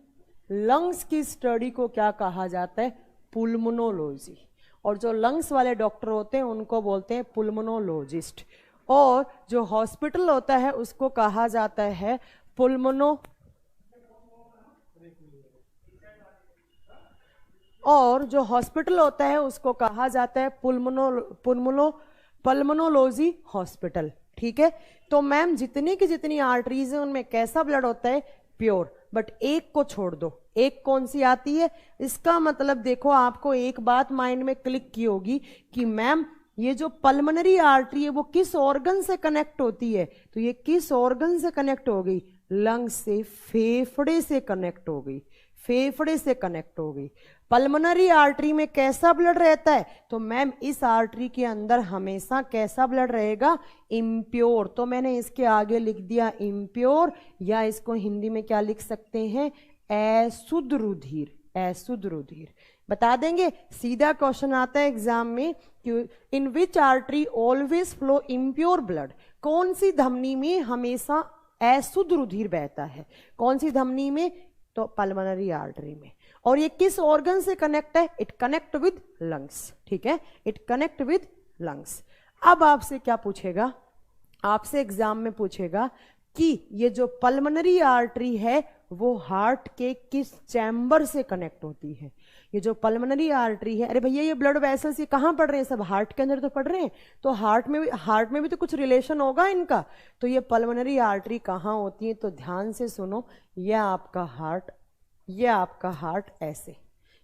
लंग्स की स्टडी को क्या कहा जाता है? पुल्मोनोलॉजी। और जो लंग्स वाले डॉक्टर होते हैं उनको बोलते हैं पुल्मोनोलॉजिस्ट। और जो हॉस्पिटल होता है उसको कहा जाता है पल्मोनोलॉजी हॉस्पिटल। ठीक है, तो मैम जितनी की जितनी आर्टरीज है उनमें कैसा ब्लड होता है? प्योर। बट एक को छोड़ दो, एक कौन सी आती है? इसका मतलब देखो, आपको एक बात माइंड में क्लिक की होगी कि मैम ये जो पल्मनरी आर्टरी है वो किस ऑर्गन से कनेक्ट होती है? तो ये किस ऑर्गन से कनेक्ट हो गई? लंग्स से, फेफड़े से कनेक्ट हो गई, फेफड़े से कनेक्ट हो गई। पल्मनरी आर्टरी में कैसा ब्लड रहता है? तो मैम इस आर्टरी के अंदर हमेशा कैसा ब्लड रहेगा? इम्प्योर। तो मैंने इसके आगे लिख दिया इम्प्योर, या इसको हिंदी में क्या लिख सकते हैं? अशुद्ध रुधिर। अशुद्ध रुधिर। बता देंगे? सीधा क्वेश्चन आता है एग्जाम में कि in which artery always flow impure blood? कौन सी धमनी में हमेशा अशुद्ध रुधिर बहता है? कौन सी धमनी में? तो पल्मोनरी आर्टरी में। और ये किस ऑर्गन से कनेक्ट है? इट कनेक्ट विद लंग्स, ठीक है, इट कनेक्ट विद लंग्स। अब आपसे क्या पूछेगा, आपसे एग्जाम में पूछेगा कि ये जो पल्मोनरी आर्टरी है वो हार्ट के किस चैम्बर से कनेक्ट होती है। ये जो पल्मोनरी आर्टरी है, अरे भैया ये ब्लड वेसल्स ये कहाँ पड़ रहे हैं? सब हार्ट के अंदर तो पड़ रहे हैं, तो हार्ट में भी तो कुछ रिलेशन होगा इनका। तो ये पल्मोनरी आर्टरी कहाँ होती है? तो ध्यान से सुनो, ये आपका हार्ट, ये आपका हार्ट ऐसे।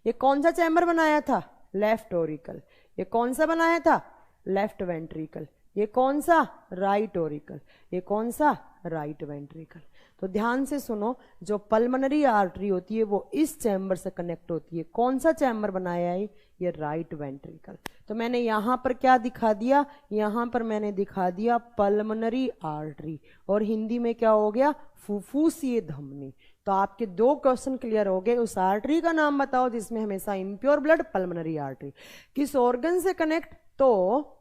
ये कौन सा चैम्बर बनाया था? Left Oracle. ये कौन सा बनाया था? Left ventricle. ये कौन सा? Right Oracle. ये कौन सा? Right ventricle. तो ध्यान से सुनो, जो पल्मोनरी आर्टरी होती है वो इस चैम्बर से कनेक्ट होती है। कौन सा चैम्बर बनाया है? ये राइट वेंट्रिकल। तो मैंने यहां पर क्या दिखा दिया? यहां पर मैंने दिखा दिया पल्मोनरी आर्टरी, और हिंदी में क्या हो गया? फुफ्फुसीय धमनी। तो आपके दो क्वेश्चन क्लियर हो गए। उस आर्टरी का नाम बताओ जिसमें हमेशा इम्प्योर ब्लड, पल्मोनरी आर्टरी। किस ऑर्गन से कनेक्ट? तो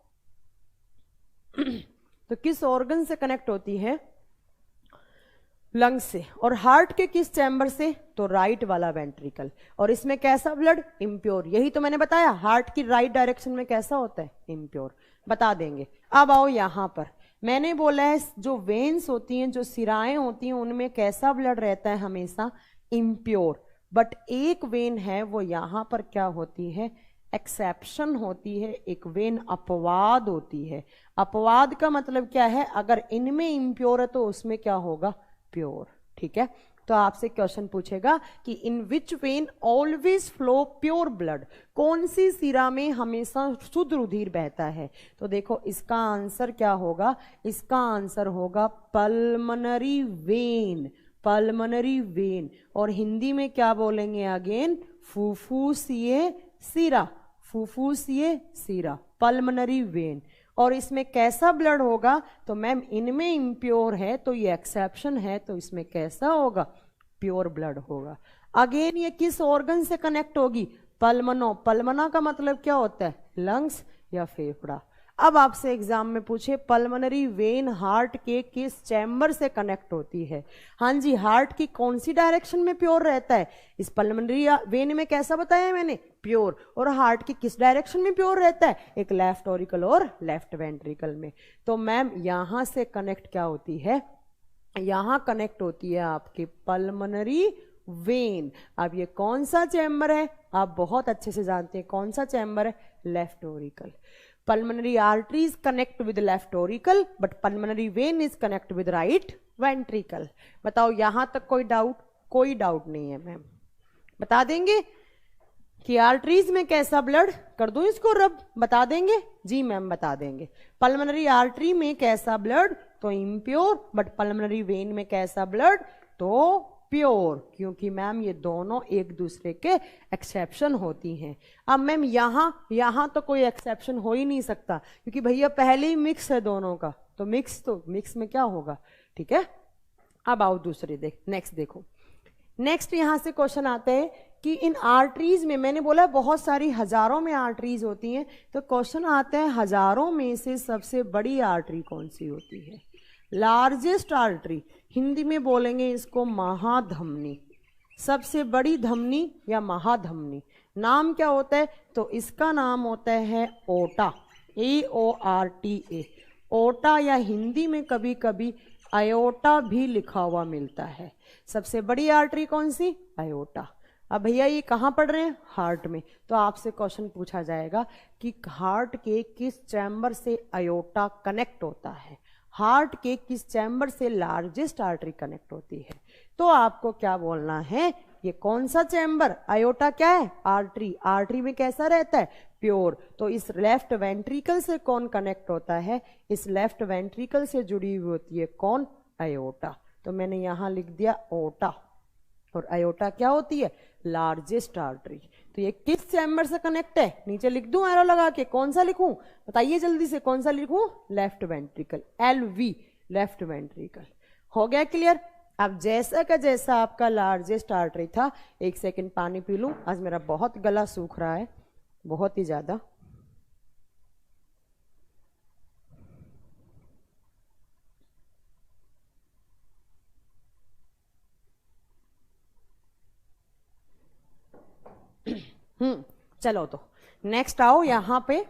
किस ऑर्गन से कनेक्ट होती है? लंग्स से। और हार्ट के किस चैम्बर से? तो राइट वाला वेंट्रिकल। और इसमें कैसा ब्लड? इम्प्योर। यही तो मैंने बताया, हार्ट की राइट डायरेक्शन में कैसा होता है? इम्प्योर। बता देंगे। अब आओ यहां पर, मैंने बोला है जो वेन्स होती हैं, जो सिराएं होती हैं, उनमें कैसा ब्लड रहता है? हमेशा इम्प्योर। बट एक वेन है वो यहां पर क्या होती है? एक्सेप्शन होती है। एक वेन अपवाद होती है। अपवाद का मतलब क्या है? अगर इनमें इम्प्योर है तो उसमें क्या होगा? प्योर, ठीक है। तो आपसे क्वेश्चन पूछेगा कि in which vein always flow pure blood, कौन सी सिरा में हमेशा शुद्ध रुधिर बहता है? तो देखो इसका आंसर क्या होगा? इसका आंसर होगा पल्मोनरी वेन। Pulmonary vein. और हिंदी में क्या बोलेंगे अगेन? फुफ्फुसीय सिरा। फुफ्फुसीय सिरा, पल्मोनरी वेन। और इसमें कैसा ब्लड होगा? तो मैम इनमें इम्प्योर है तो ये एक्सेप्शन है, तो इसमें कैसा होगा? प्योर ब्लड होगा। अगेन ये किस ऑर्गन से कनेक्ट होगी? पल्मनो। पल्मना का मतलब क्या होता है? लंग्स या फेफड़ा। अब आपसे एग्जाम में पूछे पल्मोनरी वेन हार्ट के किस चैम्बर से कनेक्ट होती है? हाँ जी, हार्ट की कौन सी डायरेक्शन में प्योर रहता है? इस पल्मोनरी वेन में कैसा बताया मैंने? प्योर। और हार्ट की किस डायरेक्शन में प्योर रहता है? एक लेफ्ट ओरिकल और लेफ्ट वेंट्रिकल में। तो मैम यहां से कनेक्ट क्या होती है? यहां कनेक्ट होती है आपकी पल्मोनरी वेन। अब ये कौन सा चैम्बर है? आप बहुत अच्छे से जानते हैं कौन सा चैम्बर है? Left Oracle. Pulmonary arteries connect with left auricle, but pulmonary vein is connect with right ventricle. बताओ यहां तक कोई डाउट? कोई डाउट नहीं है मैम। बता देंगे कि आर्टरीज में कैसा ब्लड? कर दूं इसको रब? बता देंगे? जी मैम बता देंगे। पल्मोनरी आर्टरी में कैसा ब्लड? तो इम्प्योर। बट पल्मोनरी वेन में कैसा ब्लड? तो प्योर। क्योंकि मैम ये दोनों एक दूसरे के एक्सेप्शन होती हैं। अब मैम यहां तो कोई एक्सेप्शन हो ही नहीं सकता, क्योंकि भैया पहले ही मिक्स है दोनों का, तो मिक्स में क्या होगा? ठीक है। अब आओ दूसरे नेक्स्ट देखो। नेक्स्ट यहां से क्वेश्चन आते हैं कि इन आर्टरीज में, मैंने बोला बहुत सारी हजारों में आर्टरीज होती हैं, तो क्वेश्चन आता है हजारों में से सबसे बड़ी आर्टरी कौन सी होती है? लार्जेस्ट आर्टरी, हिंदी में बोलेंगे इसको महाधमनी। सबसे बड़ी धमनी या महाधमनी, नाम क्या होता है? तो इसका नाम होता है ओटा। AORTA। ओटा, या हिंदी में कभी कभी अयोटा भी लिखा हुआ मिलता है। सबसे बड़ी आर्टरी कौन सी? अयोटा। अब भैया ये कहाँ पढ़ रहे हैं? हार्ट में। तो आपसे क्वेश्चन पूछा जाएगा कि हार्ट के किस चैम्बर से अयोटा कनेक्ट होता है? हार्ट के किस चैम्बर से लार्जेस्ट आर्टरी कनेक्ट होती है? तो आपको क्या बोलना है? ये कौन सा चैम्बर? अयोटा क्या है? आर्टरी। आर्टरी में कैसा रहता है? प्योर। तो इस लेफ्ट वेंट्रिकल से कौन कनेक्ट होता है? इस लेफ्ट वेंट्रिकल से जुड़ी हुई होती है कौन? अयोटा। तो मैंने यहां लिख दिया ओटा। और अयोटा क्या होती है? Largest artery. तो ये किस चैम्बर से कनेक्ट है? नीचे लिख दूं एरो लगा के? कौन सा लिखूं? बताइए जल्दी से, कौन सा लिखूं? Left ventricle. LV, left ventricle. हो गया क्लियर? अब जैसा का जैसा आपका लार्जेस्ट आर्टरी था, एक सेकंड पानी पी लूं, आज मेरा बहुत गला सूख रहा है, बहुत ही ज्यादा। चलो तो नेक्स्ट आओ। यहां पे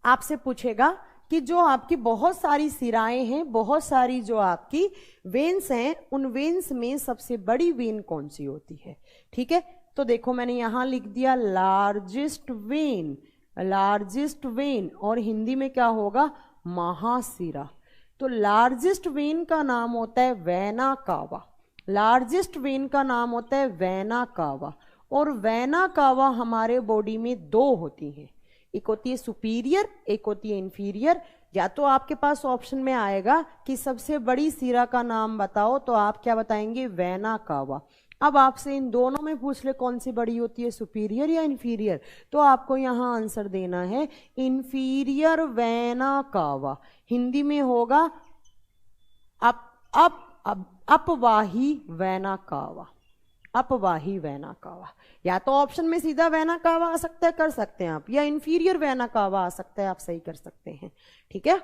आपसे पूछेगा कि जो आपकी बहुत सारी सिराएं हैं, बहुत सारी जो आपकी वेन्स हैं, उन वेन्स में सबसे बड़ी वेन कौन सी होती है। ठीक है, तो देखो मैंने यहां लिख दिया लार्जेस्ट वेन, लार्जेस्ट वेन, और हिंदी में क्या होगा, महाशिरा। तो लार्जेस्ट वेन का नाम होता है वेना कावा, लार्जेस्ट वेन का नाम होता है वेना कावा। और वेना कावा हमारे बॉडी में दो होती हैं, एक होती है सुपीरियर, एक होती है इंफीरियर। या तो आपके पास ऑप्शन में आएगा कि सबसे बड़ी सिरा का नाम बताओ, तो आप क्या बताएंगे, वेना कावा। अब आपसे इन दोनों में पूछ ले कौन सी बड़ी होती है, सुपीरियर या इंफीरियर, तो आपको यहां आंसर देना है इंफीरियर वेना कावा। हिंदी में होगा अपवाही वेना कावा, अपवाही वेना कावा। या तो ऑप्शन में सीधा वेना कावा आ सकता है, कर सकते हैं आप, या इंफीरियर वेना कावा आ सकता है, आप सही कर सकते हैं। ठीक है,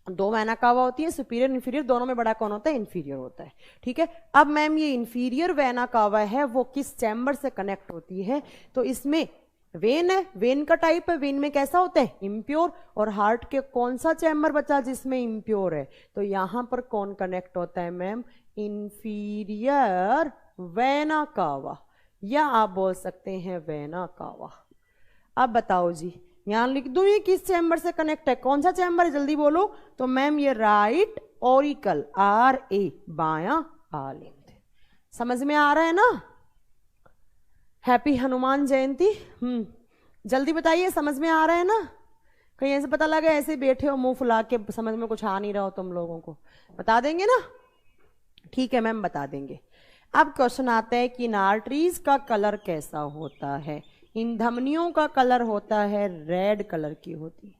दो वेना कावा होती है, सुपीरियर इंफीरियर, दोनों में बड़ा कौन होता है, इंफीरियर होता है। ठीक है, अब मैम ये इंफीरियर वेना कावा है वो किस चैम्बर से कनेक्ट होती है, तो इसमें वेन है, वेन का टाइप है, वेन में कैसा होता है, इम्प्योर। और हार्ट के कौन सा चैम्बर बचा जिसमें इम्प्योर है, तो यहां पर कौन कनेक्ट होता है मैम, इंफीरियर वेना कावा, या आप बोल सकते हैं वेना कावा। अब बताओ जी, यहां लिख दूं ये किस चैम्बर से कनेक्ट है, कौन सा चैम्बर है, जल्दी बोलो। तो मैम ये राइट ऑरिकल, RA, बायां आलिंद। समझ में आ रहा है ना। हैप्पी हनुमान जयंती। जल्दी बताइए, समझ में आ रहा है ना। कहीं ऐसे पता लगा ऐसे बैठे हो मुंह फुला के, समझ में कुछ आ नहीं रहा हो तुम लोगों को, बता देंगे ना। ठीक है मैम, बता देंगे। अब क्वेश्चन आता है कि इन आर्टरीज का कलर कैसा होता है। इन धमनियों का कलर होता है रेड कलर की होती है,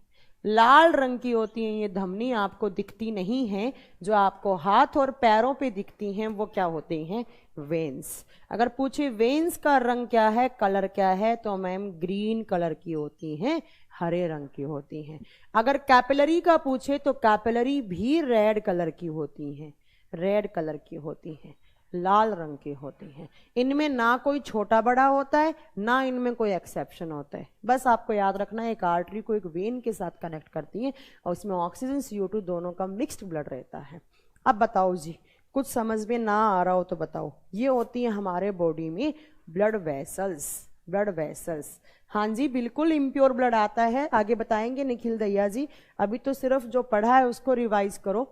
लाल रंग की होती है। ये धमनी आपको दिखती नहीं है, जो आपको हाथ और पैरों पे दिखती हैं वो क्या होते हैं, वेन्स। अगर पूछे वेन्स का रंग क्या है, कलर क्या है, तो मैम ग्रीन कलर की होती हैं, हरे रंग की होती हैं। अगर कैपिलरी का पूछे तो कैपिलरी भी रेड कलर की होती हैं, रेड कलर की होती हैं, लाल रंग की होती हैं। इनमें ना कोई छोटा बड़ा होता है, ना इनमें कोई एक्सेप्शन होता है। बस आपको याद रखना है, एक आर्टरी को एक वेन के साथ कनेक्ट करती है और उसमें ऑक्सीजन CO2 दोनों का मिक्स्ड ब्लड रहता है। अब बताओ जी, कुछ समझ में ना आ रहा हो तो बताओ। ये होती है हमारे बॉडी में ब्लड वेसल्स, ब्लड वेसल्स। हाँ जी, बिल्कुल इम्प्योर ब्लड आता है, आगे बताएंगे निखिल दहिया जी। अभी तो सिर्फ जो पढ़ा है उसको रिवाइज करो।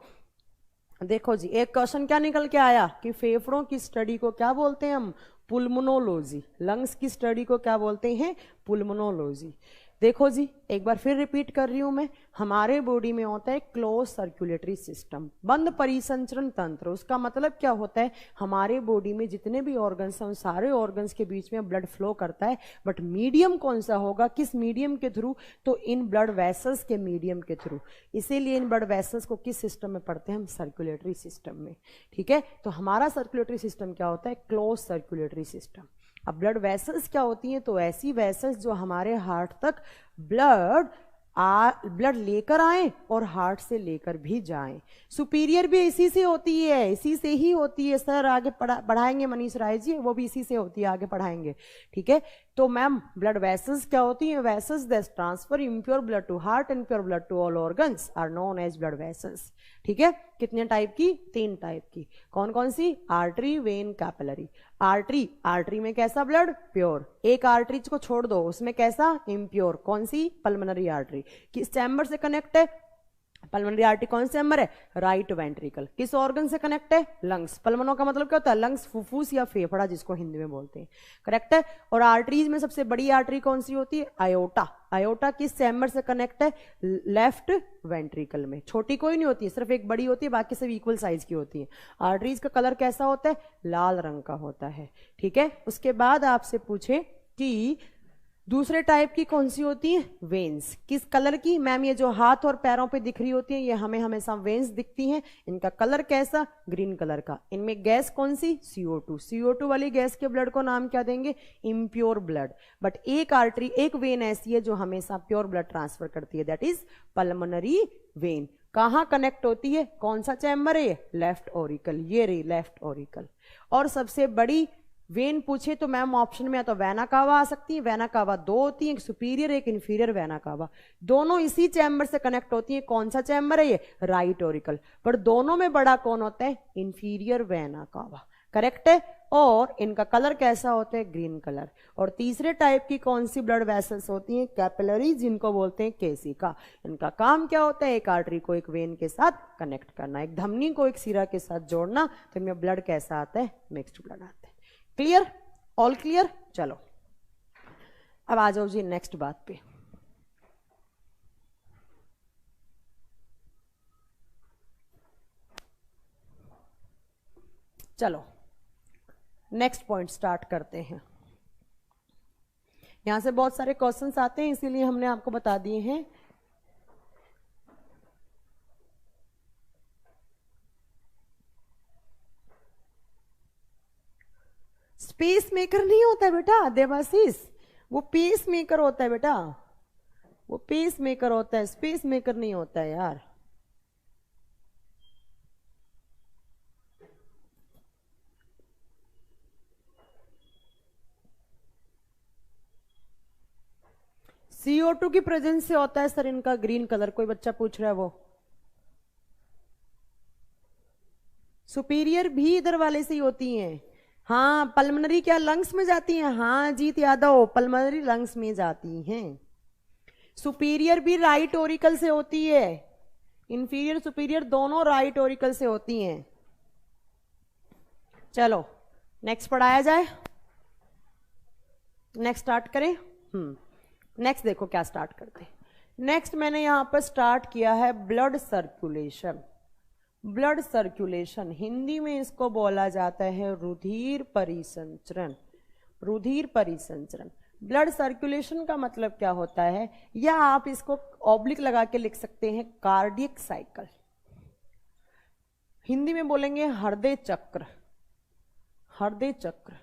देखो जी, एक क्वेश्चन क्या निकल के आया कि फेफड़ों की स्टडी को क्या बोलते हैं हम, पुल्मोनोलॉजी। लंग्स की स्टडी को क्या बोलते हैं, पुल्मोनोलॉजी। देखो जी, एक बार फिर रिपीट कर रही हूं मैं, हमारे बॉडी में होता है क्लोज सर्कुलेटरी सिस्टम, बंद परिसंचरण तंत्र। उसका मतलब क्या होता है, हमारे बॉडी में जितने भी ऑर्गन्स हैं उन सारे ऑर्गन्स के बीच में ब्लड फ्लो करता है, बट मीडियम कौन सा होगा, किस मीडियम के थ्रू, तो इन ब्लड वेसल्स के मीडियम के थ्रू। इसीलिए इन ब्लड वेसल्स को किस सिस्टम में पढ़ते हैं हम, सर्कुलेटरी सिस्टम में। ठीक है, तो हमारा सर्कुलेटरी सिस्टम क्या होता है, क्लोज सर्कुलेटरी सिस्टम। अब ब्लड वेसल्स क्या होती हैं, तो ऐसी वेसल्स जो हमारे हार्ट तक ब्लड लेकर आए और हार्ट से लेकर भी जाएं। सुपीरियर भी इसी से होती है, इसी से ही होती है सर, आगे बढ़ाएंगे मनीष राय जी, वो भी इसी से होती है, आगे पढ़ाएंगे। ठीक है, तो मैम ब्लड वेसल्स क्या होती हैं, vessels that transfer impure blood to heart and pure blood to all organs are known as blood vessels. ठीक है, कितने टाइप की, 3 टाइप की। कौन कौन सी, artery, vein, capillary. Artery, artery में कैसा ब्लड, प्योर। एक आर्टरी को छोड़ दो, उसमें कैसा, इम्प्योर। कौन सी, पल्मोनरी आर्टरी। किस चैम्बर से कनेक्ट है, पल्मोनरी आर्टरी कौन से चैम्बर है, राइट वेंट्रिकल। किस ऑर्गन से कनेक्ट है, लंग्स। पल्मोनो का मतलब क्या होता है, लंग्स, फुफ्फुस या फेफड़ा जिसको हिंदी में बोलते हैं, करेक्ट है। और आर्टरीज में सबसे बड़ी आर्टरी कौन सी होती है, आयोटा। आयोटा किस चैम्बर से कनेक्ट है, लेफ्ट वेंट्रिकल में। छोटी कोई नहीं होती है, सिर्फ एक बड़ी होती है, बाकी सब इक्वल साइज की होती है। आर्टरीज का कलर कैसा होता है, लाल रंग का होता है। ठीक है, उसके बाद आपसे पूछे कि दूसरे टाइप की कौन सी होती है, वेन्स। किस कलर की, मैम ये जो हाथ और पैरों पे दिख रही होती है ये हमें हमेशा वेन्स दिखती हैं। इनका कलर कैसा, ग्रीन कलर का। इनमें गैस कौन सी, CO2। CO2 वाली गैस के ब्लड को नाम क्या देंगे, इम्प्योर ब्लड। बट एक आर्टरी, एक वेन ऐसी है जो हमेशा प्योर ब्लड ट्रांसफर करती है, दैट इज पल्मोनरी वेन। कहाँ कनेक्ट होती है, कौन सा चैम्बर है, लेफ्ट ऑरिकल। ये रही लेफ्ट ऑरिकल। और सबसे बड़ी वेन पूछे तो मैम ऑप्शन में या तो वेना कावा आ सकती है, वेना कावा दो होती है, एक सुपीरियर एक इंफीरियर वेना कावा, दोनों इसी चैम्बर से कनेक्ट होती है। कौन सा चैम्बर है ये? Right auricle. पर दोनों में बड़ा कौन होता है? Inferior vena cava. करेक्ट है। और इनका कलर कैसा होता है? Green colour. और तीसरे टाइप की कौन सी ब्लड वेसल्स होती हैं? कैपिलरी, जिनको बोलते हैं केसिका। इनका काम क्या होता है? एक आर्टरी को एक वेन के साथ कनेक्ट करना, एक धमनी को एक सिरा के साथ जोड़ना। तो इनमें ब्लड कैसा आता है? मिक्स्ड ब्लड आता है। क्लियर? All clear? चलो अब आ जाओ जी नेक्स्ट बात पे। चलो नेक्स्ट पॉइंट स्टार्ट करते हैं। यहां से बहुत सारे क्वेश्चंस आते हैं, इसीलिए हमने आपको बता दिए हैं। स्पेस मेकर नहीं होता है बेटा देवाशीष, वो पेस मेकर होता है बेटा, वो पेस मेकर होता है, स्पेस मेकर नहीं होता है यार। CO2 की प्रेजेंस से होता है सर इनका ग्रीन कलर। कोई बच्चा पूछ रहा है वो सुपीरियर भी इधर वाले से ही होती हैं। हाँ, पल्मनरी क्या लंग्स में जाती हैं? हाँ जीत यादव, पल्मनरी लंग्स में जाती हैं। सुपीरियर भी राइट ओरिकल से होती है, इंफीरियर सुपीरियर दोनों राइट ओरिकल से होती हैं। चलो नेक्स्ट पढ़ाया जाए, नेक्स्ट स्टार्ट करें। नेक्स्ट देखो क्या स्टार्ट करते हैं। नेक्स्ट मैंने यहां पर स्टार्ट किया है blood circulation. Blood circulation Hindi में इसको बोला जाता है रुधिर परिसंचरण। रुधिर परिसंचरण, ब्लड सर्कुलेशन का मतलब क्या होता है? या आप इसको ऑब्लिक लगा के लिख सकते हैं कार्डियक साइकिल। हिंदी में बोलेंगे हृदय चक्र। हृदय चक्र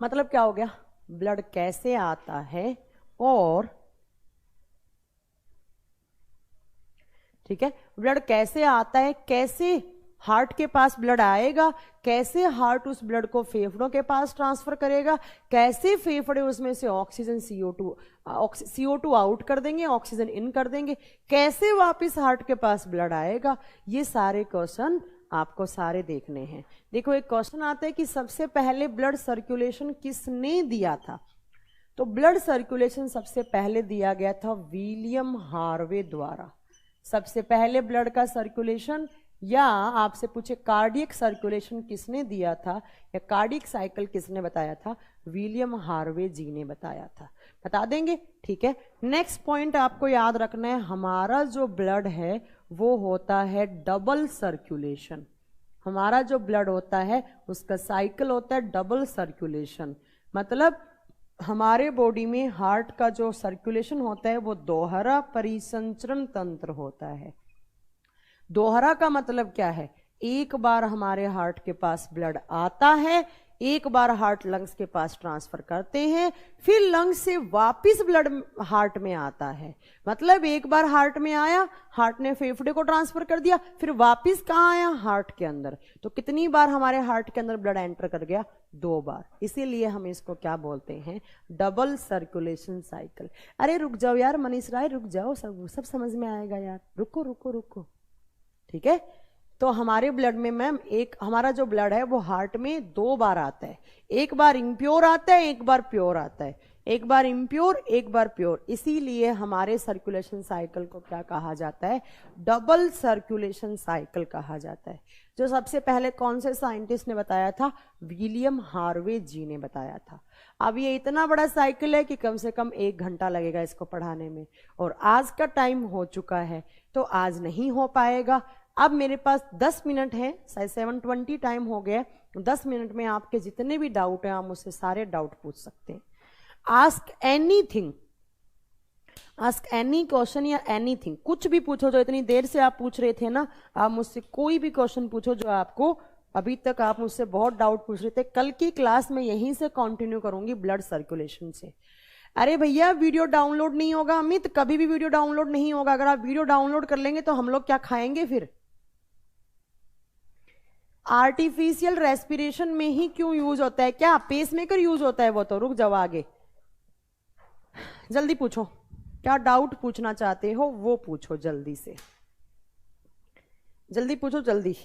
मतलब क्या हो गया? ब्लड कैसे आता है और ठीक है, ब्लड कैसे आता है, कैसे हार्ट के पास ब्लड आएगा, कैसे हार्ट उस ब्लड को फेफड़ों के पास ट्रांसफर करेगा, कैसे फेफड़े उसमें से ऑक्सीजन CO2 आउट कर देंगे, ऑक्सीजन इन कर देंगे, कैसे वापस हार्ट के पास ब्लड आएगा। ये सारे क्वेश्चन आपको सारे देखने हैं। देखो एक क्वेश्चन आता है कि सबसे पहले ब्लड सर्कुलेशन किसने दिया था? तो ब्लड सर्कुलेशन सबसे पहले दिया गया था विलियम हार्वे द्वारा। सबसे पहले ब्लड का सर्कुलेशन, या आपसे पूछे कार्डियक सर्कुलेशन किसने दिया था या कार्डियक साइकिल किसने बताया था? विलियम हार्वे जी ने बताया था। बता देंगे, ठीक है। नेक्स्ट पॉइंट आपको याद रखना है, हमारा जो ब्लड है वो होता है डबल सर्कुलेशन। हमारा जो ब्लड होता है उसका साइकिल होता है डबल सर्कुलेशन। मतलब हमारे बॉडी में हार्ट का जो सर्कुलेशन होता है वो दोहरा परिसंचरण तंत्र होता है। दोहरा का मतलब क्या है? एक बार हमारे हार्ट के पास ब्लड आता है, एक बार हार्ट लंग्स के पास ट्रांसफर करते हैं, फिर लंग्स से वापस ब्लड हार्ट में आता है। मतलब एक बार हार्ट में आया, हार्ट ने फेफड़े को ट्रांसफर कर दिया, फिर वापस कहाँ आया? हार्ट के अंदर। तो कितनी बार हमारे हार्ट के अंदर ब्लड एंटर कर गया? 2 बार। इसीलिए हम इसको क्या बोलते हैं? Double circulation cycle. अरे रुक जाओ यार मनीष राय, रुक जाओ, सब समझ में आएगा यार, रुको रुको रुको, ठीक है। तो हमारे ब्लड में मैम एक हमारा जो ब्लड है वो हार्ट में 2 बार आता है। एक बार इम्प्योर आता है, एक बार प्योर आता है। एक बार इम्प्योर, एक बार प्योर। इसीलिए हमारे सर्कुलेशन साइकिल को क्या कहा जाता है? डबल सर्कुलेशन साइकिल कहा जाता है। जो सबसे पहले कौन से साइंटिस्ट ने बताया था? विलियम हार्वे जी ने बताया था। अब ये इतना बड़ा साइकिल है कि कम से कम 1 घंटा लगेगा इसको पढ़ाने में, और आज का टाइम हो चुका है तो आज नहीं हो पाएगा। अब मेरे पास 10 मिनट है, 7:20 टाइम हो गया। 10 मिनट में आपके जितने भी डाउट हैं आप मुझसे सारे डाउट पूछ सकते हैं। Ask anything, ask any question या एनीथिंग, कुछ भी पूछो। जो इतनी देर से आप पूछ रहे थे ना, आप मुझसे कोई भी क्वेश्चन पूछो जो आपको अभी तक आप मुझसे बहुत डाउट पूछ रहे थे। कल की क्लास में यहीं से कंटिन्यू करूंगी ब्लड सर्कुलेशन से। अरे भैया वीडियो डाउनलोड नहीं होगा अमित, कभी भी वीडियो डाउनलोड नहीं होगा। अगर आप वीडियो डाउनलोड कर लेंगे तो हम लोग क्या खाएंगे फिर? आर्टिफिशियल रेस्पिरेशन में ही क्यों यूज होता है? क्या पेसमेकर यूज होता है? वो तो रुक जाओ, आगे जल्दी पूछो, क्या डाउट पूछना चाहते हो वो पूछो, जल्दी से जल्दी पूछो, जल्दी।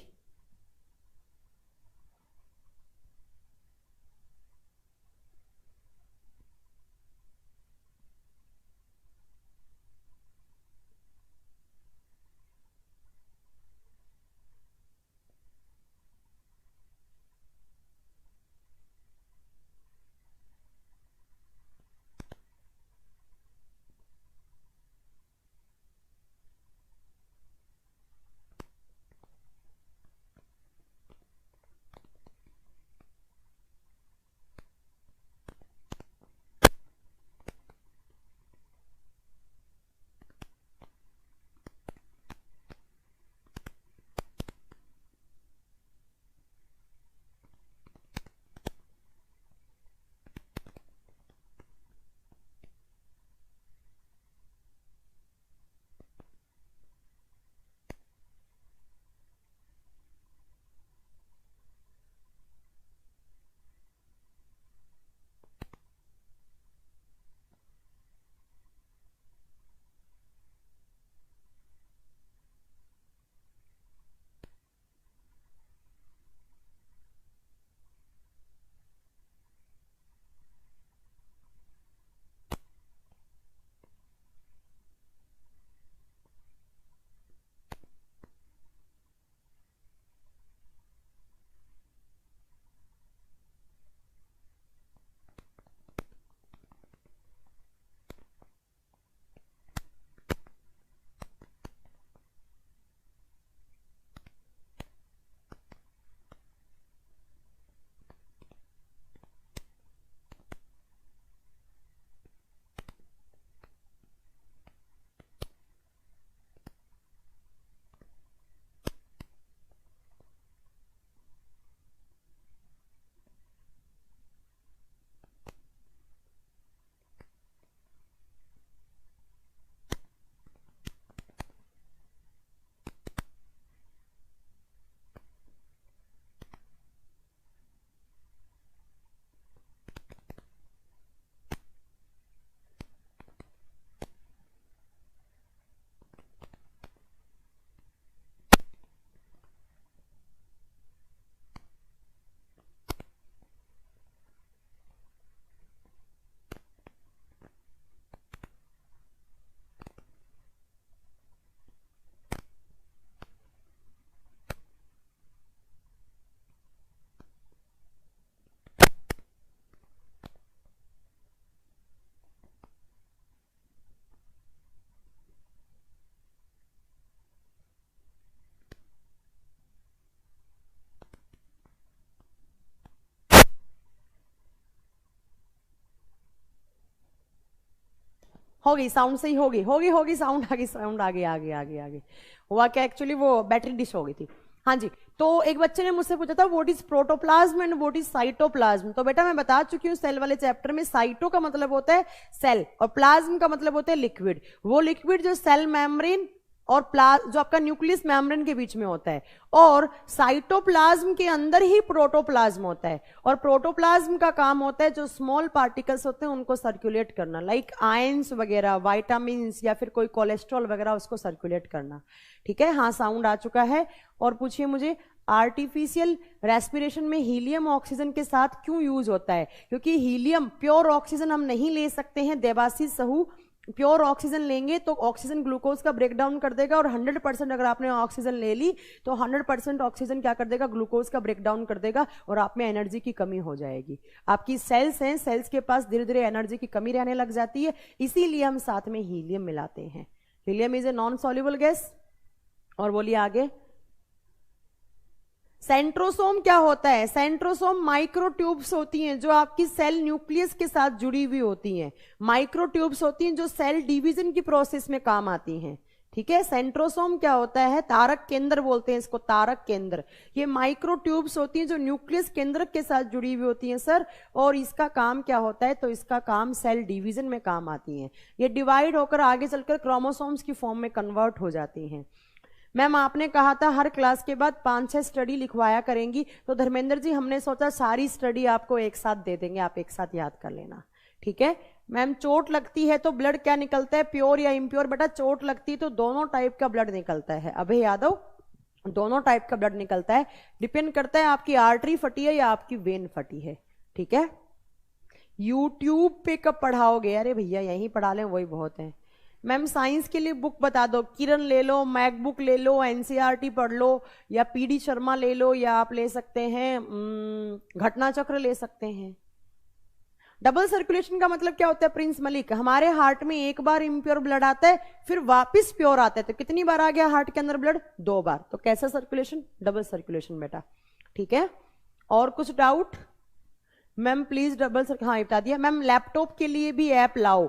होगी साउंड सही, होगी होगी होगी साउंड आगे, साउंड आगे आगे आगे आगे। हुआ क्या, एक्चुअली वो बैटरी डिश हो गई थी। हाँ जी, तो एक बच्चे ने मुझसे पूछा था what is protoplasm and what is cytoplasm. तो बेटा मैं बता चुकी हूँ सेल वाले चैप्टर में, साइटो का मतलब होता है सेल और प्लाज्म का मतलब होता है लिक्विड। वो लिक्विड जो सेल मेम्ब्रेन और जो आपका न्यूक्लियस मेम्ब्रेन के बीच में होता है, और साइटोप्लाज्म के अंदर ही प्रोटोप्लाज्म होता है। और प्रोटोप्लाज्म का काम होता है जो स्मॉल पार्टिकल्स होते हैं उनको सर्कुलेट करना, लाइक आयंस वगैरह, वाइटामिन्स या फिर कोई कोलेस्ट्रॉल वगैरह, उसको सर्कुलेट करना। ठीक है, हाँ साउंड आ चुका है। और पूछिए मुझे, आर्टिफिशियल रेस्पिरेशन में हीलियम ऑक्सीजन के साथ क्यों यूज होता है? क्योंकि हीलियम प्योर ऑक्सीजन हम नहीं ले सकते हैं देवाशीष सहू। प्योर ऑक्सीजन लेंगे तो ऑक्सीजन ग्लूकोज का ब्रेक डाउन कर देगा, और 100% अगर आपने ऑक्सीजन ले ली तो 100% ऑक्सीजन क्या कर देगा, ग्लूकोज का ब्रेक डाउन कर देगा, और आप में एनर्जी की कमी हो जाएगी। आपकी सेल्स हैं, सेल्स के पास धीरे धीरे एनर्जी की कमी रहने लग जाती है, इसीलिए हम साथ में हीलियम मिलाते हैं। Helium is a non soluble gas. और बोलिए आगे, सेंट्रोसोम क्या होता है? सेंट्रोसोम माइक्रोट्यूब्स होती हैं जो आपकी सेल न्यूक्लियस के साथ जुड़ी हुई होती हैं। माइक्रोट्यूब्स होती हैं जो सेल डिवीजन की प्रोसेस में काम आती हैं। ठीक है, सेंट्रोसोम क्या होता है? तारक केंद्र बोलते हैं इसको, तारक केंद्र। ये माइक्रोट्यूब्स होती हैं जो न्यूक्लियस केंद्र के साथ जुड़ी हुई होती हैं सर। और इसका काम क्या होता है? तो इसका काम सेल डिवीजन में काम आती हैं। ये डिवाइड होकर आगे चलकर क्रोमोसोम्स की फॉर्म में कन्वर्ट हो जाती हैं। मैम आपने कहा था हर क्लास के बाद 5-6 स्टडी लिखवाया करेंगी, तो धर्मेंद्र जी हमने सोचा सारी स्टडी आपको एक साथ दे देंगे, आप एक साथ याद कर लेना, ठीक है। मैम चोट लगती है तो ब्लड क्या निकलता है, प्योर या इम्प्योर? बेटा चोट लगती तो दोनों टाइप का ब्लड निकलता है अभय यादव, दोनों टाइप का ब्लड निकलता है, डिपेंड करता है आपकी आर्टरी फटी है या आपकी वेन फटी है, ठीक है। यूट्यूब पे कब पढ़ाओगे? अरे भैया यहीं पढ़ा लें वही बहुत है। मैम साइंस के लिए बुक बता दो, किरण ले लो, मैक बुक ले लो, एनसीईआरटी पढ़ लो, या पीडी शर्मा ले लो, या आप ले सकते हैं घटना चक्र ले सकते हैं। डबल सर्कुलेशन का मतलब क्या होता है प्रिंस मलिक? हमारे हार्ट में एक बार इम्प्योर ब्लड आता है फिर वापस प्योर आता है, तो कितनी बार आ गया हार्ट के अंदर ब्लड? 2 बार। तो कैसा सर्कुलेशन? डबल सर्कुलेशन बेटा, ठीक है। और कुछ doubt? Ma'am please double circulation, हाँ बता दिया। मैम लैपटॉप के लिए भी ऐप लाओ।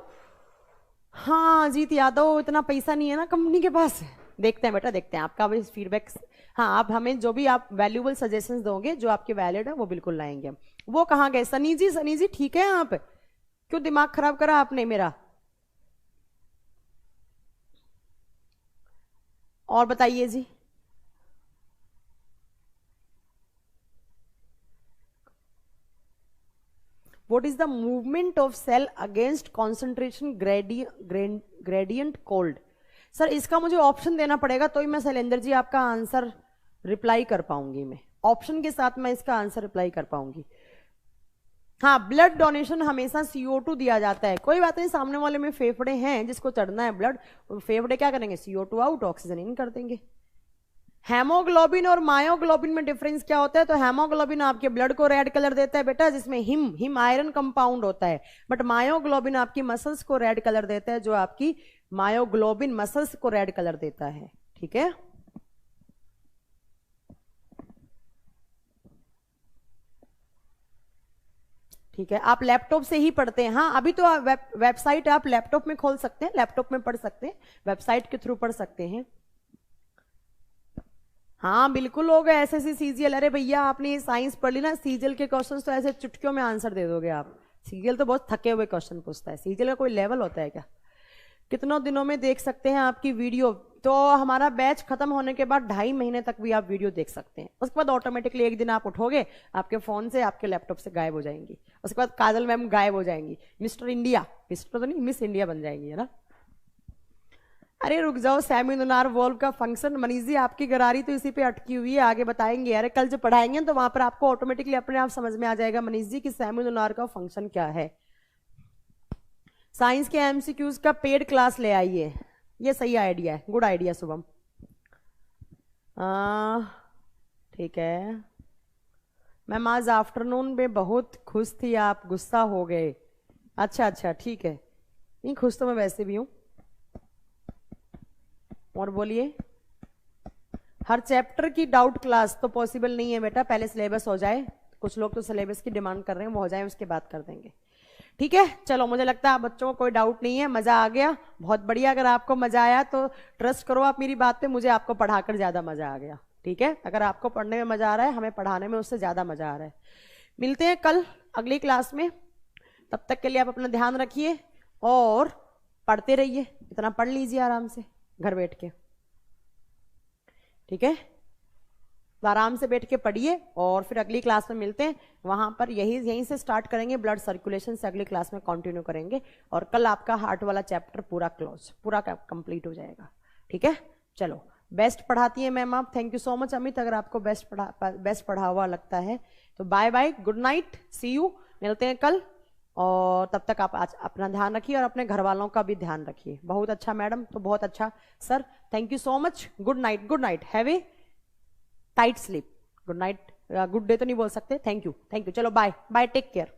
हाँ अजीत यादव इतना पैसा नहीं है ना कंपनी के पास, देखते हैं बेटा देखते हैं आपका भी फीडबैक। हाँ आप हमें जो भी आप वैल्यूएबल सजेशंस दोगे जो आपके वैलिड है वो बिल्कुल लाएंगे हम। वो कहाँ गए? सनी जी ठीक है, आप क्यों दिमाग खराब करा आपने मेरा? और बताइए जी। What is the movement of cell against concentration gradient cold? Sir इसका मुझे ऑप्शन देना पड़ेगा तो ही मैं शैलेंद्र जी आपका आंसर रिप्लाई कर पाऊंगी, मैं ऑप्शन के साथ मैं इसका आंसर रिप्लाई कर पाऊंगी। हाँ ब्लड डोनेशन हमेशा CO2 दिया जाता है, कोई बात नहीं, सामने वाले में फेफड़े हैं जिसको चढ़ना है ब्लड, फेफड़े क्या करेंगे? CO2 आउट, ऑक्सीजन इन कर देंगे। हेमोग्लोबिन और मायोग्लोबिन में डिफरेंस क्या होता है? तो हेमोग्लोबिन आपके ब्लड को रेड कलर देता है बेटा, जिसमें हिम आयरन कंपाउंड होता है, बट मायोग्लोबिन आपकी मसल्स को रेड कलर देता है, जो आपकी मायोग्लोबिन मसल्स को रेड कलर देता है, ठीक है। ठीक है आप लैपटॉप से ही पढ़ते हैं? हाँ अभी तो वेबसाइट आप लैपटॉप में खोल सकते हैं, लैपटॉप में पढ़ सकते हैं, वेबसाइट के थ्रू पढ़ सकते हैं। हाँ बिल्कुल हो गए एसएससी सीजीएल। अरे भैया आपने ये साइंस पढ़ ली ना, सीजीएल के क्वेश्चंस तो ऐसे चुटकियों में आंसर दे दोगे आप। सीजीएल तो बहुत थके हुए क्वेश्चन पूछता है, सीजीएल का कोई लेवल होता है क्या? कितनों दिनों में देख सकते हैं आपकी वीडियो? तो हमारा बैच खत्म होने के बाद 2.5 महीने तक भी आप वीडियो देख सकते हैं, उसके बाद ऑटोमेटिकली एक दिन आप उठोगे आपके फोन से आपके लैपटॉप से गायब हो जाएंगी, उसके बाद काजल मैम गायब हो जाएंगी, मिस्टर इंडिया, मिस्टर तो नहीं मिस इंडिया बन जाएंगी, है ना। अरे रुक जाओ, सेमिनार वॉल्व का फंक्शन मनीष जी आपकी गरारी तो इसी पे अटकी हुई है, आगे बताएंगे। अरे कल जो पढ़ाएंगे तो वहां पर आपको ऑटोमेटिकली अपने आप समझ में आ जाएगा मनीष जी कि सेमिनार का फंक्शन क्या है। साइंस के एमसीक्यूज का पेड क्लास ले आइए, ये सही आइडिया है, गुड आइडिया शुभम। ठीक है मैम आज आफ्टरनून में बहुत खुश थी, आप गुस्सा हो गए? अच्छा ठीक है, नहीं खुश तो मैं वैसे भी हूं। और बोलिए, हर चैप्टर की डाउट क्लास तो पॉसिबल नहीं है बेटा, पहले सिलेबस हो जाए, कुछ लोग तो सिलेबस की डिमांड कर रहे हैं, वो हो जाए उसके बाद कर देंगे, ठीक है। चलो मुझे लगता है बच्चों को कोई डाउट नहीं है, मजा आ गया, बहुत बढ़िया। अगर आपको मजा आया तो ट्रस्ट करो आप मेरी बात पे, मुझे आपको पढ़ाकर ज्यादा मजा आ गया, ठीक है। अगर आपको पढ़ने में मजा आ रहा है, हमें पढ़ाने में उससे ज्यादा मजा आ रहा है। मिलते हैं कल अगली क्लास में, तब तक के लिए आप अपना ध्यान रखिए और पढ़ते रहिए, इतना पढ़ लीजिए आराम से घर बैठ के, ठीक है। तो आराम से बैठ के पढ़िए और फिर अगली क्लास में मिलते हैं, वहां पर यहीं से स्टार्ट करेंगे, ब्लड सर्कुलेशन से अगली क्लास में कंटिन्यू करेंगे, और कल आपका हार्ट वाला चैप्टर पूरा कंप्लीट हो जाएगा, ठीक है। चलो बेस्ट पढ़ाती है मैम आप, thank you so much Amit, अगर आपको बेस्ट पढ़ा हुआ लगता है तो bye bye, good night, see you, मिलते हैं कल। और तब तक आप आज अपना ध्यान रखिए और अपने घर वालों का भी ध्यान रखिए। बहुत अच्छा मैडम, तो बहुत अच्छा sir, thank you so much, good night, have a tight sleep, good night, good day तो नहीं बोल सकते, थैंक यू, चलो बाय, टेक केयर।